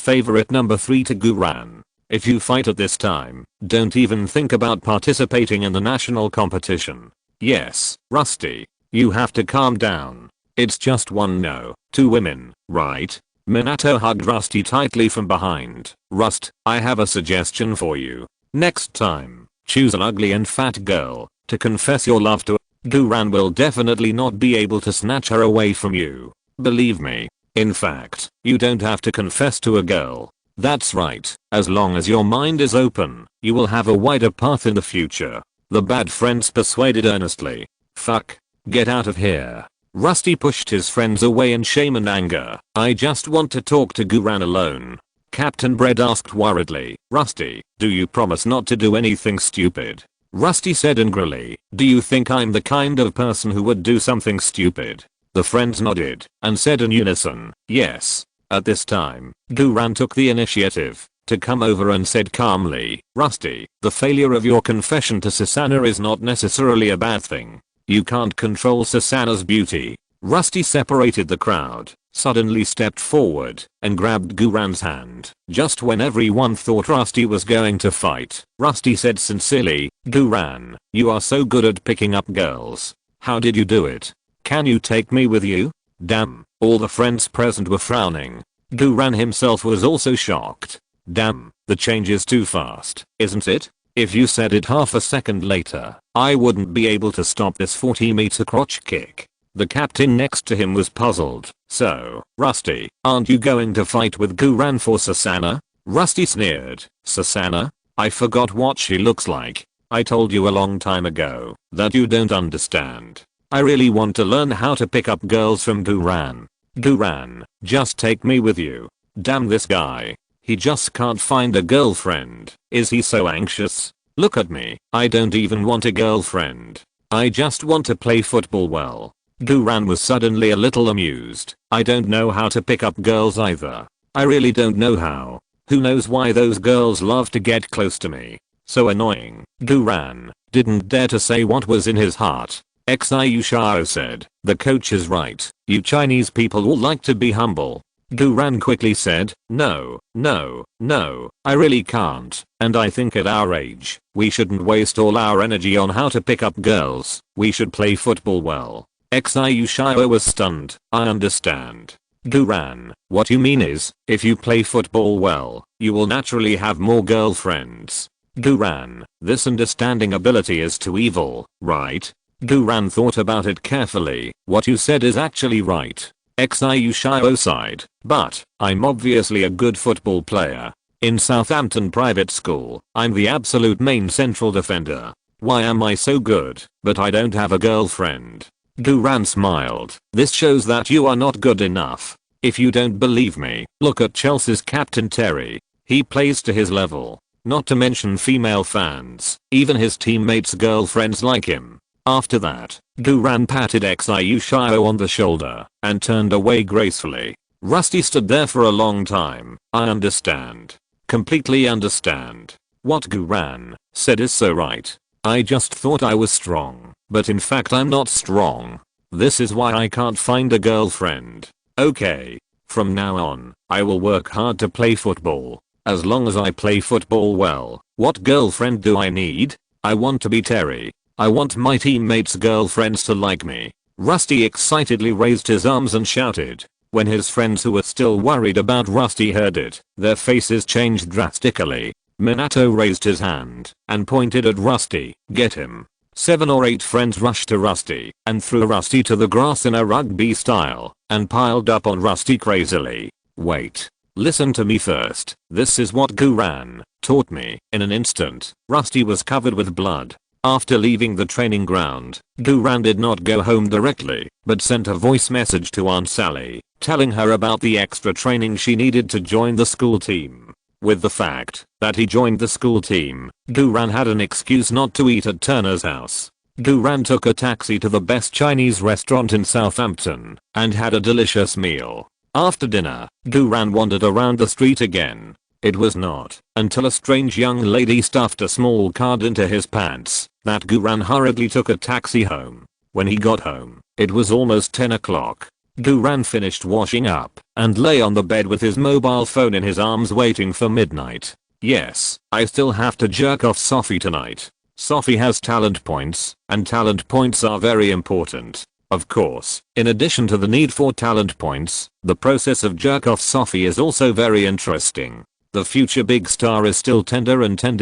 favorite number 3 to Guran. "If you fight at this time, don't even think about participating in the national competition. Yes, Rusty. You have to calm down. It's just 1-0, 2 women, right?" Minato hugged Rusty tightly from behind. "Rust, I have a suggestion for you. Next time, choose an ugly and fat girl to confess your love to. Guran will definitely not be able to snatch her away from you. Believe me. In fact, you don't have to confess to a girl. That's right, as long as your mind is open, you will have a wider path in the future." The bad friends persuaded earnestly. "Fuck. Get out of here." Rusty pushed his friends away in shame and anger. "I just want to talk to Guran alone." Captain Bread asked worriedly, "Rusty, do you promise not to do anything stupid?" Rusty said angrily, "Do you think I'm the kind of person who would do something stupid?" The friends nodded and said in unison, "Yes." At this time, Guran took the initiative. to come over and said calmly, "Rusty, the failure of your confession to Susanna is not necessarily a bad thing. You can't control Susanna's beauty." Rusty separated the crowd, suddenly stepped forward, and grabbed Guran's hand. Just when everyone thought Rusty was going to fight, Rusty said sincerely, "Guran, you are so good at picking up girls. How did you do it? Can you take me with you?" Damn, all the friends present were frowning. Guran himself was also shocked. Damn, the change is too fast, isn't it? If you said it half a second later, I wouldn't be able to stop this 40-meter crotch kick. The captain next to him was puzzled. "So, Rusty, aren't you going to fight with Guran for Susanna?" Rusty sneered. "Susanna? I forgot what she looks like. I told you a long time ago that you don't understand. I really want to learn how to pick up girls from Guran. Guran, just take me with you." Damn this guy. He just can't find a girlfriend. Is he so anxious? Look at me. I don't even want a girlfriend. I just want to play football well. Guran was suddenly a little amused. "I don't know how to pick up girls either. I really don't know how. Who knows why those girls love to get close to me. So annoying." Guran didn't dare to say what was in his heart. Xiu Shao said, "The coach is right. You Chinese people all like to be humble." Guran quickly said, No, I really can't, and I think at our age, we shouldn't waste all our energy on how to pick up girls. We should play football well." Xiu Shao was stunned. "I understand. Guran, what you mean is, if you play football well, you will naturally have more girlfriends. Guran, this understanding ability is too evil, right?" Guran thought about it carefully. "What you said is actually right." Xiu Shao sighed, "But, I'm obviously a good football player. In Southampton private school, I'm the absolute main central defender. Why am I so good, but I don't have a girlfriend?" Guran smiled. "This shows that you are not good enough. If you don't believe me, look at Chelsea's captain Terry. He plays to his level. Not to mention female fans. Even his teammates' girlfriends like him." After that, Guran patted Xiu Shao on the shoulder and turned away gracefully. Rusty stood there for a long time. "I understand. Completely understand. What Guran said is so right. I just thought I was strong, but in fact I'm not strong. This is why I can't find a girlfriend. Okay. From now on, I will work hard to play football. As long as I play football well, what girlfriend do I need? I want to be Terry. I want my teammates' girlfriends to like me." Rusty excitedly raised his arms and shouted. When his friends who were still worried about Rusty heard it, their faces changed drastically. Minato raised his hand and pointed at Rusty. "Get him." 7 or 8 friends rushed to Rusty and threw Rusty to the grass in a rugby style and piled up on Rusty crazily. "Wait. Listen to me first. This is what Guran taught me." In an instant, Rusty was covered with blood. After leaving the training ground, Guran did not go home directly, but sent a voice message to Aunt Sally, telling her about the extra training she needed to join the school team. With the fact that he joined the school team, Guran had an excuse not to eat at Turner's house. Guran took a taxi to the best Chinese restaurant in Southampton and had a delicious meal. After dinner, Guran wandered around the street again. It was not until a strange young lady stuffed a small card into his pants that Guran hurriedly took a taxi home. When he got home, it was almost 10 o'clock. Guran finished washing up and lay on the bed with his mobile phone in his arms waiting for midnight. "Yes, I still have to jerk off Sophie tonight. Sophie has talent points, and talent points are very important. Of course, in addition to the need for talent points, the process of jerk off Sophie is also very interesting. The future big star is still tender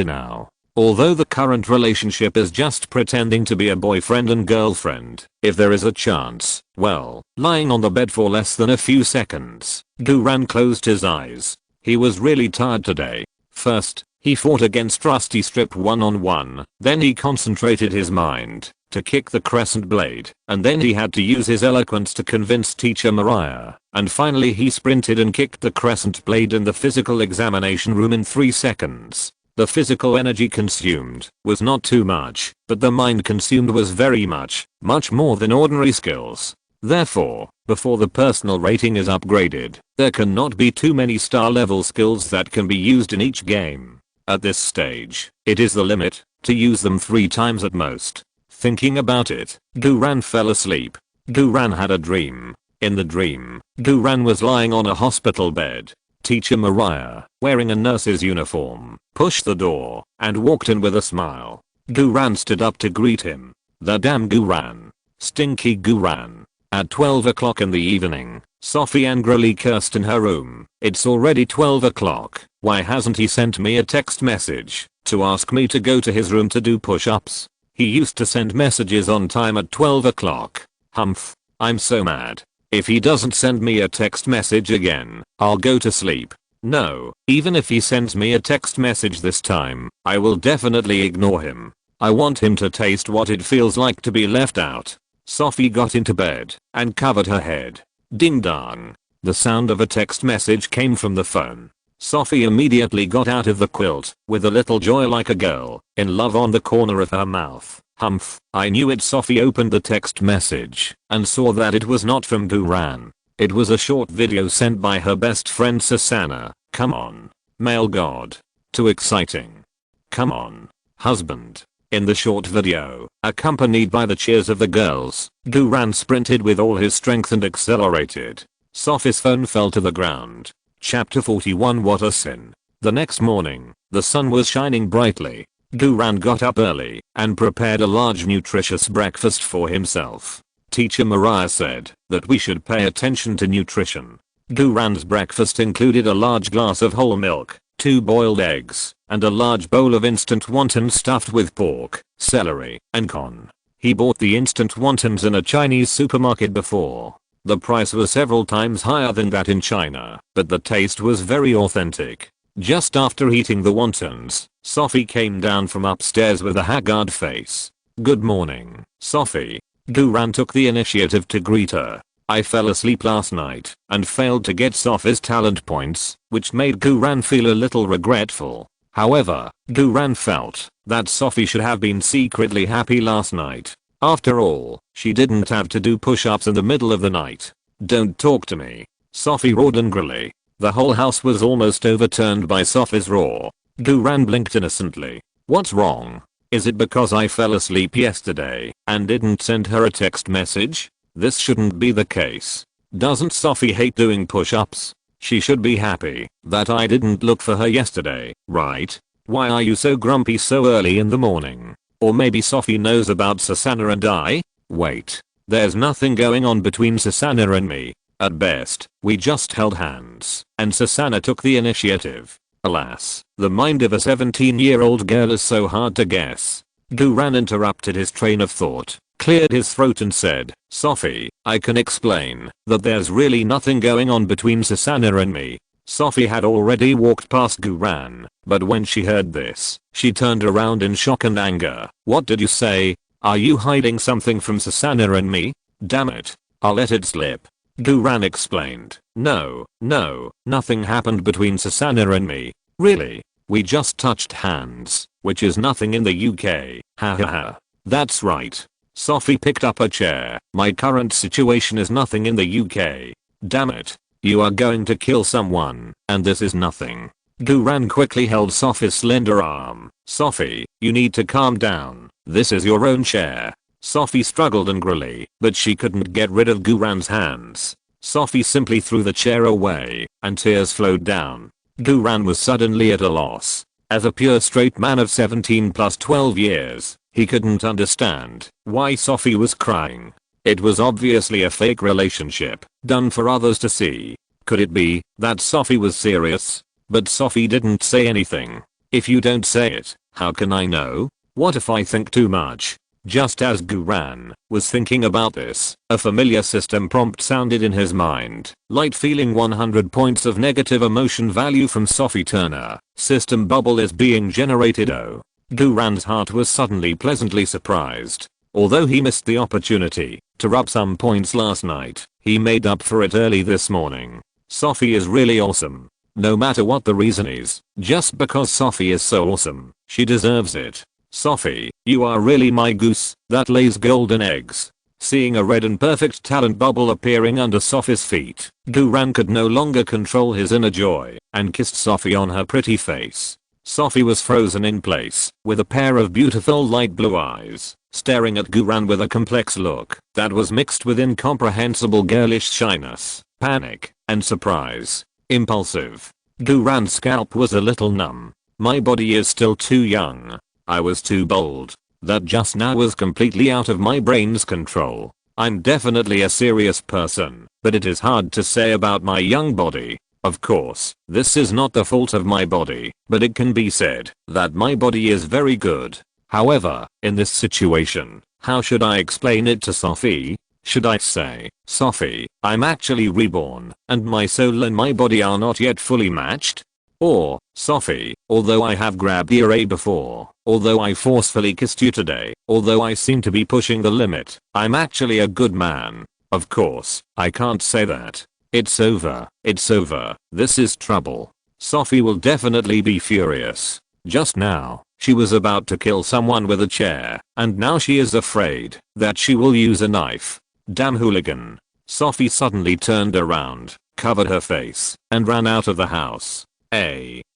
now. Although the current relationship is just pretending to be a boyfriend and girlfriend, if there is a chance, well, lying on the bed for less than a few seconds, Guran closed his eyes. He was really tired today. First, he fought against Rusty Strip one-on-one, then he concentrated his mind to kick the crescent blade, and then he had to use his eloquence to convince teacher Mariah, and finally he sprinted and kicked the crescent blade in the physical examination room in 3 seconds. The physical energy consumed was not too much, but the mind consumed was very much more than ordinary skills. Therefore, Before the personal rating is upgraded, there cannot be too many star level skills that can be used in each game. At this stage, it is the limit, to use them 3 times at most. Thinking about it, Duran fell asleep. Duran had a dream. In the dream, Duran was lying on a hospital bed. Teacher Mariah, wearing a nurse's uniform, pushed the door and walked in with a smile. Duran stood up to greet him. The damn Duran. Stinky Duran. At 12 o'clock in the evening, Sophie angrily cursed in her room. It's already 12 o'clock. Why hasn't he sent me a text message to ask me to go to his room to do push-ups? He used to send messages on time at 12 o'clock. Humph. I'm so mad. If he doesn't send me a text message again, I'll go to sleep. No, even if he sends me a text message this time, I will definitely ignore him. I want him to taste what it feels like to be left out. Sophie got into bed and covered her head. Ding dong. The sound of a text message came from the phone. Sophie immediately got out of the quilt with a little joy like a girl in love on the corner of her mouth. Humph, I knew it. Sophie opened the text message and saw that it was not from Duran. It was a short video sent by her best friend Susanna. Come on, male god. Too exciting. Come on, husband. In the short video, accompanied by the cheers of the girls, Duran sprinted with all his strength and accelerated. Sophie's phone fell to the ground. Chapter 41. What a sin. The next morning, the sun was shining brightly. Duran got up early and prepared a large nutritious breakfast for himself. Teacher Mariah said that we should pay attention to nutrition. Duran's breakfast included a large glass of whole milk, 2 boiled eggs, and a large bowl of instant wontons stuffed with pork, celery, and corn. He bought the instant wontons in a Chinese supermarket before. The price was several times higher than that in China, but the taste was very authentic. Just after eating the wontons, Sophie came down from upstairs with a haggard face. Good morning, Sophie. Duran took the initiative to greet her. I fell asleep last night and failed to get Sophie's talent points, which made Duran feel a little regretful. However, Duran felt that Sophie should have been secretly happy last night. After all, she didn't have to do push-ups in the middle of the night. Don't talk to me, Sophie roared angrily. The whole house was almost overturned by Sophie's roar. Duran blinked innocently. What's wrong? Is it because I fell asleep yesterday and didn't send her a text message? This shouldn't be the case. Doesn't Sophie hate doing push-ups? She should be happy that I didn't look for her yesterday, right? Why are you so grumpy so early in the morning? Or maybe Sophie knows about Susanna and I? Wait. There's nothing going on between Susanna and me. At best, we just held hands, and Susanna took the initiative. Alas, the mind of a 17-year-old girl is so hard to guess. Duran interrupted his train of thought, cleared his throat and said, Sophie, I can explain that there's really nothing going on between Susanna and me. Sophie had already walked past Duran, but when she heard this, she turned around in shock and anger. What did you say? Are you hiding something from Susanna and me? Damn it. I'll let it slip. Duran explained. No, nothing happened between Susanna and me. Really? We just touched hands, which is nothing in the UK. Ha ha ha. That's right. Sophie picked up a chair. My current situation is nothing in the UK. Damn it. You are going to kill someone, and this is nothing. Duran quickly held Sophie's slender arm. Sophie, you need to calm down. This is your own chair. Sophie struggled angrily, but she couldn't get rid of Duran's hands. Sophie simply threw the chair away, and tears flowed down. Duran was suddenly at a loss. As a pure straight man of 17 plus 12 years, he couldn't understand why Sophie was crying. It was obviously a fake relationship, done for others to see. Could it be that Sophie was serious? But Sophie didn't say anything. If you don't say it, how can I know? What if I think too much? Just as Duran was thinking about this, a familiar system prompt sounded in his mind. Light feeling 100 points of negative emotion value from Sophie Turner. System bubble is being generated. Oh. Duran's heart was suddenly pleasantly surprised. Although he missed the opportunity to rub some points last night, he made up for it early this morning. Sophie is really awesome. No matter what the reason is, just because Sophie is so awesome, she deserves it. Sophie, you are really my goose that lays golden eggs. Seeing a red and perfect talent bubble appearing under Sophie's feet, Guran could no longer control his inner joy and kissed Sophie on her pretty face. Sophie was frozen in place with a pair of beautiful light blue eyes, staring at Guran with a complex look that was mixed with incomprehensible girlish shyness, panic, and surprise. Impulsive. Guran's scalp was a little numb. My body is still too young. I was too bold. That just now was completely out of my brain's control. I'm definitely a serious person, but it is hard to say about my young body. Of course, this is not the fault of my body, but it can be said that my body is very good. However, in this situation, how should I explain it to Sophie? Should I say, Sophie, I'm actually reborn, and my soul and my body are not yet fully matched? Or, Sophie, although I have grabbed your A before, although I forcefully kissed you today, although I seem to be pushing the limit, I'm actually a good man. Of course, I can't say that. It's over. It's over. This is trouble. Sophie will definitely be furious. Just now, she was about to kill someone with a chair, and now she is afraid that she will use a knife. Damn hooligan. Sophie suddenly turned around, covered her face, and ran out of the house.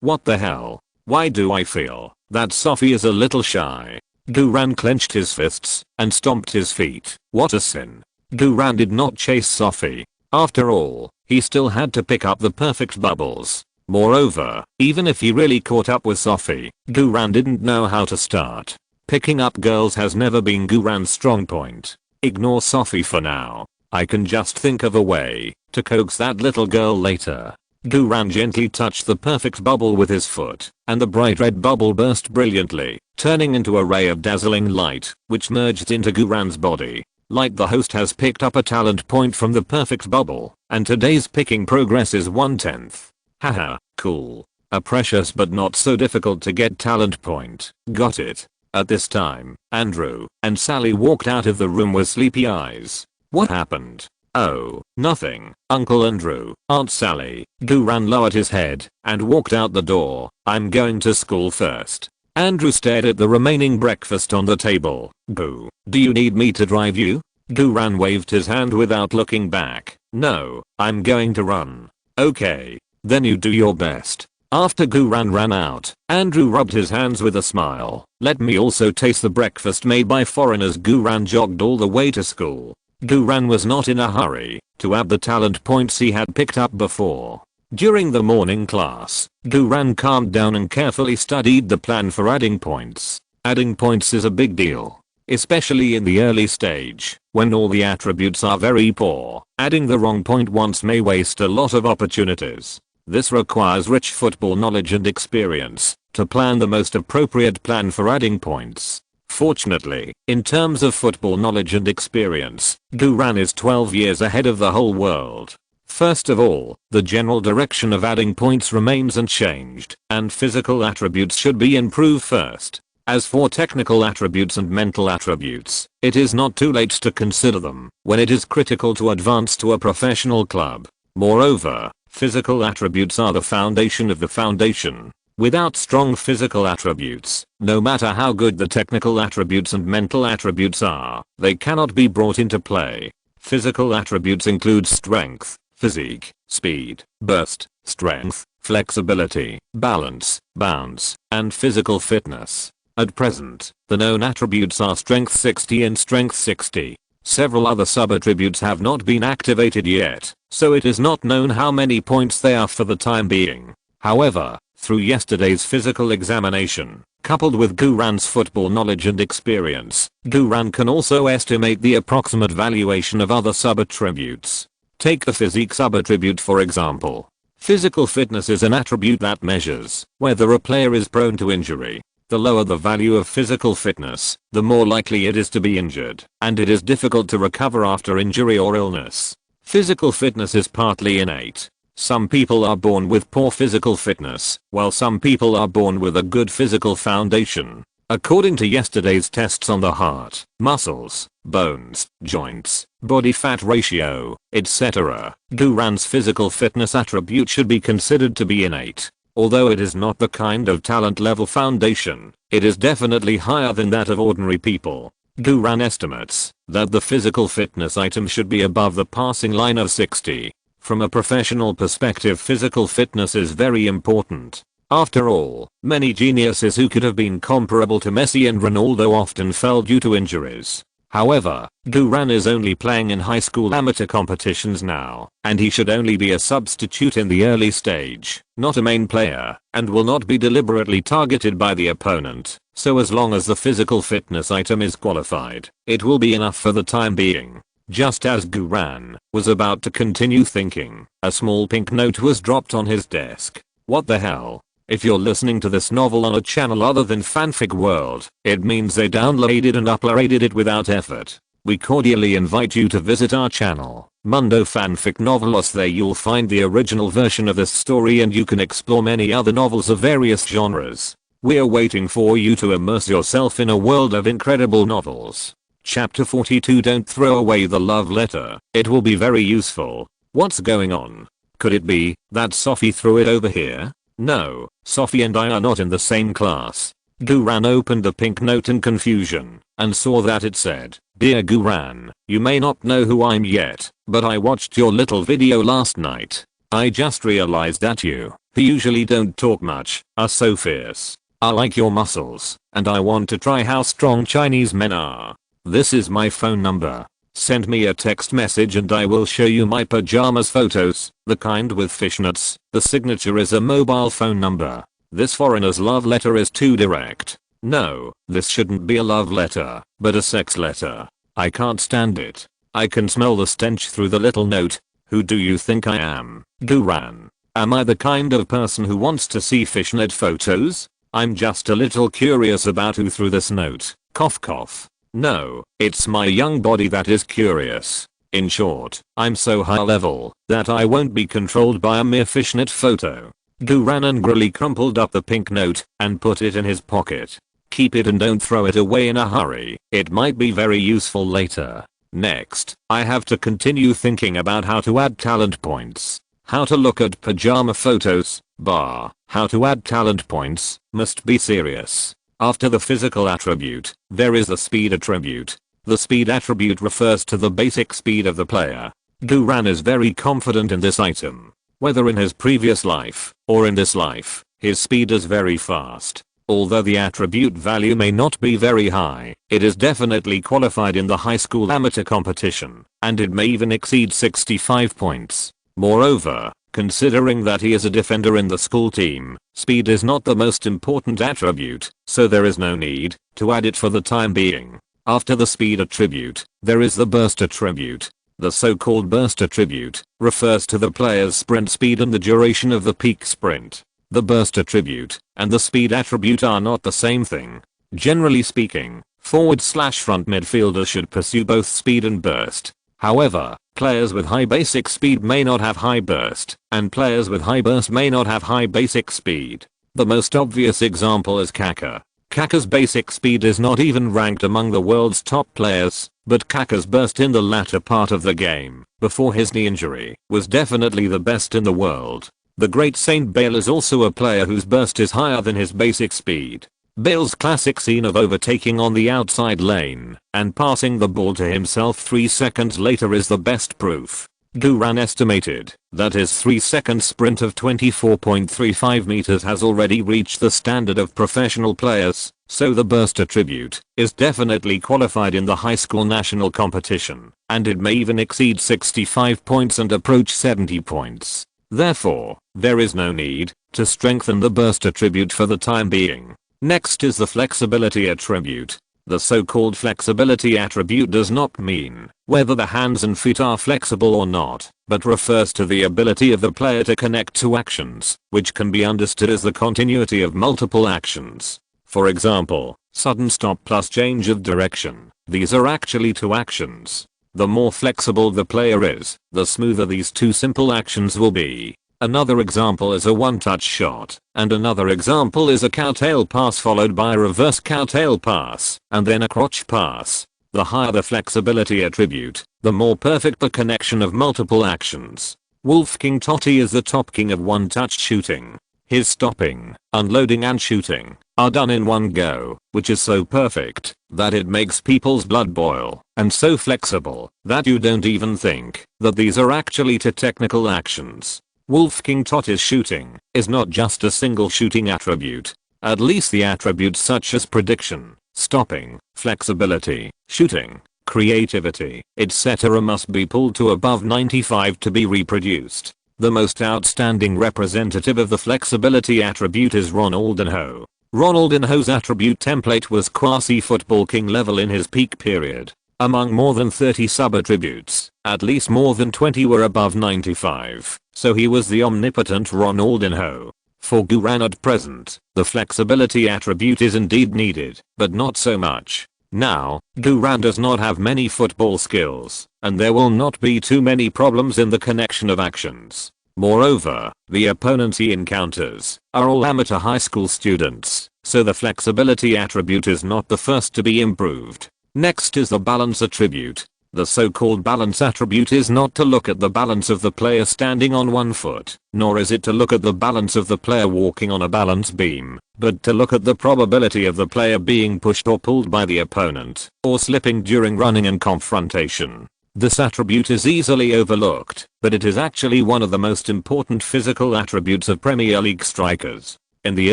What the hell? Why do I feel that Sophie is a little shy? Guran clenched his fists and stomped his feet. What a sin. Guran did not chase Sophie. After all, he still had to pick up the perfect bubbles. Moreover, even if he really caught up with Sophie, Guran didn't know how to start. Picking up girls has never been Guran's strong point. Ignore Sophie for now. I can just think of a way to coax that little girl later. Guran gently touched the perfect bubble with his foot, and the bright red bubble burst brilliantly, turning into a ray of dazzling light, which merged into Guran's body. Like the host has picked up a talent point from the perfect bubble, and today's picking progress is 1/10. Haha, cool. A precious but not so difficult to get talent point. Got it. At this time, Andrew and Sally walked out of the room with sleepy eyes. What happened? Oh, nothing, Uncle Andrew, Aunt Sally. Guran lowered his head and walked out the door. I'm going to school first. Andrew stared at the remaining breakfast on the table. Boo. Do you need me to drive you? Guran waved his hand without looking back. No, I'm going to run. Okay. Then you do your best. After Guran ran out, Andrew rubbed his hands with a smile. Let me also taste the breakfast made by foreigners. Guran jogged all the way to school. Guran was not in a hurry to add the talent points he had picked up before. During the morning class, Guran calmed down and carefully studied the plan for adding points. Adding points is a big deal, especially in the early stage, when all the attributes are very poor. Adding the wrong point once may waste a lot of opportunities. This requires rich football knowledge and experience to plan the most appropriate plan for adding points. Fortunately, in terms of football knowledge and experience, Guran is 12 years ahead of the whole world. First of all, the general direction of adding points remains unchanged, and physical attributes should be improved first. As for technical attributes and mental attributes, it is not too late to consider them when it is critical to advance to a professional club. Moreover, physical attributes are the foundation of the foundation. Without strong physical attributes, no matter how good the technical attributes and mental attributes are, they cannot be brought into play. Physical attributes include strength, physique, speed, burst, strength, flexibility, balance, bounce, and physical fitness. At present, the known attributes are strength 60 and strength 60. Several other sub-attributes have not been activated yet, so it is not known how many points they are for the time being. However, through yesterday's physical examination, coupled with Guran's football knowledge and experience, Guran can also estimate the approximate valuation of other sub-attributes. Take the physique sub-attribute for example. Physical fitness is an attribute that measures whether a player is prone to injury. The lower the value of physical fitness, the more likely it is to be injured, and it is difficult to recover after injury or illness. Physical fitness is partly innate. Some people are born with poor physical fitness, while some people are born with a good physical foundation. According to yesterday's tests on the heart, muscles, bones, joints, body fat ratio, etc., Guran's physical fitness attribute should be considered to be innate. Although it is not the kind of talent level foundation, it is definitely higher than that of ordinary people. Duran estimates that the physical fitness item should be above the passing line of 60. From a professional perspective, physical fitness is very important. After all, many geniuses who could have been comparable to Messi and Ronaldo often fell due to injuries. However, Duran is only playing in high school amateur competitions now, and he should only be a substitute in the early stage, not a main player, and will not be deliberately targeted by the opponent. So as long as the physical fitness item is qualified, it will be enough for the time being. Just as Duran was about to continue thinking, a small pink note was dropped on his desk. What the hell? If you're listening to this novel on a channel other than Fanfic World, it means they downloaded and uploaded it without effort. We cordially invite you to visit our channel, Mundo Fanfic Novelos. There you'll find the original version of this story and you can explore many other novels of various genres. We're waiting for you to immerse yourself in a world of incredible novels. Chapter 42. Don't throw away the love letter. It will be very useful. What's going on? Could it be that Sophie threw it over here? No, Sophie and I are not in the same class. Duran opened the pink note in confusion and saw that it said, "Dear Duran, you may not know who I'm yet, but I watched your little video last night. I just realized that you, who usually don't talk much, are so fierce. I like your muscles, and I want to try how strong Chinese men are. This is my phone number. Send me a text message and I will show you my pajamas photos, the kind with fishnets." The signature is a mobile phone number. This foreigner's love letter is too direct. No, this shouldn't be a love letter, but a sex letter. I can't stand it. I can smell the stench through the little note. Who do you think I am, Duran? Am I the kind of person who wants to see fishnet photos? I'm just a little curious about who threw this note. Cough cough. No, it's my young body that is curious. In short, I'm so high level that I won't be controlled by a mere fishnet photo. Duran angrily crumpled up the pink note and put it in his pocket. Keep it and don't throw it away in a hurry. It might be very useful later. Next, I have to continue thinking about how to add talent points. How to look at pajama photos, how to add talent points, must be serious. After the physical attribute, there is the speed attribute. The speed attribute refers to the basic speed of the player. Duran is very confident in this item. Whether in his previous life or in this life, his speed is very fast. Although the attribute value may not be very high, it is definitely qualified in the high school amateur competition, and it may even exceed 65 points. Moreover, considering that he is a defender in the school team, speed is not the most important attribute, so there is no need to add it for the time being. After the speed attribute, there is the burst attribute. The so-called burst attribute refers to the player's sprint speed and the duration of the peak sprint. The burst attribute and the speed attribute are not the same thing. Generally speaking, forward/front midfielders should pursue both speed and burst. However, players with high basic speed may not have high burst, and players with high burst may not have high basic speed. The most obvious example is Kaká. Kaká's basic speed is not even ranked among the world's top players, but Kaká's burst in the latter part of the game, before his knee injury, was definitely the best in the world. The great Saint Bale is also a player whose burst is higher than his basic speed. Bale's classic scene of overtaking on the outside lane and passing the ball to himself 3 seconds later is the best proof. Duran estimated that his 3-second sprint of 24.35 meters has already reached the standard of professional players, so the burst attribute is definitely qualified in the high school national competition, and it may even exceed 65 points and approach 70 points. Therefore, there is no need to strengthen the burst attribute for the time being. Next is the flexibility attribute. The so-called flexibility attribute does not mean whether the hands and feet are flexible or not, but refers to the ability of the player to connect two actions, which can be understood as the continuity of multiple actions. For example, sudden stop plus change of direction. These are actually two actions. The more flexible the player is, the smoother these two simple actions will be. Another example is a one-touch shot, and another example is a cow-tail pass followed by a reverse cow-tail pass, and then a crotch pass. The higher the flexibility attribute, the more perfect the connection of multiple actions. Wolfgang Totti is the top king of one-touch shooting. His stopping, unloading and shooting are done in one go, which is so perfect that it makes people's blood boil, and so flexible that you don't even think that these are actually two technical actions. Wolfgang Totti's shooting is not just a single shooting attribute. At least the attributes such as prediction, stopping, flexibility, shooting, creativity, etc. must be pulled to above 95 to be reproduced. The most outstanding representative of the flexibility attribute is Ronaldinho. Ronaldinho's attribute template was quasi-football king level in his peak period. Among more than 30 sub-attributes, at least more than 20 were above 95, so he was the omnipotent Ronaldinho. For Guran at present, the flexibility attribute is indeed needed, but not so much. Now, Guran does not have many football skills, and there will not be too many problems in the connection of actions. Moreover, the opponents he encounters are all amateur high school students, so the flexibility attribute is not the first to be improved. Next is the balance attribute. The so-called balance attribute is not to look at the balance of the player standing on one foot, nor is it to look at the balance of the player walking on a balance beam, but to look at the probability of the player being pushed or pulled by the opponent, or slipping during running and confrontation. This attribute is easily overlooked, but it is actually one of the most important physical attributes of Premier League strikers. In the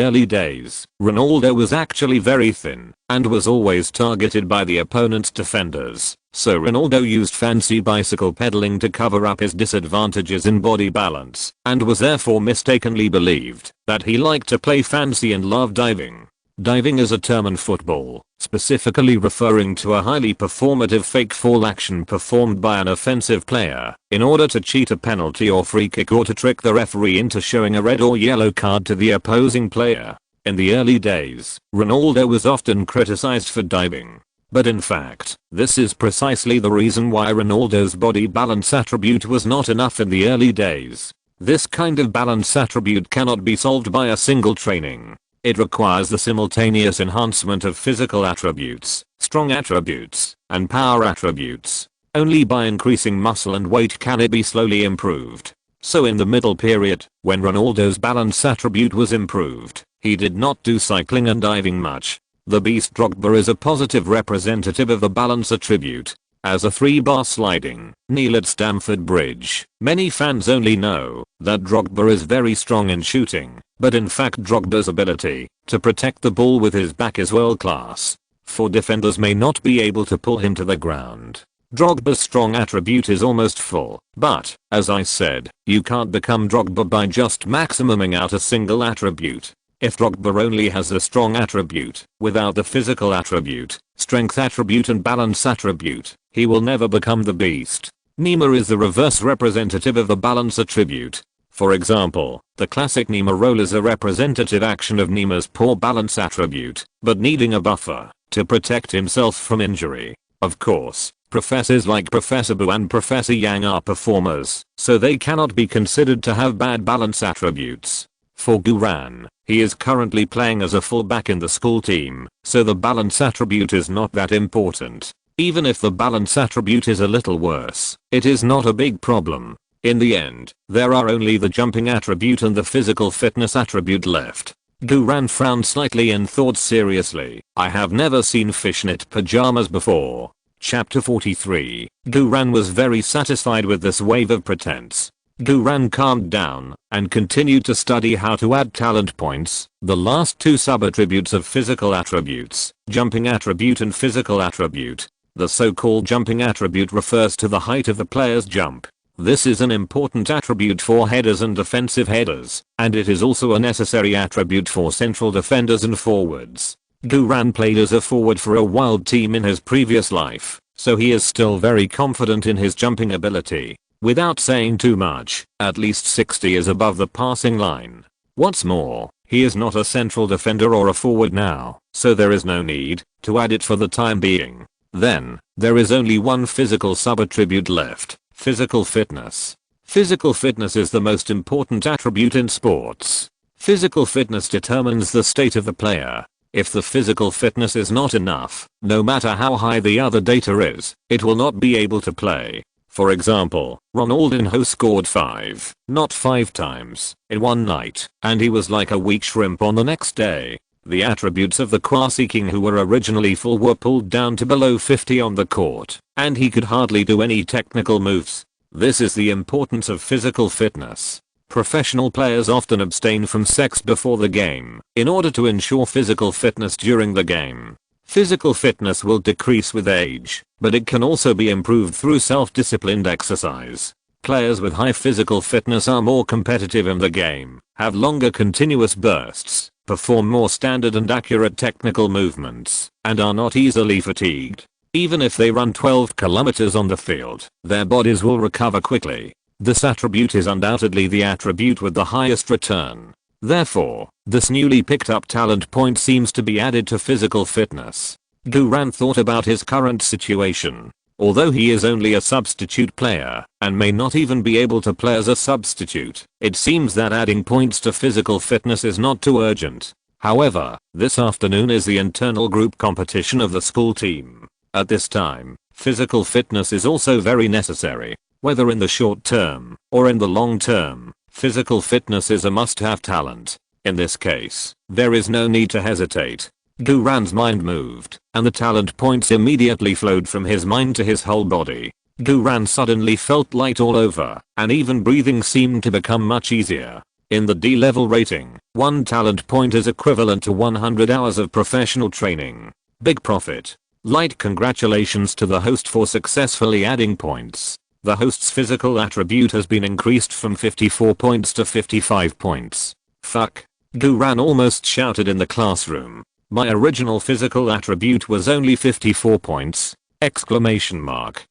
early days, Ronaldo was actually very thin, and was always targeted by the opponent's defenders, so Ronaldo used fancy bicycle pedaling to cover up his disadvantages in body balance, and was therefore mistakenly believed that he liked to play fancy and loved diving. Diving is a term in football, specifically referring to a highly performative fake fall action performed by an offensive player in order to cheat a penalty or free kick or to trick the referee into showing a red or yellow card to the opposing player. In the early days, Ronaldo was often criticized for diving. But in fact, this is precisely the reason why Ronaldo's body balance attribute was not enough in the early days. This kind of balance attribute cannot be solved by a single training. It requires the simultaneous enhancement of physical attributes, strong attributes, and power attributes. Only by increasing muscle and weight can it be slowly improved. So in the middle period, when Ronaldo's balance attribute was improved, he did not do cycling and diving much. The Beast Drogba is a positive representative of the balance attribute. As a 3-bar sliding kneel at Stamford Bridge, many fans only know that Drogba is very strong in shooting, but in fact Drogba's ability to protect the ball with his back is world class. For defenders may not be able to pull him to the ground. Drogba's strong attribute is almost full, but, as I said, you can't become Drogba by just maximuming out a single attribute. If Drogba only has the strong attribute, without the physical attribute, strength attribute and balance attribute, he will never become the beast. Neymar is the reverse representative of the balance attribute. For example, the classic Neymar roll is a representative action of Neymar's poor balance attribute, but needing a buffer to protect himself from injury. Of course, professors like Professor Bu and Professor Yang are performers, so they cannot be considered to have bad balance attributes. For Guran, he is currently playing as a fullback in the school team, so the balance attribute is not that important. Even if the balance attribute is a little worse, it is not a big problem. In the end, there are only the jumping attribute and the physical fitness attribute left. Guran frowned slightly and thought seriously, I have never seen fishnet pajamas before. Chapter 43. Guran was very satisfied with this wave of pretense. Guran calmed down and continued to study how to add talent points, the last two sub-attributes of physical attributes, jumping attribute and physical attribute. The so-called jumping attribute refers to the height of the player's jump. This is an important attribute for headers and defensive headers, and it is also a necessary attribute for central defenders and forwards. Guran played as a forward for a wild team in his previous life, so he is still very confident in his jumping ability. Without saying too much, at least 60 is above the passing line. What's more, he is not a central defender or a forward now, so there is no need to add it for the time being. Then, there is only one physical sub-attribute left, physical fitness. Physical fitness is the most important attribute in sports. Physical fitness determines the state of the player. If the physical fitness is not enough, no matter how high the other data is, it will not be able to play. For example, Ronaldinho scored 5, not 5 times, in one night, and he was like a weak shrimp on the next day. The attributes of the Kwasi King, who were originally full, were pulled down to below 50 on the court, and he could hardly do any technical moves. This is the importance of physical fitness. Professional players often abstain from sex before the game in order to ensure physical fitness during the game. Physical fitness will decrease with age, but it can also be improved through self-disciplined exercise. Players with high physical fitness are more competitive in the game, have longer continuous bursts, perform more standard and accurate technical movements, and are not easily fatigued. Even if they run 12 kilometers on the field, their bodies will recover quickly. This attribute is undoubtedly the attribute with the highest return. Therefore, this newly picked up talent point seems to be added to physical fitness. Duran thought about his current situation. Although he is only a substitute player, and may not even be able to play as a substitute, it seems that adding points to physical fitness is not too urgent. However, this afternoon is the internal group competition of the school team. At this time, physical fitness is also very necessary. Whether in the short term, or in the long term, physical fitness is a must-have talent. In this case, there is no need to hesitate. Duran's mind moved, and the talent points immediately flowed from his mind to his whole body. Duran suddenly felt light all over, and even breathing seemed to become much easier. In the D-level rating, 1 talent point is equivalent to 100 hours of professional training. Big profit. Light congratulations to the host for successfully adding points. The host's physical attribute has been increased from 54 points to 55 points. Fuck. Duran almost shouted in the classroom. My original physical attribute was only 54 points! Exclamation mark.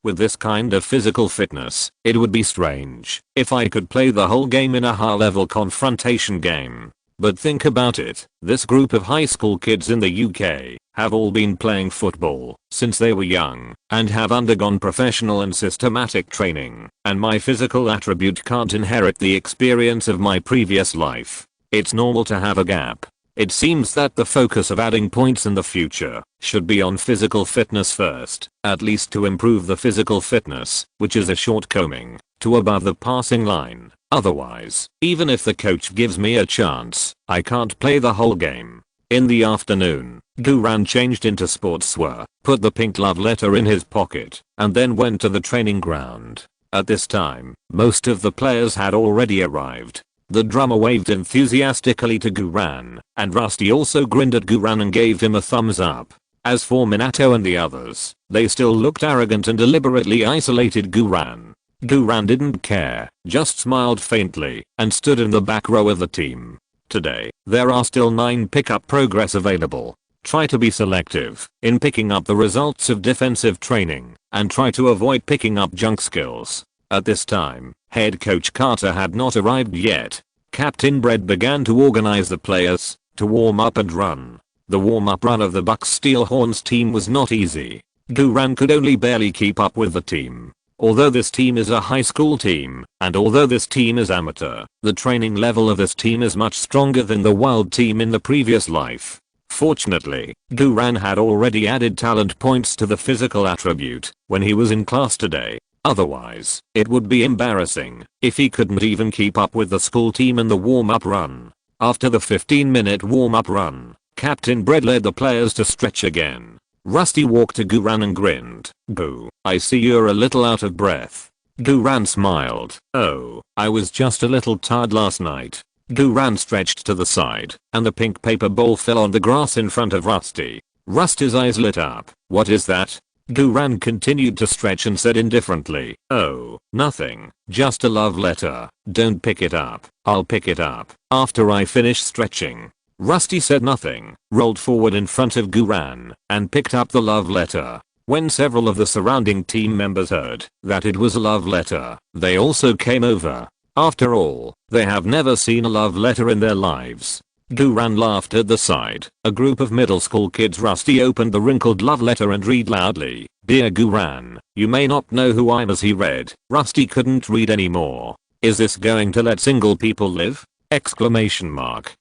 With this kind of physical fitness, it would be strange if I could play the whole game in a high-level confrontation game. But think about it, this group of high school kids in the UK have all been playing football since they were young and have undergone professional and systematic training, and my physical attribute can't inherit the experience of my previous life. It's normal to have a gap. It seems that the focus of adding points in the future should be on physical fitness first, at least to improve the physical fitness, which is a shortcoming, to above the passing line. Otherwise, even if the coach gives me a chance, I can't play the whole game. In the afternoon, Duran changed into sportswear, put the pink love letter in his pocket, and then went to the training ground. At this time, most of the players had already arrived. The drummer waved enthusiastically to Duran, and Rusty also grinned at Duran and gave him a thumbs up. As for Minato and the others, they still looked arrogant and deliberately isolated Duran. Duran didn't care, just smiled faintly, and stood in the back row of the team. Today, there are still 9 pickup progress available. Try to be selective in picking up the results of defensive training, and try to avoid picking up junk skills. At this time, head coach Carter had not arrived yet. Captain Brett began to organize the players to warm up and run. The warm-up run of the Bucks Steelhorns team was not easy. Duran could only barely keep up with the team. Although this team is a high school team, and although this team is amateur, the training level of this team is much stronger than the wild team in the previous life. Fortunately, Duran had already added talent points to the physical attribute when he was in class today. Otherwise, it would be embarrassing if he couldn't even keep up with the school team in the warm-up run. After the 15-minute warm-up run, Captain Brett led the players to stretch again. Rusty walked to Duran and grinned. "Boo, I see you're a little out of breath." Duran smiled. "Oh, I was just a little tired last night." Duran stretched to the side, and the pink paper ball fell on the grass in front of Rusty. Rusty's eyes lit up. "What is that?" Duran continued to stretch and said indifferently, "Oh, nothing, just a love letter. Don't pick it up. I'll pick it up after I finish stretching." Rusty said nothing, rolled forward in front of Duran, and picked up the love letter. When several of the surrounding team members heard that it was a love letter, they also came over. After all, they have never seen a love letter in their lives. Duran laughed at the sight. A group of middle school kids. Rusty opened the wrinkled love letter and read loudly, "Dear Duran, you may not know who I'm," as he read. Rusty couldn't read anymore. "Is this going to let single people live?" Exclamation mark.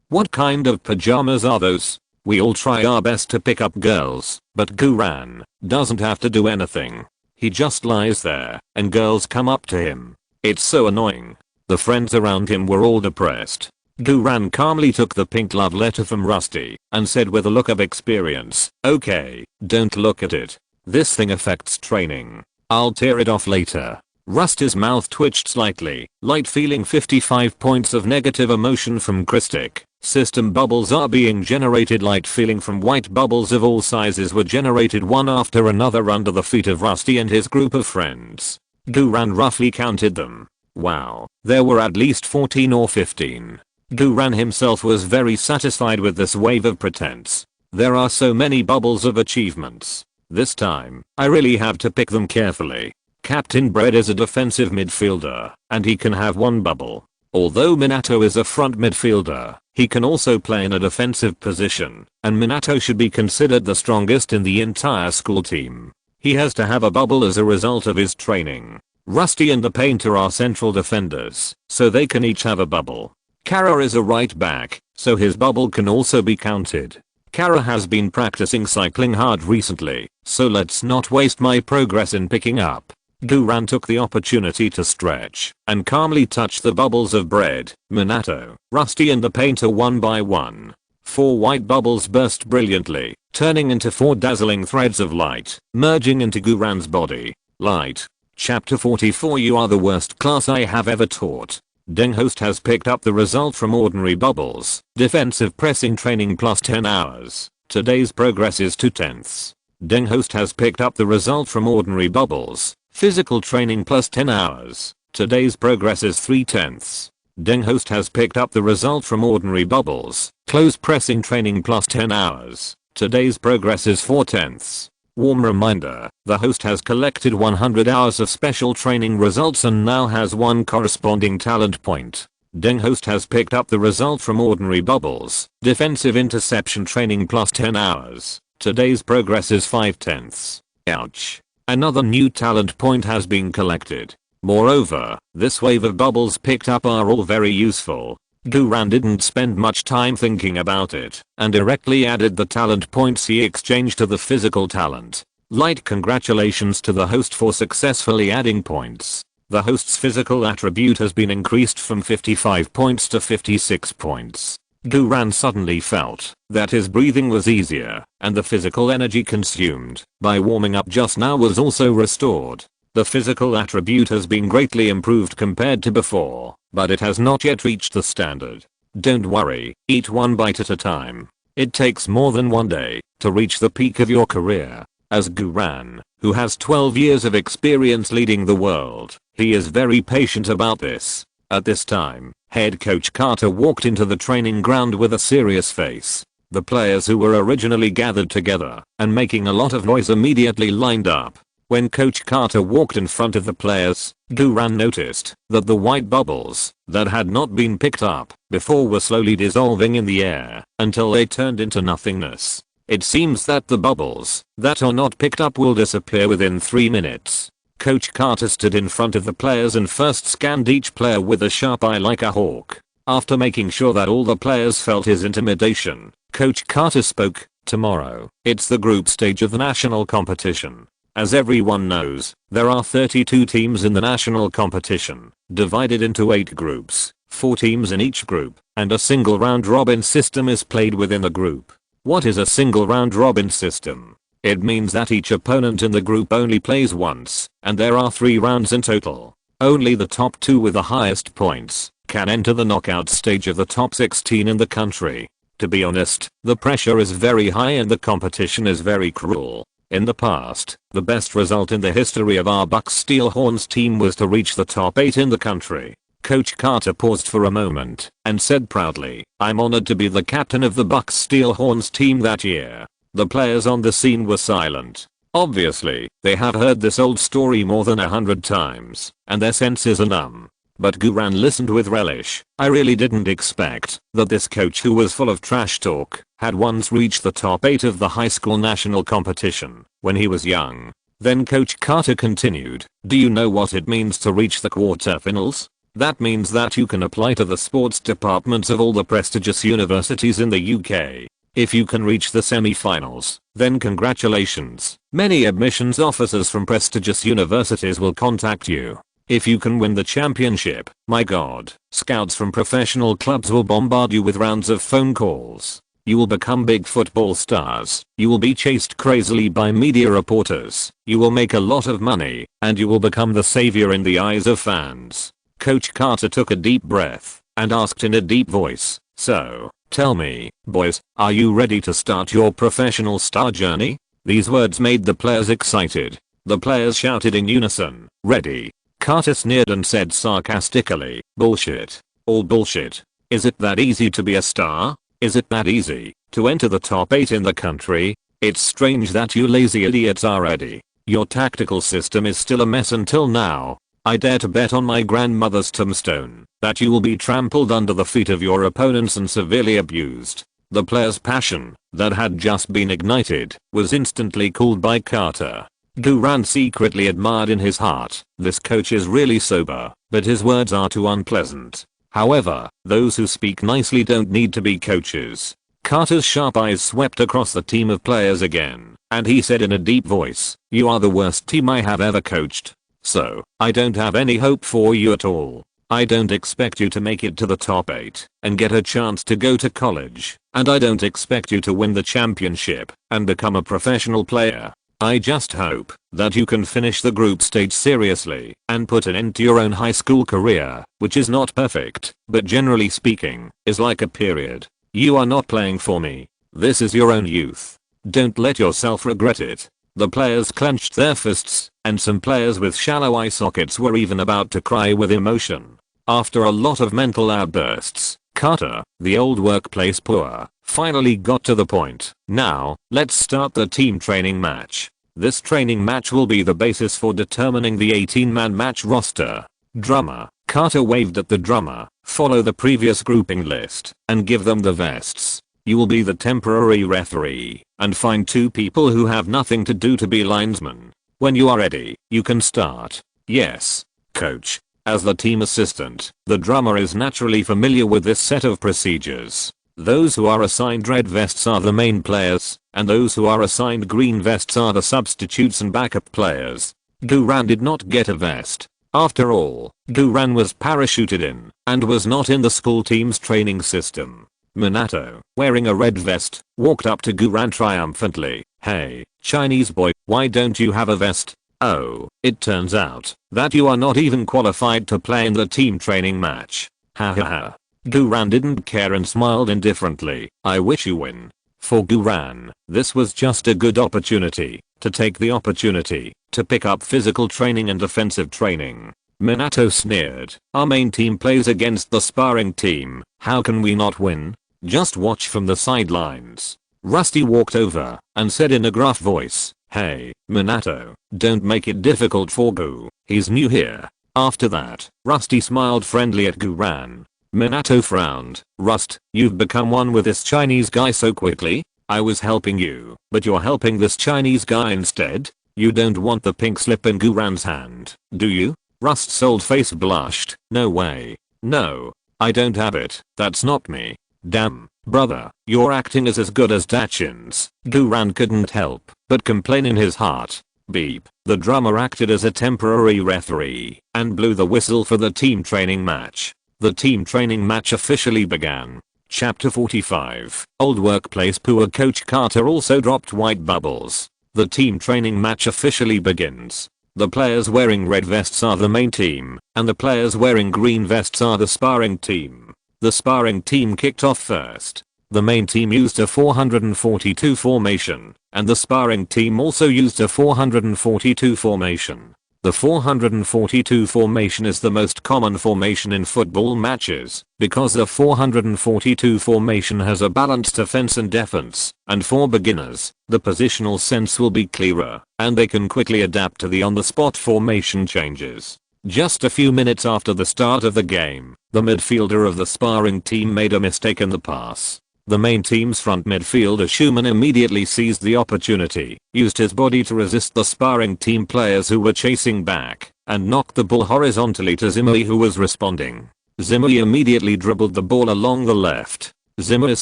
What kind of pajamas are those? We all try our best to pick up girls, but Duran doesn't have to do anything. He just lies there, and girls come up to him. It's so annoying. The friends around him were all depressed. Guran calmly took the pink love letter from Rusty and said with a look of experience, "Okay, don't look at it. This thing affects training. I'll tear it off later." Rusty's mouth twitched slightly, light feeling 55 points of negative emotion from Christic. System bubbles are being generated, light feeling from white bubbles of all sizes were generated one after another under the feet of Rusty and his group of friends. Guran roughly counted them. Wow, there were at least 14 or 15. Guran himself was very satisfied with this wave of pretense. There are so many bubbles of achievements. This time, I really have to pick them carefully. Captain Bread is a defensive midfielder, and he can have one bubble. Although Minato is a front midfielder, he can also play in a defensive position, and Minato should be considered the strongest in the entire school team. He has to have a bubble as a result of his training. Rusty and the Painter are central defenders, so they can each have a bubble. Kara is a right back, so his bubble can also be counted. Kara has been practicing cycling hard recently, so let's not waste my progress in picking up. Guran took the opportunity to stretch and calmly touch the bubbles of Bread, Minato, Rusty and the Painter one by one. 4 white bubbles burst brilliantly, turning into 4 dazzling threads of light, merging into Guran's body. Light. Chapter 44. You are the worst class I have ever taught. Denghost has picked up the result from ordinary bubbles. Defensive pressing training plus 10 hours. Today's progress is 2/10. Denghost has picked up the result from ordinary bubbles. Physical training plus 10 hours. Today's progress is 3/10. Denghost has picked up the result from ordinary bubbles. Close pressing training plus 10 hours. Today's progress is 4/10. Warm reminder, the host has collected 100 hours of special training results and now has one corresponding talent point. Denghost has picked up the result from ordinary bubbles. Defensive interception training plus 10 hours. Today's progress is 5/10. Ouch. Another new talent point has been collected. Moreover, this wave of bubbles picked up are all very useful. Guran didn't spend much time thinking about it and directly added the talent points he exchanged to the physical talent. Light congratulations to the host for successfully adding points. The host's physical attribute has been increased from 55 points to 56 points. Guran suddenly felt that his breathing was easier and the physical energy consumed by warming up just now was also restored. The physical attribute has been greatly improved compared to before, but it has not yet reached the standard. Don't worry, eat one bite at a time. It takes more than one day to reach the peak of your career. As Guran, who has 12 years of experience leading the world, he is very patient about this. At this time, head coach Carter walked into the training ground with a serious face. The players who were originally gathered together and making a lot of noise immediately lined up. When Coach Carter walked in front of the players, Guran noticed that the white bubbles that had not been picked up before were slowly dissolving in the air until they turned into nothingness. It seems that the bubbles that are not picked up will disappear within 3 minutes. Coach Carter stood in front of the players and first scanned each player with a sharp eye like a hawk. After making sure that all the players felt his intimidation, Coach Carter spoke. Tomorrow, it's the group stage of the national competition. As everyone knows, there are 32 teams in the national competition, divided into 8 groups, 4 teams in each group, and a single round robin system is played within a group. What is a single round robin system? It means that each opponent in the group only plays once, and there are 3 rounds in total. Only the top 2 with the highest points can enter the knockout stage of the top 16 in the country. To be honest, the pressure is very high and the competition is very cruel. In the past, the best result in the history of our Bucks Steelhorns team was to reach the top 8 in the country. Coach Carter paused for a moment and said proudly, "I'm honored to be the captain of the Bucks Steelhorns team that year." The players on the scene were silent. Obviously, they have heard this old story more than 100 times, and their senses are numb. But Guran listened with relish. I really didn't expect that this coach who was full of trash talk had once reached the top 8 of the high school national competition when he was young. Then Coach Carter continued, "Do you know what it means to reach the quarterfinals? That means that you can apply to the sports departments of all the prestigious universities in the UK. If you can reach the semi-finals, then congratulations. Many admissions officers from prestigious universities will contact you. If you can win the championship, my god, scouts from professional clubs will bombard you with rounds of phone calls. You will become big football stars. You will be chased crazily by media reporters. You will make a lot of money, and you will become the savior in the eyes of fans. Coach Carter took a deep breath and asked in a deep voice, "So, tell me, boys, are you ready to start your professional star journey?" These words made the players excited. The players shouted in unison, "Ready." Carter sneered and said sarcastically, "Bullshit. All bullshit. Is it that easy to be a star? Is it that easy to enter the top 8 in the country? It's strange that you lazy idiots are ready. Your tactical system is still a mess until now. I dare to bet on my grandmother's tombstone that you will be trampled under the feet of your opponents and severely abused." The players' passion that had just been ignited was instantly cooled by Carter. Durant secretly admired in his heart, "This coach is really sober, but his words are too unpleasant." However, those who speak nicely don't need to be coaches. Carter's sharp eyes swept across the team of players again, and he said in a deep voice, "You are the worst team I have ever coached. So, I don't have any hope for you at all. I don't expect you to make it to the top 8 and get a chance to go to college, and I don't expect you to win the championship and become a professional player. I just hope that you can finish the group stage seriously and put an end to your own high school career, which is not perfect, but generally speaking, is like a period. You are not playing for me. This is your own youth. Don't let yourself regret it." The players clenched their fists, and some players with shallow eye sockets were even about to cry with emotion. After a lot of mental outbursts, Carter, the old workplace poor, finally got to the point. "Now, let's start the team training match. This training match will be the basis for determining the 18-man match roster. Drummer." Carter waved at the drummer. "Follow the previous grouping list and give them the vests. You will be the temporary referee and find 2 people who have nothing to do to be linesmen. When you are ready, you can start." "Yes, coach." As the team assistant, the drummer is naturally familiar with this set of procedures. Those who are assigned red vests are the main players, and those who are assigned green vests are the substitutes and backup players. Durant did not get a vest. After all, Durant was parachuted in and was not in the school team's training system. Minato, wearing a red vest, walked up to Durant triumphantly. "Hey, Chinese boy, why don't you have a vest? Oh, it turns out that you are not even qualified to play in the team training match. Ha ha ha." Durant didn't care and smiled indifferently. "I wish you win." For Durant, this was just a good opportunity to take the opportunity to pick up physical training and defensive training. Minato sneered, "Our main team plays against the sparring team. How can we not win? Just watch from the sidelines." Rusty walked over and said in a gruff voice, "Hey, Minato, don't make it difficult for Gu. He's new here." After that, Rusty smiled friendly at Durant. Minato frowned. "Rust, you've become one with this Chinese guy so quickly? I was helping you, but you're helping this Chinese guy instead? You don't want the pink slip in Durant's hand, do you?" Rust's old face blushed. "No way. No, I don't have it. That's not me." "Damn, brother, your acting is as good as Dachin's." Durant couldn't help but complain in his heart. Beep. The drummer acted as a temporary referee and blew the whistle for the team training match. The team training match officially began. Chapter 45. Old workplace poor. Coach Carter also dropped white bubbles. The team training match officially begins. The players wearing red vests are the main team, and the players wearing green vests are the sparring team. The sparring team kicked off first. The main team used a 442 formation, and the sparring team also used a 442 formation. The 442 formation is the most common formation in football matches, because the 442 formation has a balanced offense and defense, and for beginners, the positional sense will be clearer, and they can quickly adapt to the on-the-spot formation changes. Just a few minutes after the start of the game, the midfielder of the sparring team made a mistake in the pass. The main team's front midfielder Schumann immediately seized the opportunity, used his body to resist the sparring team players who were chasing back, and knocked the ball horizontally to Zimui, who was responding. Zimui immediately dribbled the ball along the left. Zimmer's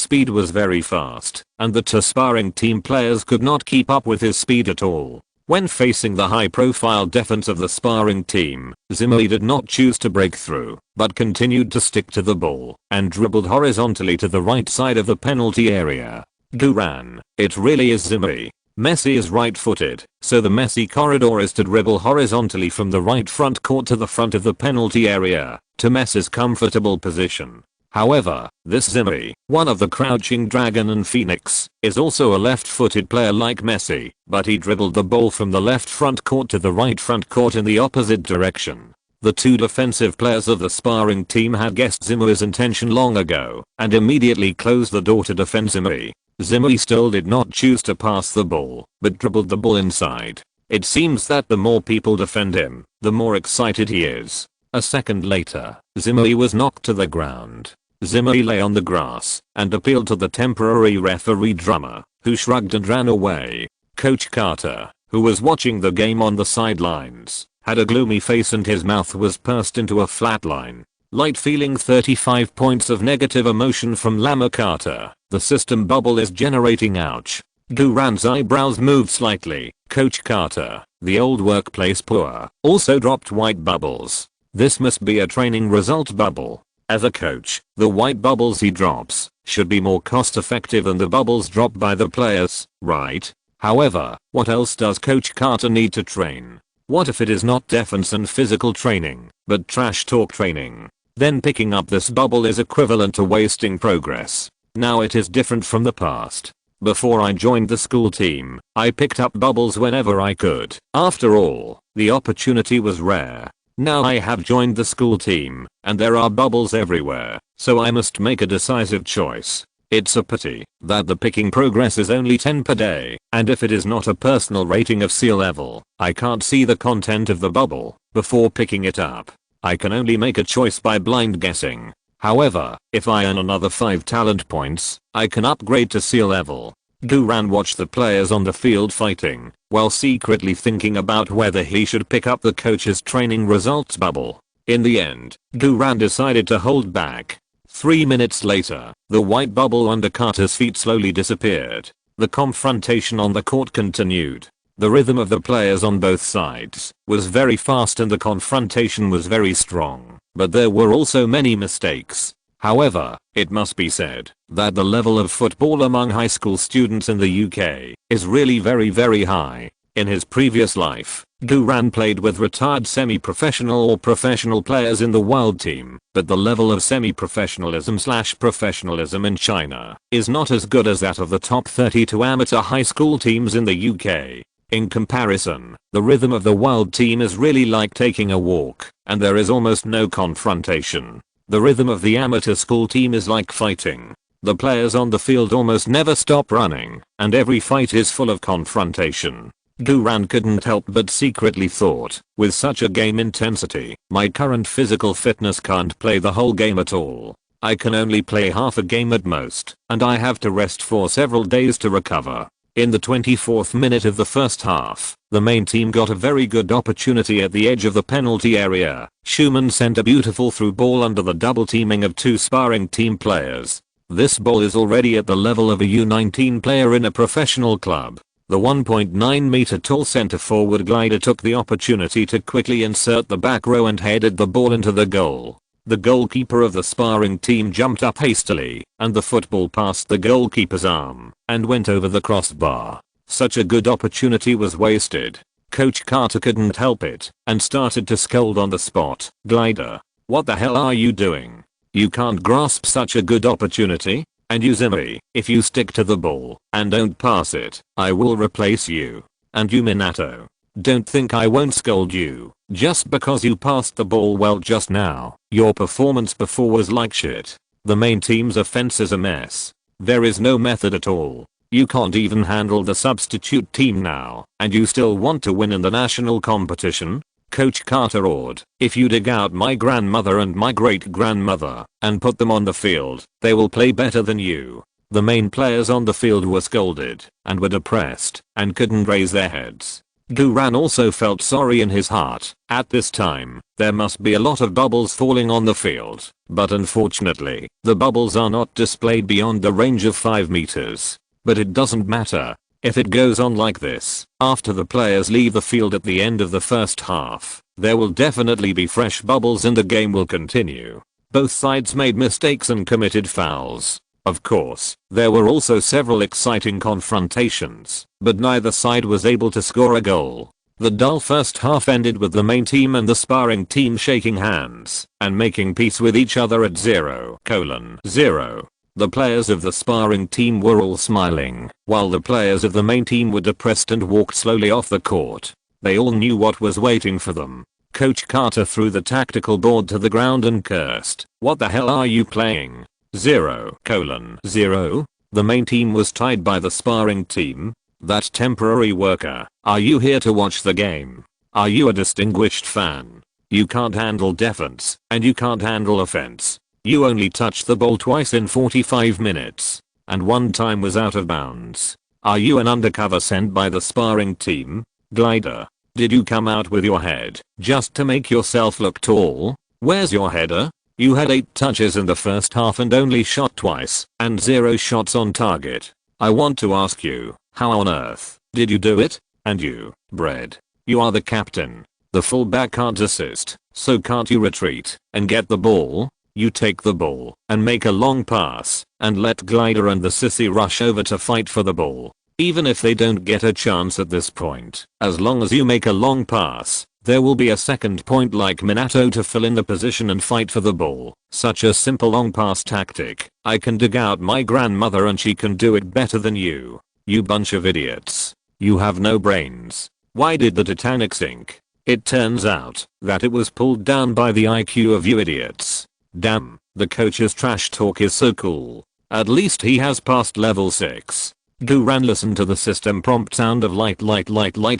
speed was very fast, and the two sparring team players could not keep up with his speed at all. When facing the high-profile defense of the sparring team, Zimmer did not choose to break through, but continued to stick to the ball and dribbled horizontally to the right side of the penalty area. Duran, it really is Zimmer. Messi is right-footed, so the Messi corridor is to dribble horizontally from the right front court to the front of the penalty area, to Messi's comfortable position. However, this Zimmer, one of the Crouching Dragon and Phoenix, is also a left-footed player like Messi, but he dribbled the ball from the left front court to the right front court in the opposite direction. The two defensive players of the sparring team had guessed Zimmer's intention long ago, and immediately closed the door to defend Zimmer. Zimmer still did not choose to pass the ball, but dribbled the ball inside. It seems that the more people defend him, the more excited he is. A second later, Zimmer was knocked to the ground. Zimmer lay on the grass and appealed to the temporary referee Drummer, who shrugged and ran away. Coach Carter, who was watching the game on the sidelines, had a gloomy face and his mouth was pursed into a flat line. Light feeling 35 points of negative emotion from Lamar Carter. The system bubble is generating ouch. Duran's eyebrows moved slightly. Coach Carter, the old workplace poor, also dropped white bubbles. This must be a training result bubble. As a coach, the white bubbles he drops should be more cost effective than the bubbles dropped by the players, right? However, what else does Coach Carter need to train? What if it is not defense and physical training, but trash talk training? Then picking up this bubble is equivalent to wasting progress. Now it is different from the past. Before I joined the school team, I picked up bubbles whenever I could. After all, the opportunity was rare. Now I have joined the school team, and there are bubbles everywhere, so I must make a decisive choice. It's a pity that the picking progress is only 10 per day, and if it is not a personal rating of sea level, I can't see the content of the bubble before picking it up. I can only make a choice by blind guessing. However, if I earn another 5 talent points, I can upgrade to sea level. Duran watched the players on the field fighting, while secretly thinking about whether he should pick up the coach's training results bubble. In the end, Duran decided to hold back. 3 minutes later, the white bubble under Carter's feet slowly disappeared. The confrontation on the court continued. The rhythm of the players on both sides was very fast and the confrontation was very strong, but there were also many mistakes. However, it must be said that the level of football among high school students in the UK is really very high. In his previous life, Duran played with retired semi-professional or professional players in the world team, but the level of semi-professionalism/professionalism in China is not as good as that of the top 32 amateur high school teams in the UK. In comparison, the rhythm of the world team is really like taking a walk, and there is almost no confrontation. The rhythm of the amateur school team is like fighting. The players on the field almost never stop running, and every fight is full of confrontation. Duran couldn't help but secretly thought, with such a game intensity, my current physical fitness can't play the whole game at all. I can only play half a game at most, and I have to rest for several days to recover. In the 24th minute of the first half, the main team got a very good opportunity at the edge of the penalty area. Schumann sent a beautiful through ball under the double teaming of two sparring team players. This ball is already at the level of a U19 player in a professional club. The 1.9 meter tall center forward glider took the opportunity to quickly insert the back row and headed the ball into the goal. The goalkeeper of the sparring team jumped up hastily, and the football passed the goalkeeper's arm and went over the crossbar. Such a good opportunity was wasted. Coach Carter couldn't help it and started to scold on the spot. Glider, what the hell are you doing? You can't grasp such a good opportunity? And you Zimmer, if you stick to the ball and don't pass it, I will replace you. And you Minato, don't think I won't scold you just because you passed the ball well just now. Your performance before was like shit. The main team's offense is a mess. There is no method at all. You can't even handle the substitute team now, and you still want to win in the national competition? Coach Carter roared, if you dig out my grandmother and my great-grandmother and put them on the field, they will play better than you. The main players on the field were scolded and were depressed and couldn't raise their heads. Duran also felt sorry in his heart. At this time, there must be a lot of bubbles falling on the field, but unfortunately, the bubbles are not displayed beyond the range of 5 meters. But it doesn't matter. If it goes on like this, after the players leave the field at the end of the first half, there will definitely be fresh bubbles and the game will continue. Both sides made mistakes and committed fouls. Of course, there were also several exciting confrontations, but neither side was able to score a goal. The dull first half ended with the main team and the sparring team shaking hands and making peace with each other at 0:0. The players of the sparring team were all smiling, while the players of the main team were depressed and walked slowly off the court. They all knew what was waiting for them. Coach Carter threw the tactical board to the ground and cursed, "What the hell are you playing? 0:0. The main team was tied by the sparring team. That temporary worker, are you here to watch the game? Are you a distinguished fan? You can't handle defense, and you can't handle offense. You only touched the ball twice in 45 minutes, and one time was out of bounds. Are you an undercover sent by the sparring team? Glider. Did you come out with your head just to make yourself look tall? Where's your header? You had 8 touches in the first half and only shot twice, and 0 shots on target. I want to ask you, how on earth did you do it? And you, Bread. You are the captain. The fullback can't assist, so can't you retreat and get the ball? You take the ball and make a long pass and let Glider and the sissy rush over to fight for the ball. Even if they don't get a chance at this point, as long as you make a long pass, there will be a second point like Minato to fill in the position and fight for the ball. Such a simple long pass tactic. I can dig out my grandmother and she can do it better than you. You bunch of idiots. You have no brains. Why did the Titanic sink? It turns out that it was pulled down by the IQ of you idiots. Damn, the coach's trash talk is so cool. At least he has passed level 6. Duran listened to the system prompt sound of light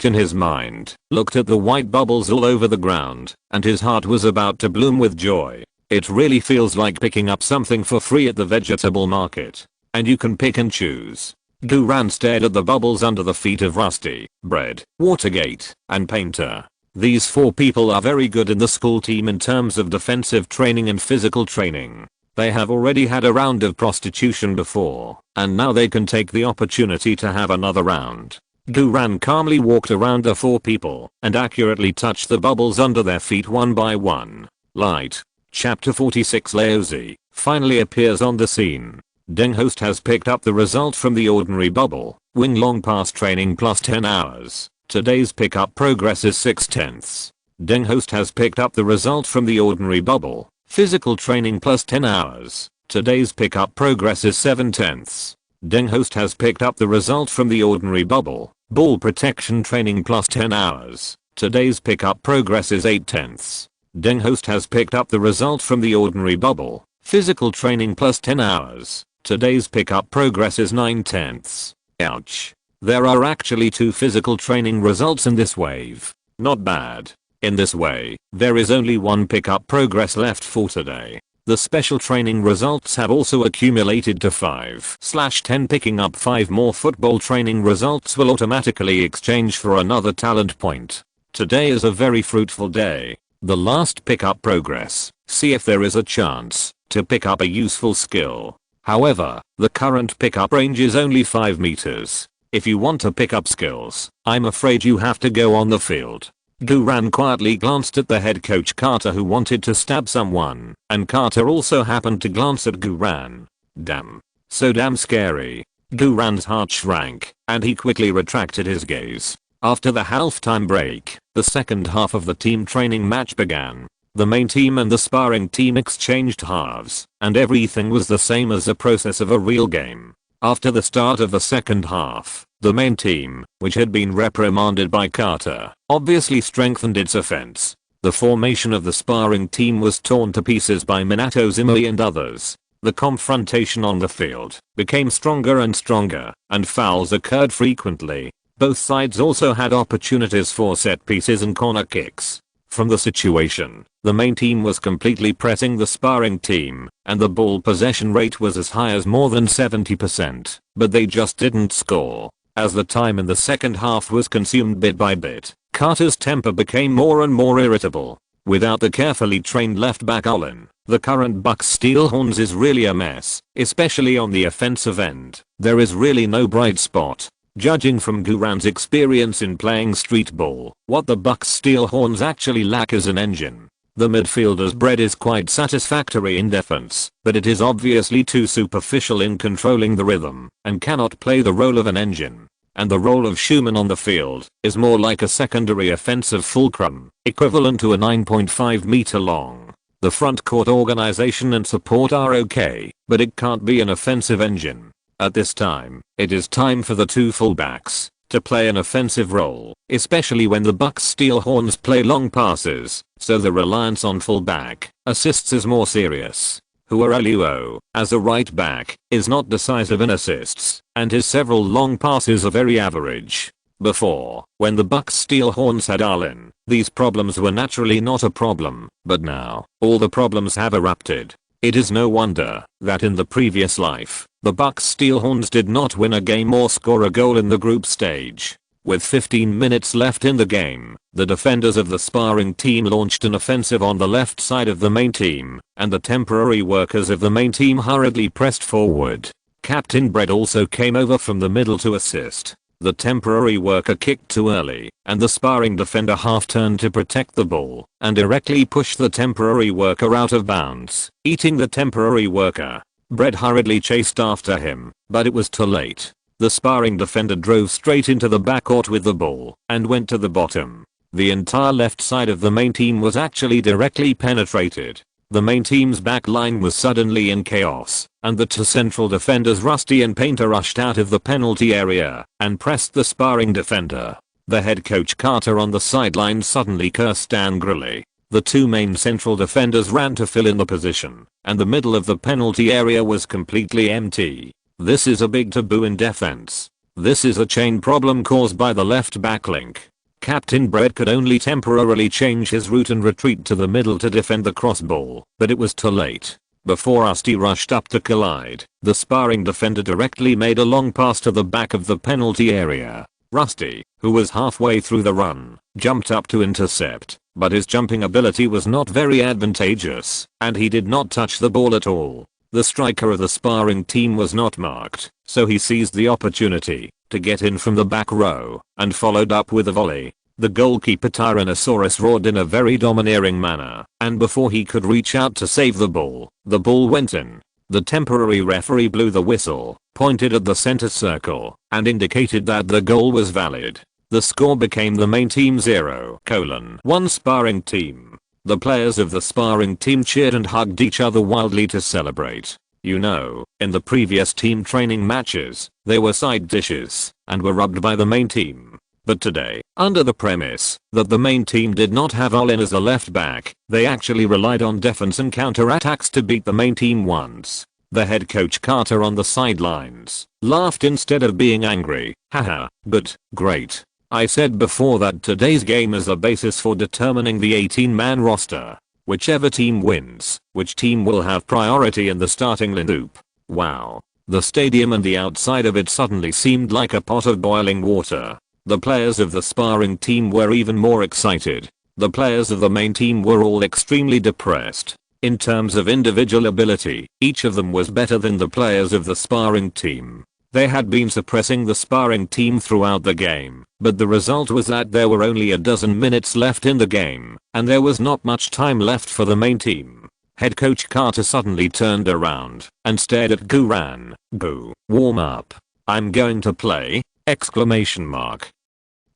in his mind, looked at the white bubbles all over the ground, and his heart was about to bloom with joy. It really feels like picking up something for free at the vegetable market. And you can pick and choose. Duran stared at the bubbles under the feet of Rusty, Bread, Watergate, and Painter. These 4 people are very good in the school team in terms of defensive training and physical training. They have already had a round of prostitution before, and now they can take the opportunity to have another round. Duran calmly walked around the 4 people and accurately touched the bubbles under their feet one by one. Light. Chapter 46 Laozi finally appears on the scene. Deng host has picked up the result from the ordinary bubble. Wing long pass training plus 10 hours. Today's pickup progress is 6/10. Deng host has picked up the result from the ordinary bubble. Physical training plus 10 hours. Today's pickup progress is 7/10. Deng host has picked up the result from the ordinary bubble. Ball protection training plus 10 hours. Today's pickup progress is 8/10. Deng host has picked up the result from the ordinary bubble. Physical training plus 10 hours. Today's pickup progress is 9/10. Ouch. There are actually 2 physical training results in this wave. Not bad. In this way, there is only 1 pickup progress left for today. The special training results have also accumulated to 5/10. Picking up 5 more football training results will automatically exchange for another talent point. Today is a very fruitful day. The last pickup progress, see if there is a chance to pick up a useful skill. However, the current pickup range is only 5 meters. If you want to pick up skills, I'm afraid you have to go on the field. Duran quietly glanced at the head coach Carter who wanted to stab someone, and Carter also happened to glance at Duran. Damn. So damn scary. Duran's heart shrank, and he quickly retracted his gaze. After the halftime break, the second half of the team training match began. The main team and the sparring team exchanged halves, and everything was the same as the process of a real game. After the start of the second half, the main team, which had been reprimanded by Carter, obviously strengthened its offense. The formation of the sparring team was torn to pieces by Minato Zimui and others. The confrontation on the field became stronger and stronger, and fouls occurred frequently. Both sides also had opportunities for set pieces and corner kicks. From the situation, the main team was completely pressing the sparring team, and the ball possession rate was as high as more than 70%, but they just didn't score. As the time in the second half was consumed bit by bit, Carter's temper became more and more irritable. Without the carefully trained left back Olin, the current Bucks Steelhorns is really a mess, especially on the offensive end. There is really no bright spot. Judging from Guran's experience in playing street ball, what the Bucks Steelhorns actually lack is an engine. The midfielder's bread is quite satisfactory in defense, but it is obviously too superficial in controlling the rhythm, and cannot play the role of an engine. And the role of Schumann on the field is more like a secondary offensive fulcrum, equivalent to a 9.5 meter long. The front court organization and support are okay, but it can't be an offensive engine. At this time, it is time for the two fullbacks to play an offensive role, especially when the Bucks Steelhorns play long passes, so the reliance on fullback assists is more serious. Huarelio, as a right back, is not decisive in assists, and his several long passes are very average. Before, when the Bucks Steelhorns had Arlen, these problems were naturally not a problem, but now, all the problems have erupted. It is no wonder that in the previous life, the Bucks Steelhorns did not win a game or score a goal in the group stage. With 15 minutes left in the game, the defenders of the sparring team launched an offensive on the left side of the main team, and the temporary workers of the main team hurriedly pressed forward. Captain Brett also came over from the middle to assist. The temporary worker kicked too early, and the sparring defender half-turned to protect the ball, and directly pushed the temporary worker out of bounds, eating the temporary worker. Brett hurriedly chased after him, but it was too late. The sparring defender drove straight into the backcourt with the ball, and went to the bottom. The entire left side of the main team was actually directly penetrated. The main team's back line was suddenly in chaos, and the two central defenders Rusty and Painter rushed out of the penalty area, and pressed the sparring defender. The head coach Carter on the sideline suddenly cursed angrily. The two main central defenders ran to fill in the position, and the middle of the penalty area was completely empty. This is a big taboo in defense. This is a chain problem caused by the left back link. Captain Brett could only temporarily change his route and retreat to the middle to defend the cross ball, but it was too late. Before Rusty rushed up to collide, the sparring defender directly made a long pass to the back of the penalty area. Rusty, who was halfway through the run, jumped up to intercept, but his jumping ability was not very advantageous, and he did not touch the ball at all. The striker of the sparring team was not marked, so he seized the opportunity to get in from the back row and followed up with a volley. The goalkeeper Tyrannosaurus roared in a very domineering manner, and before he could reach out to save the ball went in. The temporary referee blew the whistle, pointed at the center circle, and indicated that the goal was valid. The score became the main team 0:1 sparring team. The players of the sparring team cheered and hugged each other wildly to celebrate. You know, in the previous team training matches, they were side dishes and were rubbed by the main team. But today, under the premise that the main team did not have Olin as a left back, they actually relied on defense and counterattacks to beat the main team once. The head coach Carter on the sidelines laughed instead of being angry. Haha, but great. I said before that today's game is the basis for determining the 18-man roster. Whichever team wins, which team will have priority in the starting lineup. Wow. The stadium and the outside of it suddenly seemed like a pot of boiling water. The players of the sparring team were even more excited. The players of the main team were all extremely depressed. In terms of individual ability, each of them was better than the players of the sparring team. They had been suppressing the sparring team throughout the game, but the result was that there were only a dozen minutes left in the game, and there was not much time left for the main team. Head coach Carter suddenly turned around and stared at Guran. Boo. Warm up. I'm going to play! Exclamation mark.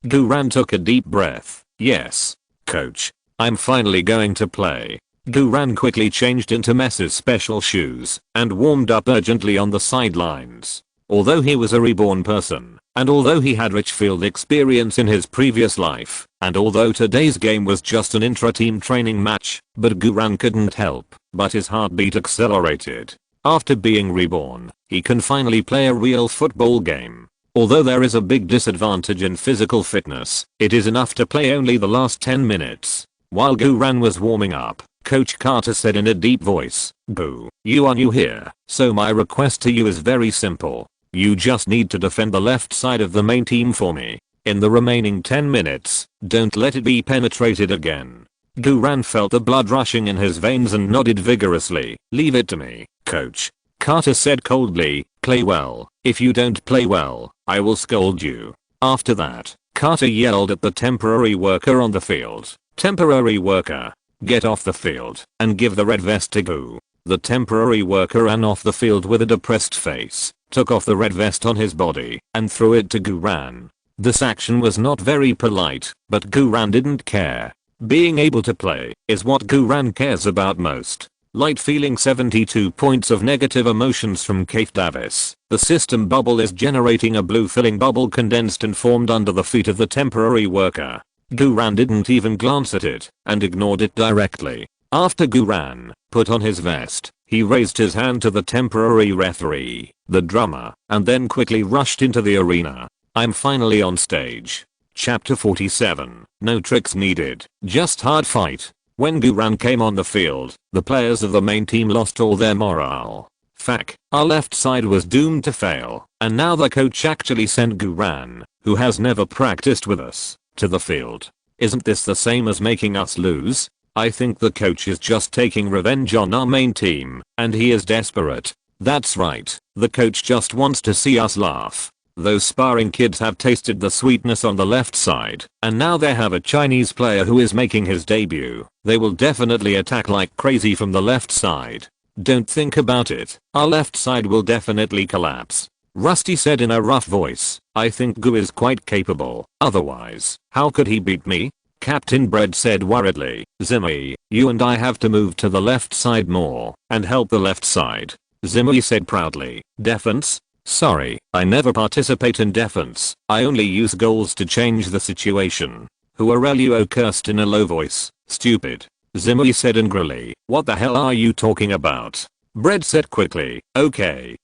Guran took a deep breath. Yes, coach. I'm finally going to play. Guran quickly changed into Mess's special shoes and warmed up urgently on the sidelines. Although he was a reborn person, and although he had rich field experience in his previous life, and although today's game was just an intra-team training match, but Guran couldn't help but his heartbeat accelerated. After being reborn, he can finally play a real football game. Although there is a big disadvantage in physical fitness, it is enough to play only the last 10 minutes. While Guran was warming up, Coach Carter said in a deep voice, "Boo, you are new here, so my request to you is very simple. You just need to defend the left side of the main team for me. In the remaining 10 minutes, don't let it be penetrated again. Guran felt the blood rushing in his veins and nodded vigorously. Leave it to me, coach. Carter said coldly, play well. If you don't play well, I will scold you. After that, Carter yelled at the temporary worker on the field. Temporary worker, get off the field and give the red vest to Gu. The temporary worker ran off the field with a depressed face, took off the red vest on his body, and threw it to Guran. This action was not very polite, but Guran didn't care. Being able to play is what Guran cares about most. Light feeling 72 points of negative emotions from Kate Davis. The system bubble is generating a blue filling bubble condensed and formed under the feet of the temporary worker. Guran didn't even glance at it and ignored it directly. After Guran put on his vest, he raised his hand to the temporary referee, the drummer, and then quickly rushed into the arena. I'm finally on stage. Chapter 47. No tricks needed, just hard fight. When Guran came on the field, the players of the main team lost all their morale. Fuck, our left side was doomed to fail, and now the coach actually sent Guran, who has never practiced with us, to the field. Isn't this the same as making us lose? I think the coach is just taking revenge on our main team, and he is desperate. That's right, the coach just wants to see us laugh. Those sparring kids have tasted the sweetness on the left side, and now they have a Chinese player who is making his debut. They will definitely attack like crazy from the left side. Don't think about it, our left side will definitely collapse. Rusty said in a rough voice, I think Gu is quite capable, otherwise, how could he beat me? Captain Bread said worriedly, Zimmy, you and I have to move to the left side more, and help the left side. Zimmy said proudly, defense? Sorry, I never participate in defense, I only use goals to change the situation. Huarelio cursed in a low voice, stupid. Zimmy said angrily, what the hell are you talking about? Bread said quickly, okay,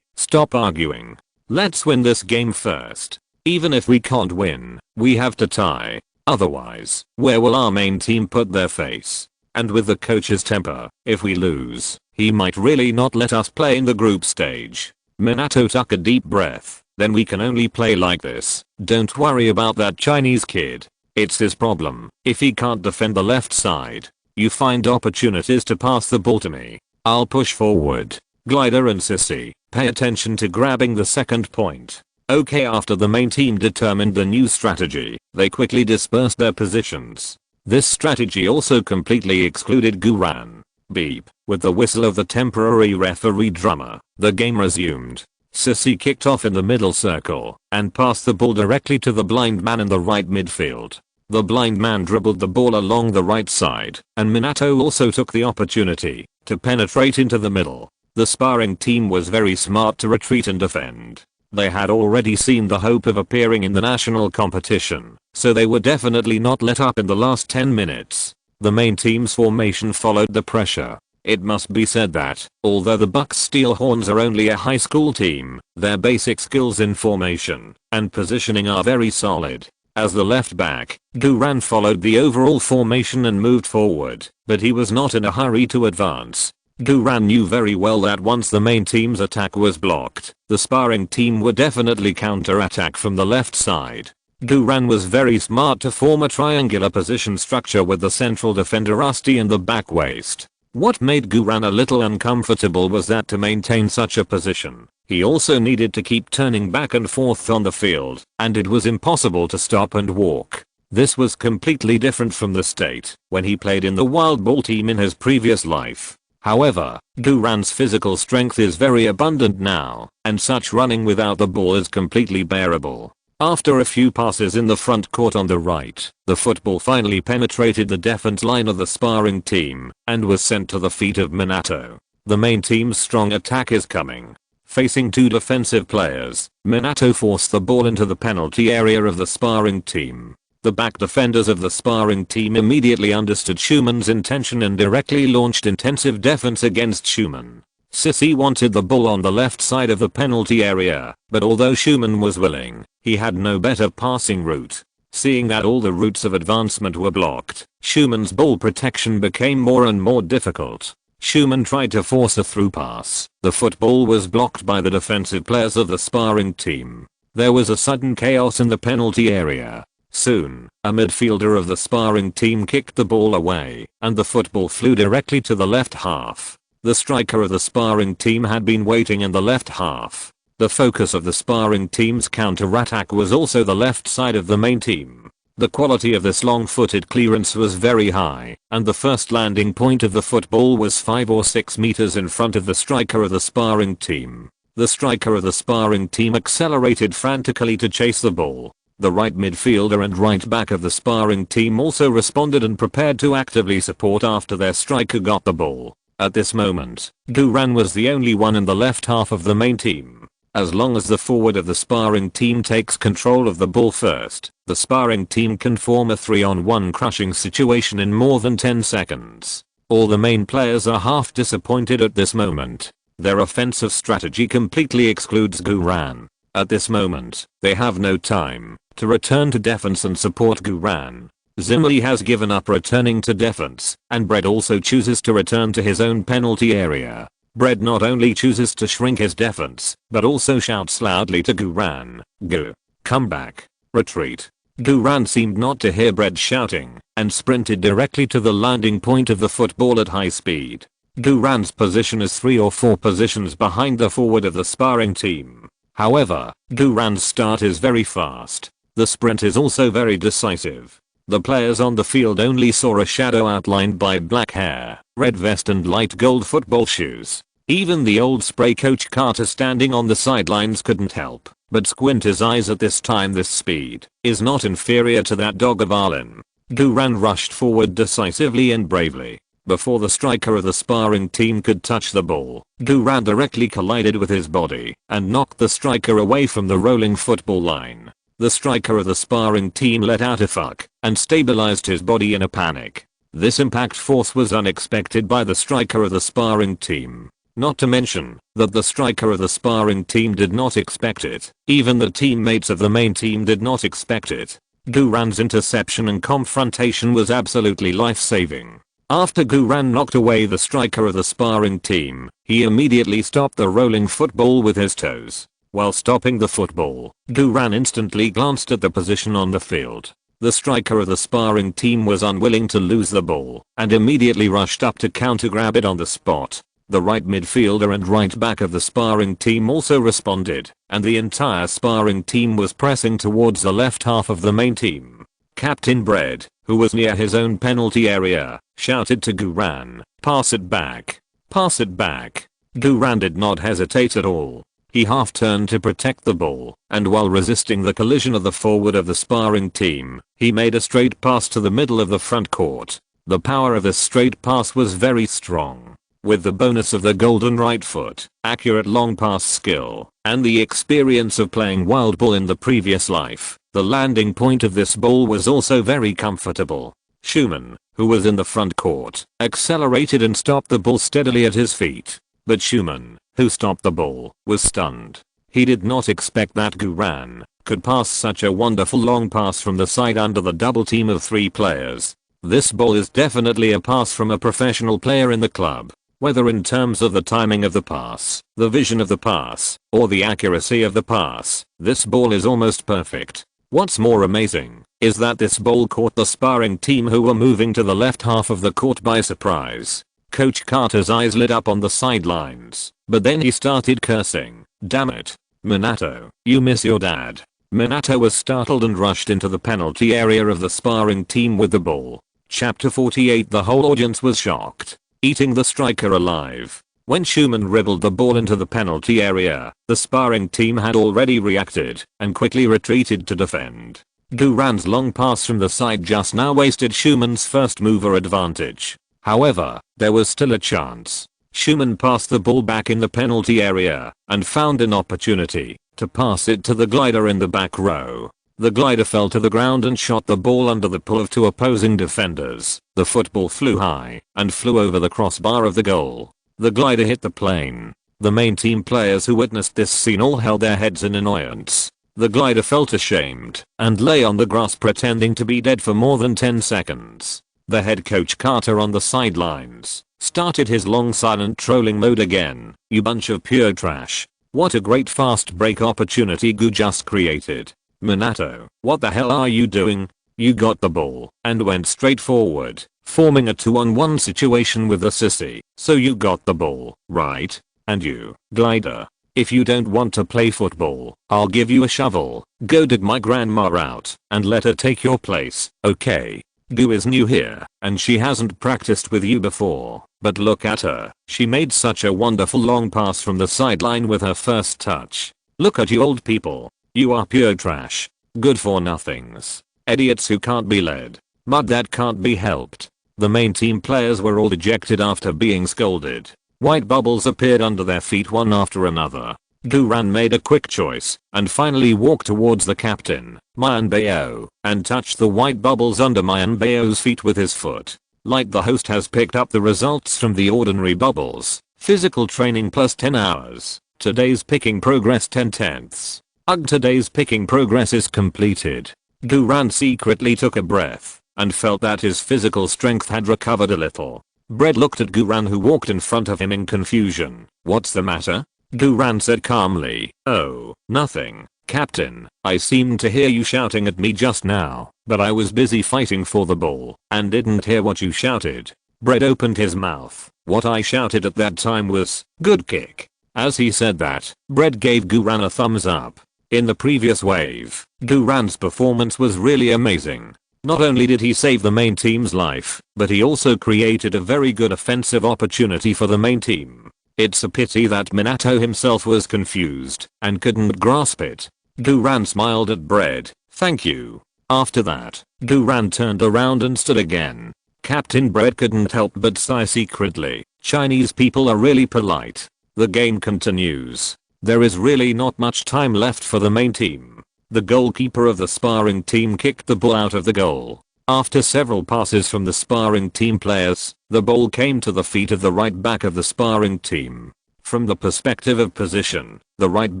stop arguing. Let's win this game first. Even if we can't win, we have to tie. Otherwise, where will our main team put their face? And with the coach's temper, if we lose, he might really not let us play in the group stage. Minato took a deep breath, then we can only play like this. Don't worry about that Chinese kid. It's his problem. If he can't defend the left side, you find opportunities to pass the ball to me. I'll push forward. Glider and Sissy, pay attention to grabbing the second point. Okay, after the main team determined the new strategy, they quickly dispersed their positions. This strategy also completely excluded Guran. Beep. With the whistle of the temporary referee drummer, the game resumed. Sissy kicked off in the middle circle and passed the ball directly to the blind man in the right midfield. The blind man dribbled the ball along the right side, and Minato also took the opportunity to penetrate into the middle. The sparring team was very smart to retreat and defend. They had already seen the hope of appearing in the national competition, so they were definitely not let up in the last 10 minutes. The main team's formation followed the pressure. It must be said that, although the Bucks Steel Horns are only a high school team, their basic skills in formation and positioning are very solid. As the left back, Guran followed the overall formation and moved forward, but he was not in a hurry to advance. Guran knew very well that once the main team's attack was blocked, the sparring team would definitely counter-attack from the left side. Guran was very smart to form a triangular position structure with the central defender Rusty in the back waist. What made Guran a little uncomfortable was that to maintain such a position, he also needed to keep turning back and forth on the field, and it was impossible to stop and walk. This was completely different from the state when he played in the wild ball team in his previous life. However, Guran's physical strength is very abundant now, and such running without the ball is completely bearable. After a few passes in the front court on the right, the football finally penetrated the defense line of the sparring team and was sent to the feet of Minato. The main team's strong attack is coming. Facing two defensive players, Minato forced the ball into the penalty area of the sparring team. The back defenders of the sparring team immediately understood Schumann's intention and directly launched intensive defense against Schumann. Sissy wanted the ball on the left side of the penalty area, but although Schumann was willing, he had no better passing route. Seeing that all the routes of advancement were blocked, Schumann's ball protection became more and more difficult. Schumann tried to force a through pass. The football was blocked by the defensive players of the sparring team. There was a sudden chaos in the penalty area. Soon, a midfielder of the sparring team kicked the ball away, and the football flew directly to the left half. The striker of the sparring team had been waiting in the left half. The focus of the sparring team's counter-attack was also the left side of the main team. The quality of this long-footed clearance was very high, and the first landing point of the football was 5 or 6 meters in front of the striker of the sparring team. The striker of the sparring team accelerated frantically to chase the ball. The right midfielder and right back of the sparring team also responded and prepared to actively support after their striker got the ball. At this moment, Duran was the only one in the left half of the main team. As long as the forward of the sparring team takes control of the ball first, the sparring team can form a 3-on-1 crushing situation in more than 10 seconds. All the main players are half disappointed at this moment. Their offensive strategy completely excludes Duran. At this moment, they have no time to return to defense and support Duran. Zimmerli has given up returning to defense, and Brett also chooses to return to his own penalty area. Brett not only chooses to shrink his defense, but also shouts loudly to Duran, "Go! Come back! Retreat!" Duran seemed not to hear Brett's shouting, and sprinted directly to the landing point of the football at high speed. Duran's position is 3 or 4 positions behind the forward of the sparring team. However, Duran's start is very fast. The sprint is also very decisive. The players on the field only saw a shadow outlined by black hair, red vest and light gold football shoes. Even the old spray coach Carter standing on the sidelines couldn't help but squint his eyes at this time. This speed is not inferior to that dog of Arlen. Duran rushed forward decisively and bravely. Before the striker of the sparring team could touch the ball, Duran directly collided with his body and knocked the striker away from the rolling football line. The striker of the sparring team let out a fuck and stabilized his body in a panic. This impact force was unexpected by the striker of the sparring team. Not to mention that the striker of the sparring team did not expect it. Even the teammates of the main team did not expect it. Duran's interception and confrontation was absolutely life-saving. After Duran knocked away the striker of the sparring team, he immediately stopped the rolling football with his toes. While stopping the football, Duran instantly glanced at the position on the field. The striker of the sparring team was unwilling to lose the ball and immediately rushed up to counter-grab it on the spot. The right midfielder and right back of the sparring team also responded, and the entire sparring team was pressing towards the left half of the main team. Captain Brett, who was near his own penalty area, shouted to Duran, "Pass it back. Pass it back." Duran did not hesitate at all. He half turned to protect the ball, and while resisting the collision of the forward of the sparring team, he made a straight pass to the middle of the front court. The power of this straight pass was very strong. With the bonus of the golden right foot, accurate long pass skill, and the experience of playing wild ball in the previous life, the landing point of this ball was also very comfortable. Schumann, who was in the front court, accelerated and stopped the ball steadily at his feet. But Schumann, who stopped the ball, was stunned. He did not expect that Duran could pass such a wonderful long pass from the side under the double team of 3 players. This ball is definitely a pass from a professional player in the club. Whether in terms of the timing of the pass, the vision of the pass, or the accuracy of the pass, this ball is almost perfect. What's more amazing is that this ball caught the sparring team who were moving to the left half of the court by surprise. Coach Carter's eyes lit up on the sidelines, but then he started cursing. "Damn it. Minato, you miss your dad." Minato was startled and rushed into the penalty area of the sparring team with the ball. Chapter 48. The whole audience was shocked, eating the striker alive. When Schumann dribbled the ball into the penalty area, the sparring team had already reacted and quickly retreated to defend. Duran's long pass from the side just now wasted Schumann's first mover advantage. However, there was still a chance. Schumann passed the ball back in the penalty area and found an opportunity to pass it to the glider in the back row. The glider fell to the ground and shot the ball under the pull of 2 opposing defenders. The football flew high and flew over the crossbar of the goal. The glider hit the plane. The main team players who witnessed this scene all held their heads in annoyance. The glider felt ashamed and lay on the grass pretending to be dead for more than 10 seconds. The head coach Carter on the sidelines started his long silent trolling mode again. You bunch of pure trash. What a great fast break opportunity Gu just created. Minato, what the hell are you doing? You got the ball and went straight forward, forming a 2-on-1 situation with the sissy. So you got the ball, right? And you, glider. If you don't want to play football, I'll give you a shovel. Go dig my grandma out and let her take your place, okay? Gu is new here and she hasn't practiced with you before, but look at her. She made such a wonderful long pass from the sideline with her first touch. Look at you old people. You are pure trash. Good for nothings. Idiots who can't be led. But that can't be helped. The main team players were all ejected after being scolded. White bubbles appeared under their feet one after another. Guran made a quick choice and finally walked towards the captain, Mayanbeo, and touched the white bubbles under Mayanbeo's feet with his foot. Like the host has picked up the results from the ordinary bubbles. Physical training plus 10 hours. Today's picking progress 10/10. Ugh, today's picking progress is completed. Guran secretly took a breath and felt that his physical strength had recovered a little. Bread looked at Guran who walked in front of him in confusion. What's the matter? Guran said calmly. Oh, nothing, Captain. I seemed to hear you shouting at me just now, but I was busy fighting for the ball and didn't hear what you shouted. Bread opened his mouth. What I shouted at that time was, good kick. As he said that, Bread gave Guran a thumbs up. In the previous wave, Guran's performance was really amazing. Not only did he save the main team's life, but he also created a very good offensive opportunity for the main team. It's a pity that Minato himself was confused and couldn't grasp it. Guran smiled at Bread. Thank you. After that, Guran turned around and stood again. Captain Bread couldn't help but sigh secretly. Chinese people are really polite. The game continues. There is really not much time left for the main team. The goalkeeper of the sparring team kicked the ball out of the goal. After several passes from the sparring team players, the ball came to the feet of the right back of the sparring team. From the perspective of position, the right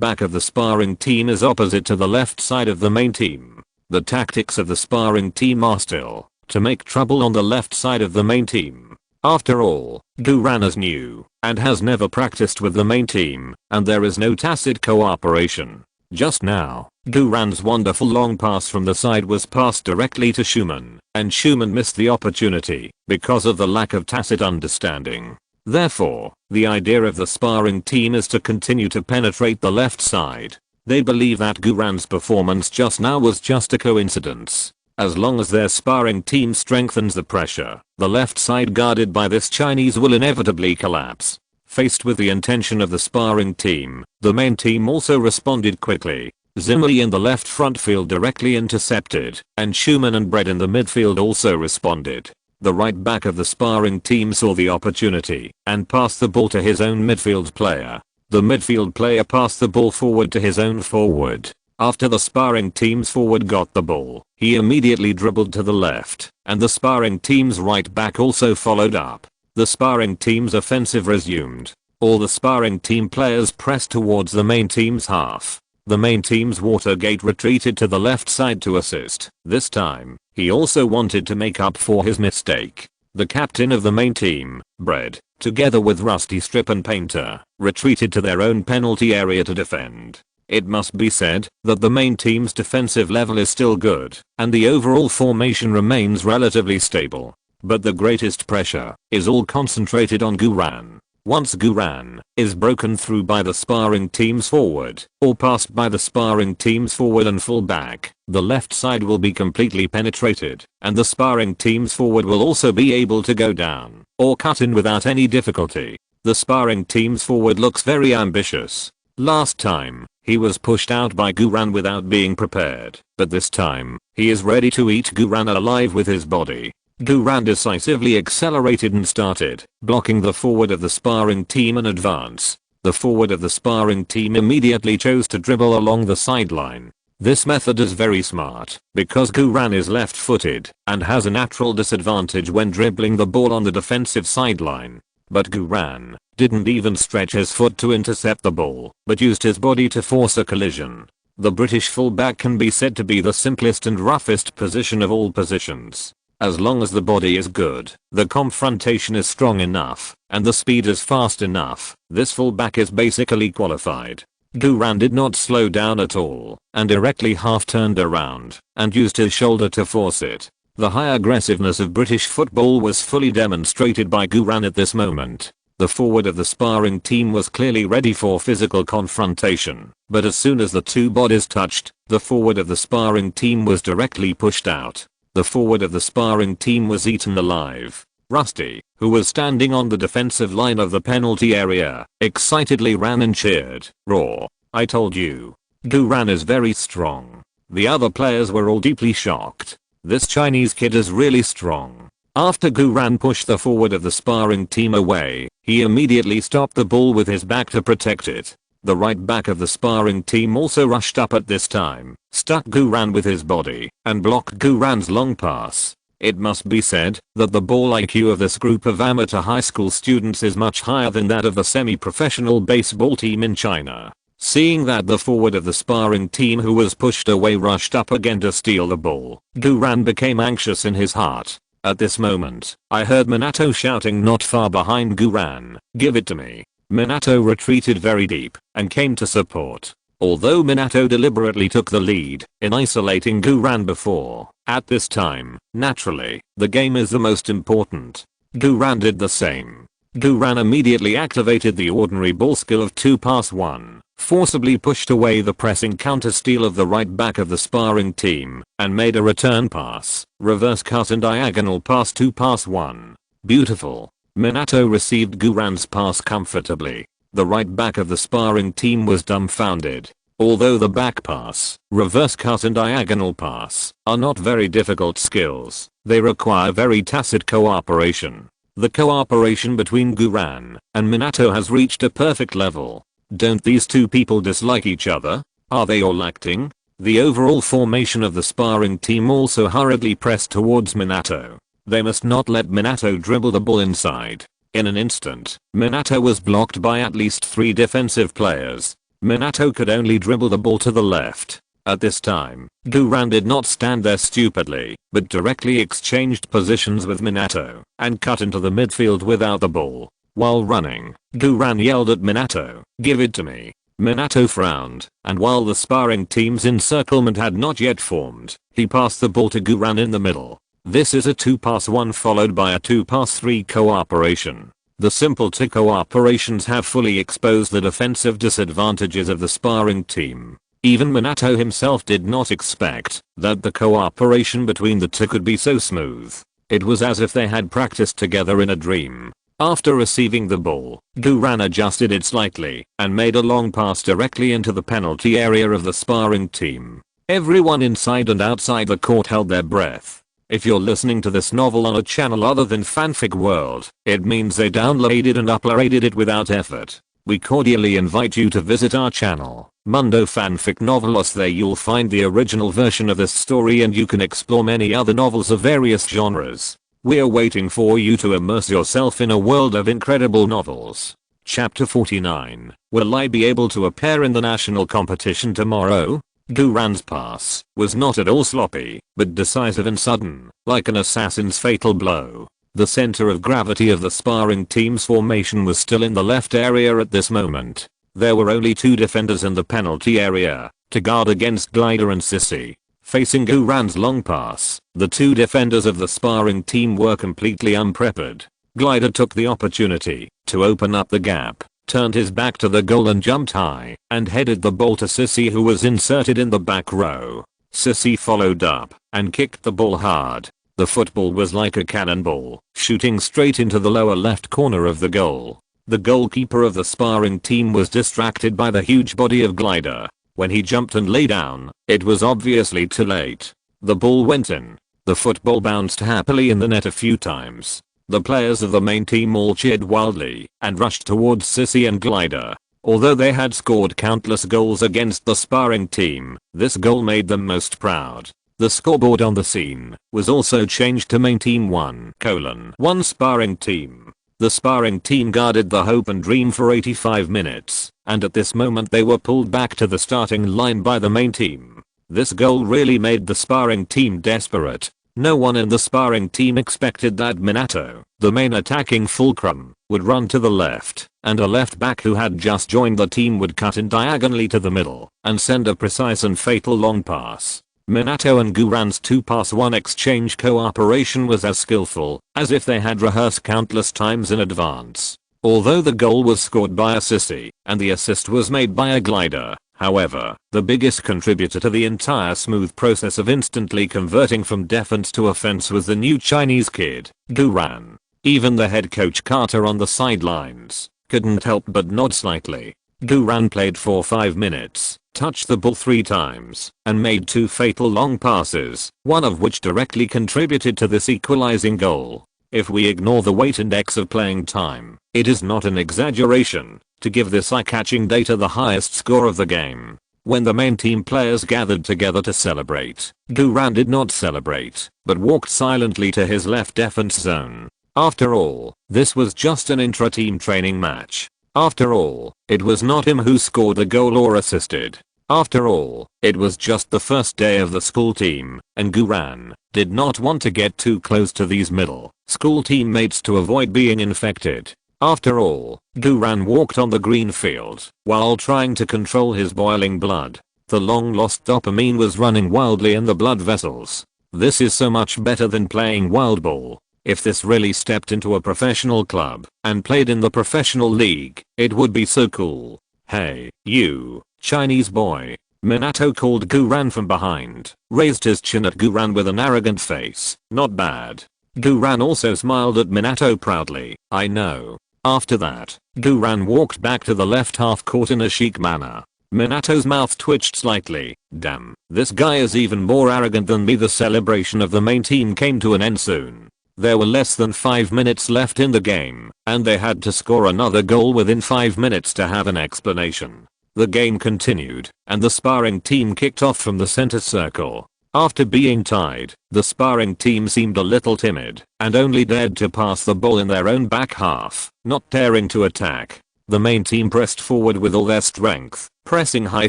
back of the sparring team is opposite to the left side of the main team. The tactics of the sparring team are still to make trouble on the left side of the main team. After all, Guran is new and has never practiced with the main team, and there is no tacit cooperation. Just now, Guran's wonderful long pass from the side was passed directly to Schumann, and Schumann missed the opportunity because of the lack of tacit understanding. Therefore, the idea of the sparring team is to continue to penetrate the left side. They believe that Guran's performance just now was just a coincidence. As long as their sparring team strengthens the pressure, the left side guarded by this Chinese will inevitably collapse. Faced with the intention of the sparring team, the main team also responded quickly. Zimmerly in the left front field directly intercepted, and Schumann and Bread in the midfield also responded. The right back of the sparring team saw the opportunity and passed the ball to his own midfield player. The midfield player passed the ball forward to his own forward. After the sparring team's forward got the ball, he immediately dribbled to the left, and the sparring team's right back also followed up. The sparring team's offensive resumed. All the sparring team players pressed towards the main team's half. The main team's Watergate retreated to the left side to assist. This time, he also wanted to make up for his mistake. The captain of the main team, Bread, together with Rusty Strip and Painter, retreated to their own penalty area to defend. It must be said that the main team's defensive level is still good, and the overall formation remains relatively stable. But the greatest pressure is all concentrated on Guran. Once Guran is broken through by the sparring team's forward, or passed by the sparring team's forward and full back, the left side will be completely penetrated, and the sparring team's forward will also be able to go down, or cut in without any difficulty. The sparring team's forward looks very ambitious. Last time, he was pushed out by Guran without being prepared, but this time, he is ready to eat Guran alive with his body. Guran decisively accelerated and started blocking the forward of the sparring team in advance. The forward of the sparring team immediately chose to dribble along the sideline. This method is very smart because Guran is left-footed and has a natural disadvantage when dribbling the ball on the defensive sideline. But Guran didn't even stretch his foot to intercept the ball, but used his body to force a collision. The British fullback can be said to be the simplest and roughest position of all positions. As long as the body is good, the confrontation is strong enough, and the speed is fast enough, this fullback is basically qualified. Guran did not slow down at all, and directly half turned around, and used his shoulder to force it. The high aggressiveness of British football was fully demonstrated by Guran at this moment. The forward of the sparring team was clearly ready for physical confrontation, but as soon as the two bodies touched, the forward of the sparring team was directly pushed out. The forward of the sparring team was eaten alive. Rusty, who was standing on the defensive line of the penalty area, excitedly ran and cheered, "Raw, I told you. Guran is very strong." The other players were all deeply shocked. This Chinese kid is really strong. After Guran pushed the forward of the sparring team away, he immediately stopped the ball with his back to protect it. The right back of the sparring team also rushed up at this time, stuck Guran with his body, and blocked Guran's long pass. It must be said that the ball IQ of this group of amateur high school students is much higher than that of the semi-professional baseball team in China. Seeing that the forward of the sparring team who was pushed away rushed up again to steal the ball, Guran became anxious in his heart. At this moment, I heard Minato shouting not far behind Guran, "Give it to me." Minato retreated very deep and came to support. Although Minato deliberately took the lead in isolating Guran before, at this time, naturally, the game is the most important. Guran did the same. Guran immediately activated the ordinary ball skill of 2-pass-1, forcibly pushed away the pressing counter-steal of the right back of the sparring team, and made a return pass, reverse cut and diagonal pass 2-pass-1. Beautiful. Minato received Guran's pass comfortably. The right back of the sparring team was dumbfounded. Although the back pass, reverse cut and diagonal pass are not very difficult skills, they require very tacit cooperation. The cooperation between Guran and Minato has reached a perfect level. Don't these two people dislike each other? Are they all acting? The overall formation of the sparring team also hurriedly pressed towards Minato. They must not let Minato dribble the ball inside. In an instant, Minato was blocked by at least 3 defensive players. Minato could only dribble the ball to the left. At this time, Guran did not stand there stupidly, but directly exchanged positions with Minato and cut into the midfield without the ball. While running, Guran yelled at Minato, "Give it to me." Minato frowned, and while the sparring team's encirclement had not yet formed, he passed the ball to Guran in the middle. This is a 2-pass-1 followed by a 2-pass-3 cooperation. The simple 2 cooperations have fully exposed the defensive disadvantages of the sparring team. Even Minato himself did not expect that the cooperation between the 2 could be so smooth. It was as if they had practiced together in a dream. After receiving the ball, Guran adjusted it slightly and made a long pass directly into the penalty area of the sparring team. Everyone inside and outside the court held their breath. If you're listening to this novel on a channel other than Fanfic World, it means they downloaded and uploaded it without effort. We cordially invite you to visit our channel, Mundo Fanfic Novelos. There you'll find the original version of this story and you can explore many other novels of various genres. We're waiting for you to immerse yourself in a world of incredible novels. Chapter 49. Will I be able to appear in the national competition tomorrow? Guran's pass was not at all sloppy, but decisive and sudden, like an assassin's fatal blow. The center of gravity of the sparring team's formation was still in the left area at this moment. There were only 2 defenders in the penalty area to guard against Glider and Sissy. Facing Guran's long pass, the 2 defenders of the sparring team were completely unprepared. Glider took the opportunity to open up the gap, turned his back to the goal and jumped high, and headed the ball to Sissy, who was inserted in the back row. Sissy followed up, and kicked the ball hard. The football was like a cannonball, shooting straight into the lower left corner of the goal. The goalkeeper of the sparring team was distracted by the huge body of Glider. When he jumped and lay down, it was obviously too late. The ball went in. The football bounced happily in the net a few times. The players of the main team all cheered wildly and rushed towards Sissy and Glider. Although they had scored countless goals against the sparring team, this goal made them most proud. The scoreboard on the scene was also changed to main team 1:1 sparring team. The sparring team guarded the hope and dream for 85 minutes, and at this moment they were pulled back to the starting line by the main team. This goal really made the sparring team desperate. No one in the sparring team expected that Minato, the main attacking fulcrum, would run to the left, and a left back who had just joined the team would cut in diagonally to the middle and send a precise and fatal long pass. Minato and Guran's 2-pass-1 exchange cooperation was as skillful as if they had rehearsed countless times in advance. Although the goal was scored by a sissy, and the assist was made by a glider, however, the biggest contributor to the entire smooth process of instantly converting from defense to offense was the new Chinese kid, Guran. Even the head coach Carter on the sidelines couldn't help but nod slightly. Guran played for 5 minutes, touched the ball 3 times, and made 2 fatal long passes, one of which directly contributed to this equalizing goal. If we ignore the weight index of playing time, it is not an exaggeration to give this eye-catching data the highest score of the game. When the main team players gathered together to celebrate, Guran did not celebrate, but walked silently to his left defense zone. After all, this was just an intra-team training match. After all, it was not him who scored the goal or assisted. After all, it was just the first day of the school team, and Guran did not want to get too close to these middle school teammates to avoid being infected. After all, Guran walked on the green field while trying to control his boiling blood. The long-lost dopamine was running wildly in the blood vessels. This is so much better than playing wild ball. If this really stepped into a professional club and played in the professional league, it would be so cool. Hey, you, Chinese boy. Minato called Guran from behind, raised his chin at Guran with an arrogant face. Not bad. Guran also smiled at Minato proudly. I know. After that, Guran walked back to the left half court in a chic manner. Minato's mouth twitched slightly. Damn, this guy is even more arrogant than me. The celebration of the main team came to an end soon. There were less than 5 minutes left in the game, and they had to score another goal within 5 minutes to have an explanation. The game continued, and the sparring team kicked off from the center circle. After being tied, the sparring team seemed a little timid, and only dared to pass the ball in their own back half, not daring to attack. The main team pressed forward with all their strength, pressing high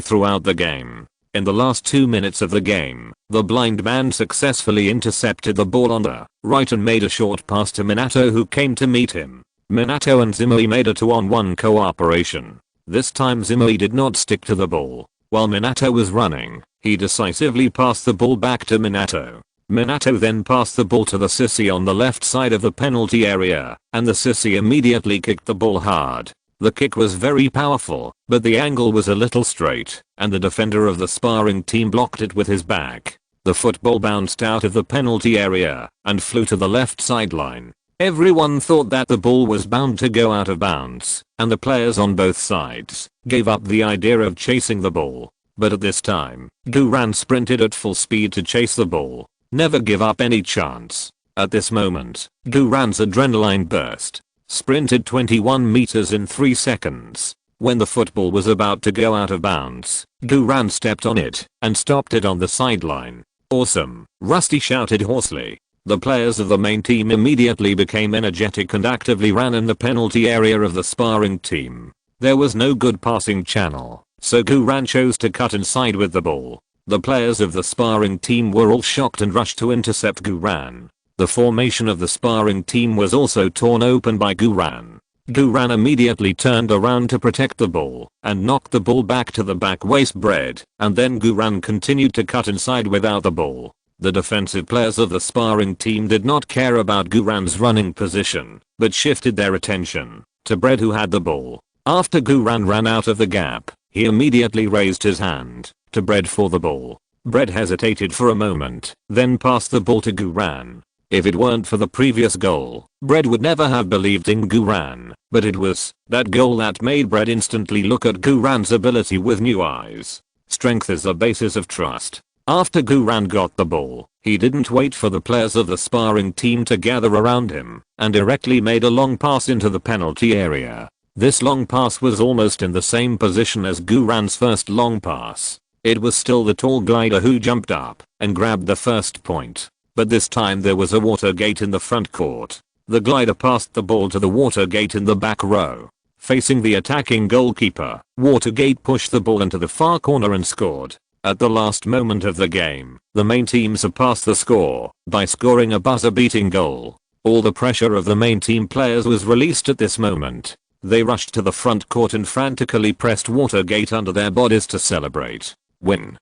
throughout the game. In the last 2 minutes of the game, the blind man successfully intercepted the ball on the right and made a short pass to Minato, who came to meet him. Minato and Zimui made a 2-on-1 cooperation. This time Zimui did not stick to the ball. While Minato was running, he decisively passed the ball back to Minato. Minato then passed the ball to the sissy on the left side of the penalty area, and the sissy immediately kicked the ball hard. The kick was very powerful, but the angle was a little straight, and the defender of the sparring team blocked it with his back. The football bounced out of the penalty area and flew to the left sideline. Everyone thought that the ball was bound to go out of bounds, and the players on both sides gave up the idea of chasing the ball. But at this time, Guran sprinted at full speed to chase the ball. Never give up any chance. At this moment, Guran's adrenaline burst. Sprinted 21 meters in 3 seconds. When the football was about to go out of bounds, Guran stepped on it and stopped it on the sideline. Awesome, Rusty shouted hoarsely. The players of the main team immediately became energetic and actively ran in the penalty area of the sparring team. There was no good passing channel, so Guran chose to cut inside with the ball. The players of the sparring team were all shocked and rushed to intercept Guran. The formation of the sparring team was also torn open by Guran. Guran immediately turned around to protect the ball and knocked the ball back to the back waist bread, and then Guran continued to cut inside without the ball. The defensive players of the sparring team did not care about Guran's running position, but shifted their attention to Bread, who had the ball. After Guran ran out of the gap, he immediately raised his hand to Bread for the ball. Bread hesitated for a moment, then passed the ball to Guran. If it weren't for the previous goal, Bread would never have believed in Guran, but it was that goal that made Bread instantly look at Guran's ability with new eyes. Strength is the basis of trust. After Guran got the ball, he didn't wait for the players of the sparring team to gather around him, and directly made a long pass into the penalty area. This long pass was almost in the same position as Guran's first long pass. It was still the tall glider who jumped up and grabbed the first point. But this time there was a water gate in the front court. The glider passed the ball to the water gate in the back row. Facing the attacking goalkeeper, Watergate pushed the ball into the far corner and scored. At the last moment of the game, the main team surpassed the score by scoring a buzzer-beating goal. All the pressure of the main team players was released at this moment. They rushed to the front court and frantically pressed Watergate under their bodies to celebrate. Win.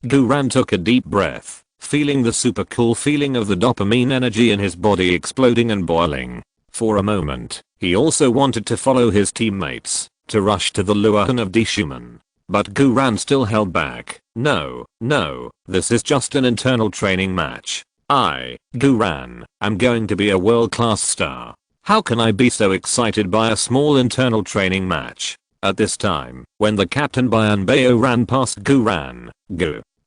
Duran took a deep breath, feeling the super cool feeling of the dopamine energy in his body exploding and boiling. For a moment, he also wanted to follow his teammates, to rush to the Luahan of Dishuman. But Duran still held back. No, this is just an internal training match. Duran, am going to be a world-class star. How can I be so excited by a small internal training match? At this time, when the captain Bayanbeo ran past Duran,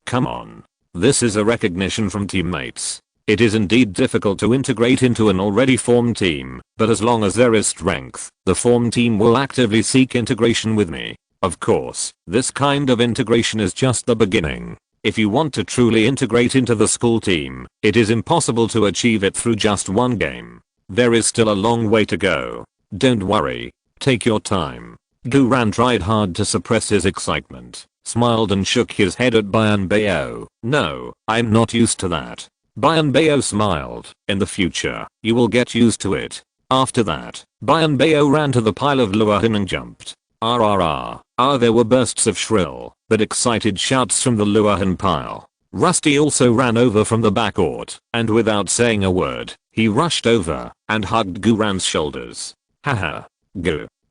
come on. This is a recognition from teammates. It is indeed difficult to integrate into an already formed team, but as long as there is strength, the formed team will actively seek integration with me. Of course, this kind of integration is just the beginning. If you want to truly integrate into the school team, it is impossible to achieve it through just one game. There is still a long way to go. Don't worry. Take your time. Duran tried hard to suppress his excitement, smiled and shook his head at Bayanbeo. No, I'm not used to that. Bayanbeo smiled. In the future, you will get used to it. After that, Bayanbeo ran to the pile of Luahan and jumped. There were bursts of shrill, but excited shouts from the Luahan pile. Rusty also ran over from the backcourt, and without saying a word, he rushed over and hugged Duran's shoulders. Haha.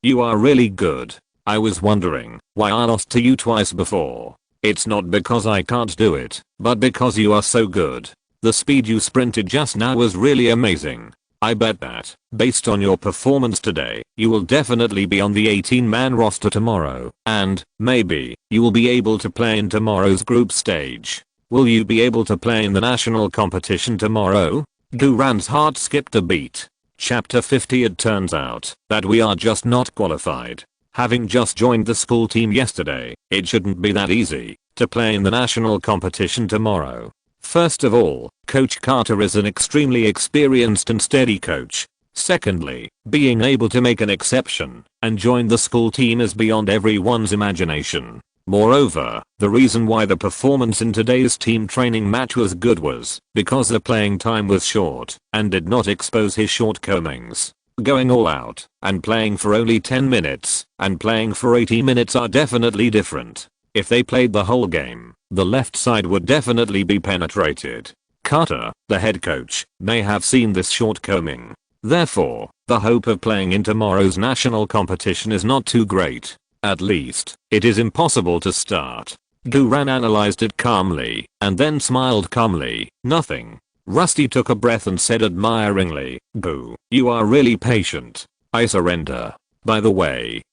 You are really good. I was wondering why I lost to you twice before. It's not because I can't do it, but because you are so good. The speed you sprinted just now was really amazing. I bet that, based on your performance today, you will definitely be on the 18-man roster tomorrow, and, maybe, you will be able to play in tomorrow's group stage. Will you be able to play in the national competition tomorrow? Duran's heart skipped a beat. Chapter 50. It turns out that we are just not qualified. Having just joined the school team yesterday, it shouldn't be that easy to play in the national competition tomorrow. First of all, Coach Carter is an extremely experienced and steady coach. Secondly, being able to make an exception and join the school team is beyond everyone's imagination. Moreover, the reason why the performance in today's team training match was good was because the playing time was short and did not expose his shortcomings. Going all out and playing for only 10 minutes and playing for 80 minutes are definitely different. If they played the whole game, the left side would definitely be penetrated. Carter, the head coach, may have seen this shortcoming. Therefore, the hope of playing in tomorrow's national competition is not too great. At least, it is impossible to start. Duran analyzed it calmly, and then smiled calmly. Nothing. Rusty took a breath and said admiringly, "Boo, you are really patient. I surrender. By the way,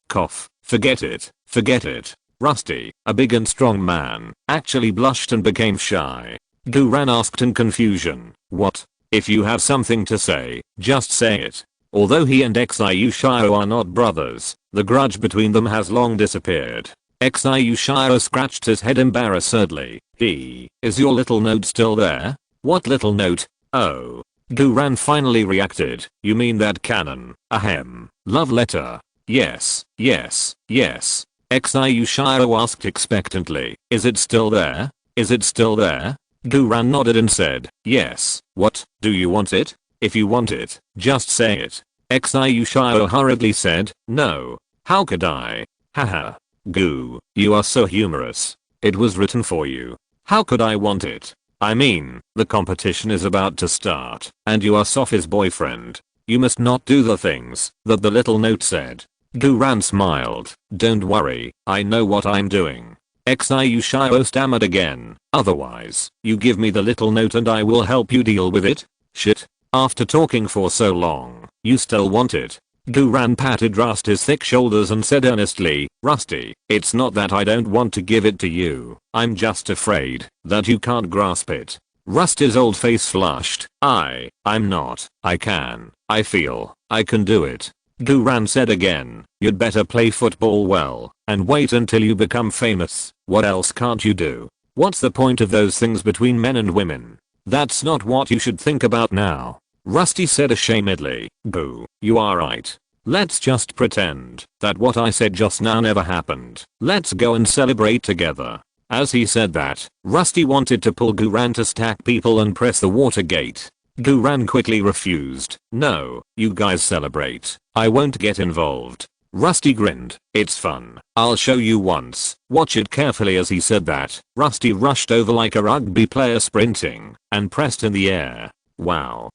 forget it. Rusty, a big and strong man, actually blushed and became shy. Duran asked in confusion, "What? If you have something to say, just say it." Although he and Xiu Shio are not brothers, the grudge between them has long disappeared. Xiu Shio scratched his head embarrassedly. Is your little note still there? What little note? Oh. Duran finally reacted. You mean that canon, ahem, love letter? Yes. Xiu Shio asked expectantly. Is it still there? Duran nodded and said, yes. What, do you want it? If you want it, just say it. Xiu Shio hurriedly said, no. How could I? Haha. Goo, you are so humorous. It was written for you. How could I want it? I mean, the competition is about to start, and you are Sophie's boyfriend. You must not do the things that the little note said. Duran smiled. Don't worry, I know what I'm doing. Xiu Shio stammered again. Otherwise, you give me the little note and I will help you deal with it. Shit. After talking for so long, you still want it. Duran patted Rusty's thick shoulders and said earnestly, Rusty, it's not that I don't want to give it to you. I'm just afraid that you can't grasp it. Rusty's old face flushed. I'm not. I can. I feel. I can do it. Duran said again, you'd better play football well, and wait until you become famous. What else can't you do? What's the point of those things between men and women? That's not what you should think about now. Rusty said ashamedly. Boo, you are right. Let's just pretend that what I said just now never happened. Let's go and celebrate together. As he said that, Rusty wanted to pull Guran to stack people and press the water gate. Guran quickly refused. "No, you guys celebrate. I won't get involved." Rusty grinned. "It's fun. I'll show you once. Watch it carefully." As he said that, Rusty rushed over like a rugby player sprinting and pressed in the air. Wow.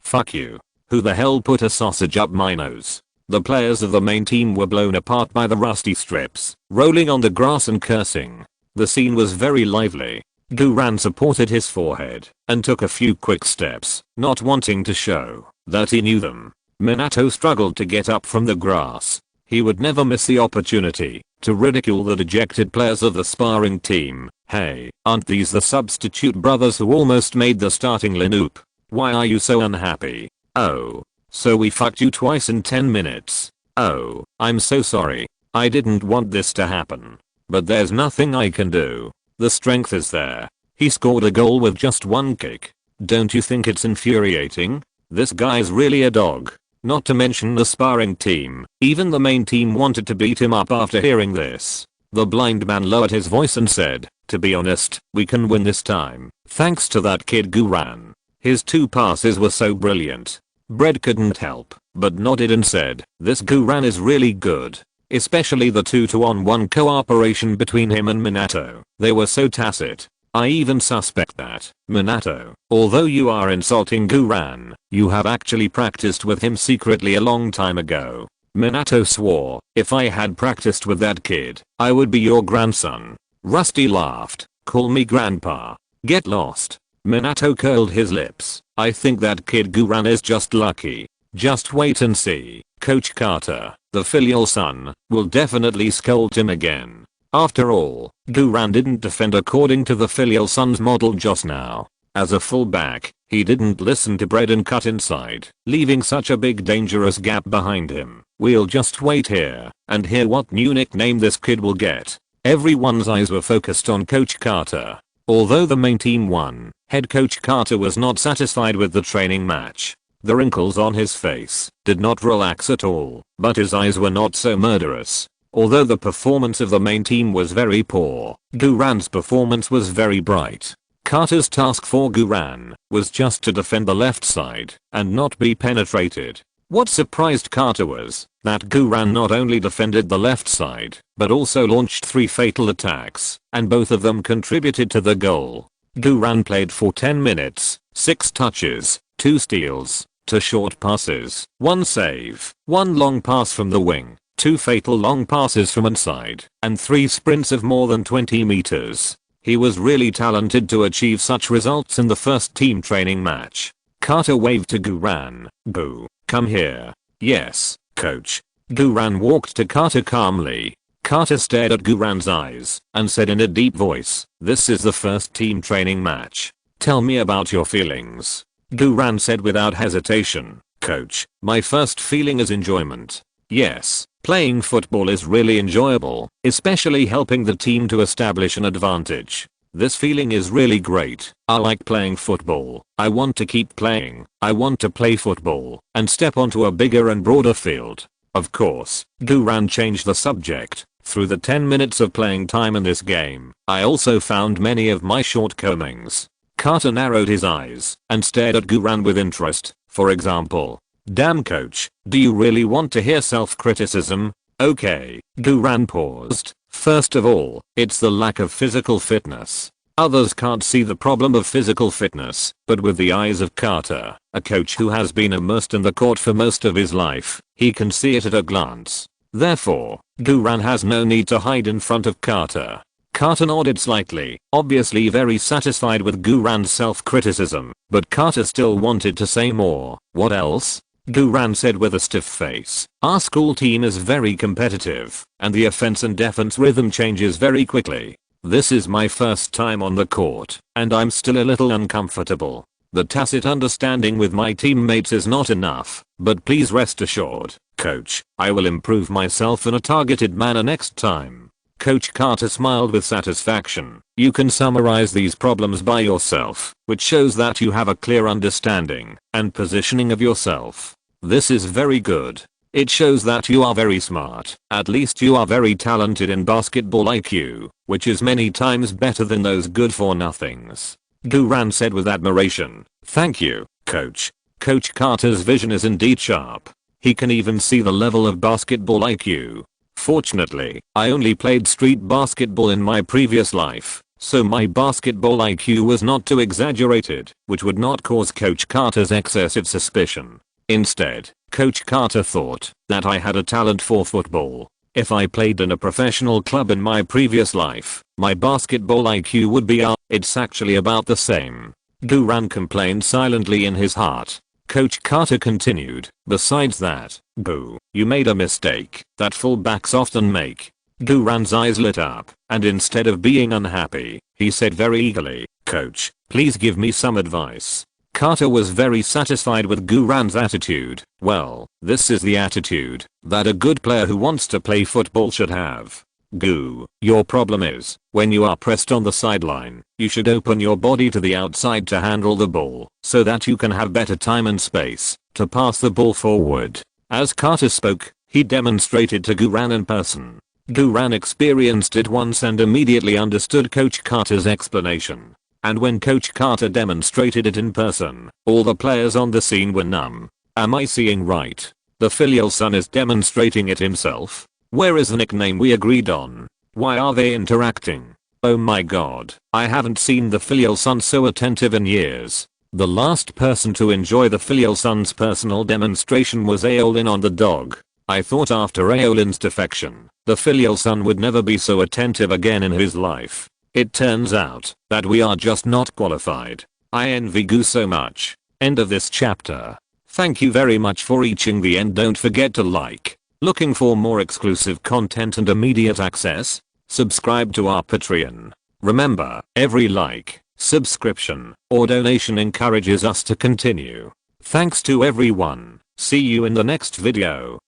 Fuck you. Who the hell put a sausage up my nose? The players of the main team were blown apart by the Rusty strips, rolling on the grass and cursing. The scene was very lively. Guran supported his forehead and took a few quick steps, not wanting to show that he knew them. Minato struggled to get up from the grass. He would never miss the opportunity to ridicule the dejected players of the sparring team. "Hey, aren't these the substitute brothers who almost made the starting lineup? Why are you so unhappy? Oh, so we fucked you twice in 10 minutes. Oh, I'm so sorry. I didn't want this to happen. But there's nothing I can do. The strength is there." He scored a goal with just one kick. Don't you think it's infuriating? This guy's really a dog. Not to mention the sparring team. Even the main team wanted to beat him up after hearing this. The blind man lowered his voice and said, "To be honest, we can win this time. Thanks to that kid Guran. His 2 passes were so brilliant." Bread couldn't help but nodded and said, "This Guran is really good. Especially the 2-on-1 cooperation between him and Minato. They were so tacit. I even suspect that, Minato, although you are insulting Guran, you have actually practiced with him secretly a long time ago." Minato swore, "If I had practiced with that kid, I would be your grandson." Rusty laughed. "Call me grandpa. Get lost." Minato curled his lips. "I think that kid Guran is just lucky. Just wait and see. Coach Carter, the filial son, will definitely scold him again." After all, Guran didn't defend according to the filial son's model just now. As a fullback, he didn't listen to Bread and cut inside, leaving such a big dangerous gap behind him. We'll just wait here and hear what new nickname this kid will get. Everyone's eyes were focused on Coach Carter. Although the main team won, head coach Carter was not satisfied with the training match. The wrinkles on his face did not relax at all, but his eyes were not so murderous. Although the performance of the main team was very poor, Guran's performance was very bright. Carter's task for Guran was just to defend the left side and not be penetrated. What surprised Carter was that Guran not only defended the left side, but also launched 3 fatal attacks, and both of them contributed to the goal. Guran played for 10 minutes, 6 touches, 2 steals, 2 short passes, 1 save, 1 long pass from the wing, 2 fatal long passes from inside, and 3 sprints of more than 20 meters. He was really talented to achieve such results in the first team training match. Carter waved to Guran. "Boo, come here." "Yes, coach." Guran walked to Carter calmly. Carter stared at Guran's eyes and said in a deep voice, "This is the first team training match. Tell me about your feelings." Guran said without hesitation, "Coach, my first feeling is enjoyment. Yes, playing football is really enjoyable, especially helping the team to establish an advantage. This feeling is really great. I like playing football. I want to keep playing. I want to play football and step onto a bigger and broader field." Of course, Guran changed the subject. "Through the 10 minutes of playing time in this game, I also found many of my shortcomings." Carter narrowed his eyes and stared at Guran with interest. "For example?" "Damn coach, do you really want to hear self-criticism?" "Okay." Guran paused. "First of all, it's the lack of physical fitness. Others can't see the problem of physical fitness, but with the eyes of Carter, a coach who has been immersed in the court for most of his life, he can see it at a glance. Therefore, Guran has no need to hide in front of Carter." Carter nodded slightly, obviously very satisfied with Guran's self-criticism, but Carter still wanted to say more. "What else?" Guran said with a stiff face. "Our school team is very competitive, and the offense and defense rhythm changes very quickly. This is my first time on the court, and I'm still a little uncomfortable. The tacit understanding with my teammates is not enough, but please rest assured, coach, I will improve myself in a targeted manner next time." Coach Carter smiled with satisfaction. "You can summarize these problems by yourself, which shows that you have a clear understanding and positioning of yourself. This is very good." It shows that you are very smart. At least you are very talented in basketball IQ, which is many times better than those good for nothings. Duran said with admiration. Thank you, coach. Coach Carter's vision is indeed sharp. He can even see the level of basketball IQ. Fortunately, I only played street basketball in my previous life, so my basketball IQ was not too exaggerated, which would not cause Coach Carter's excessive suspicion. Instead, Coach Carter thought that I had a talent for football. If I played in a professional club in my previous life, my basketball IQ would be it's actually about the same. Duran complained silently in his heart. Coach Carter continued, besides that, boo, you made a mistake that fullbacks often make. Duran's eyes lit up, and instead of being unhappy, he said very eagerly, Coach, please give me some advice. Carter was very satisfied with Duran's attitude. Well, this is the attitude that a good player who wants to play football should have. Goo, your problem is, when you are pressed on the sideline, you should open your body to the outside to handle the ball, so that you can have better time and space to pass the ball forward. As Carter spoke, he demonstrated to Duran in person. Duran experienced it once and immediately understood Coach Carter's explanation. And when Coach Carter demonstrated it in person, all the players on the scene were numb. Am I seeing right? The filial son is demonstrating it himself? Where is the nickname we agreed on? Why are they interacting? Oh my god, I haven't seen the filial son so attentive in years. The last person to enjoy the filial son's personal demonstration was Aolin on the dog. I thought after Aolin's defection, the filial son would never be so attentive again in his life. It turns out that we are just not qualified. I envy Goo so much. End of this chapter. Thank you very much for reaching the end. Don't forget to like. Looking for more exclusive content and immediate access? Subscribe to our Patreon. Remember, every like, subscription, or donation encourages us to continue. Thanks to everyone. See you in the next video.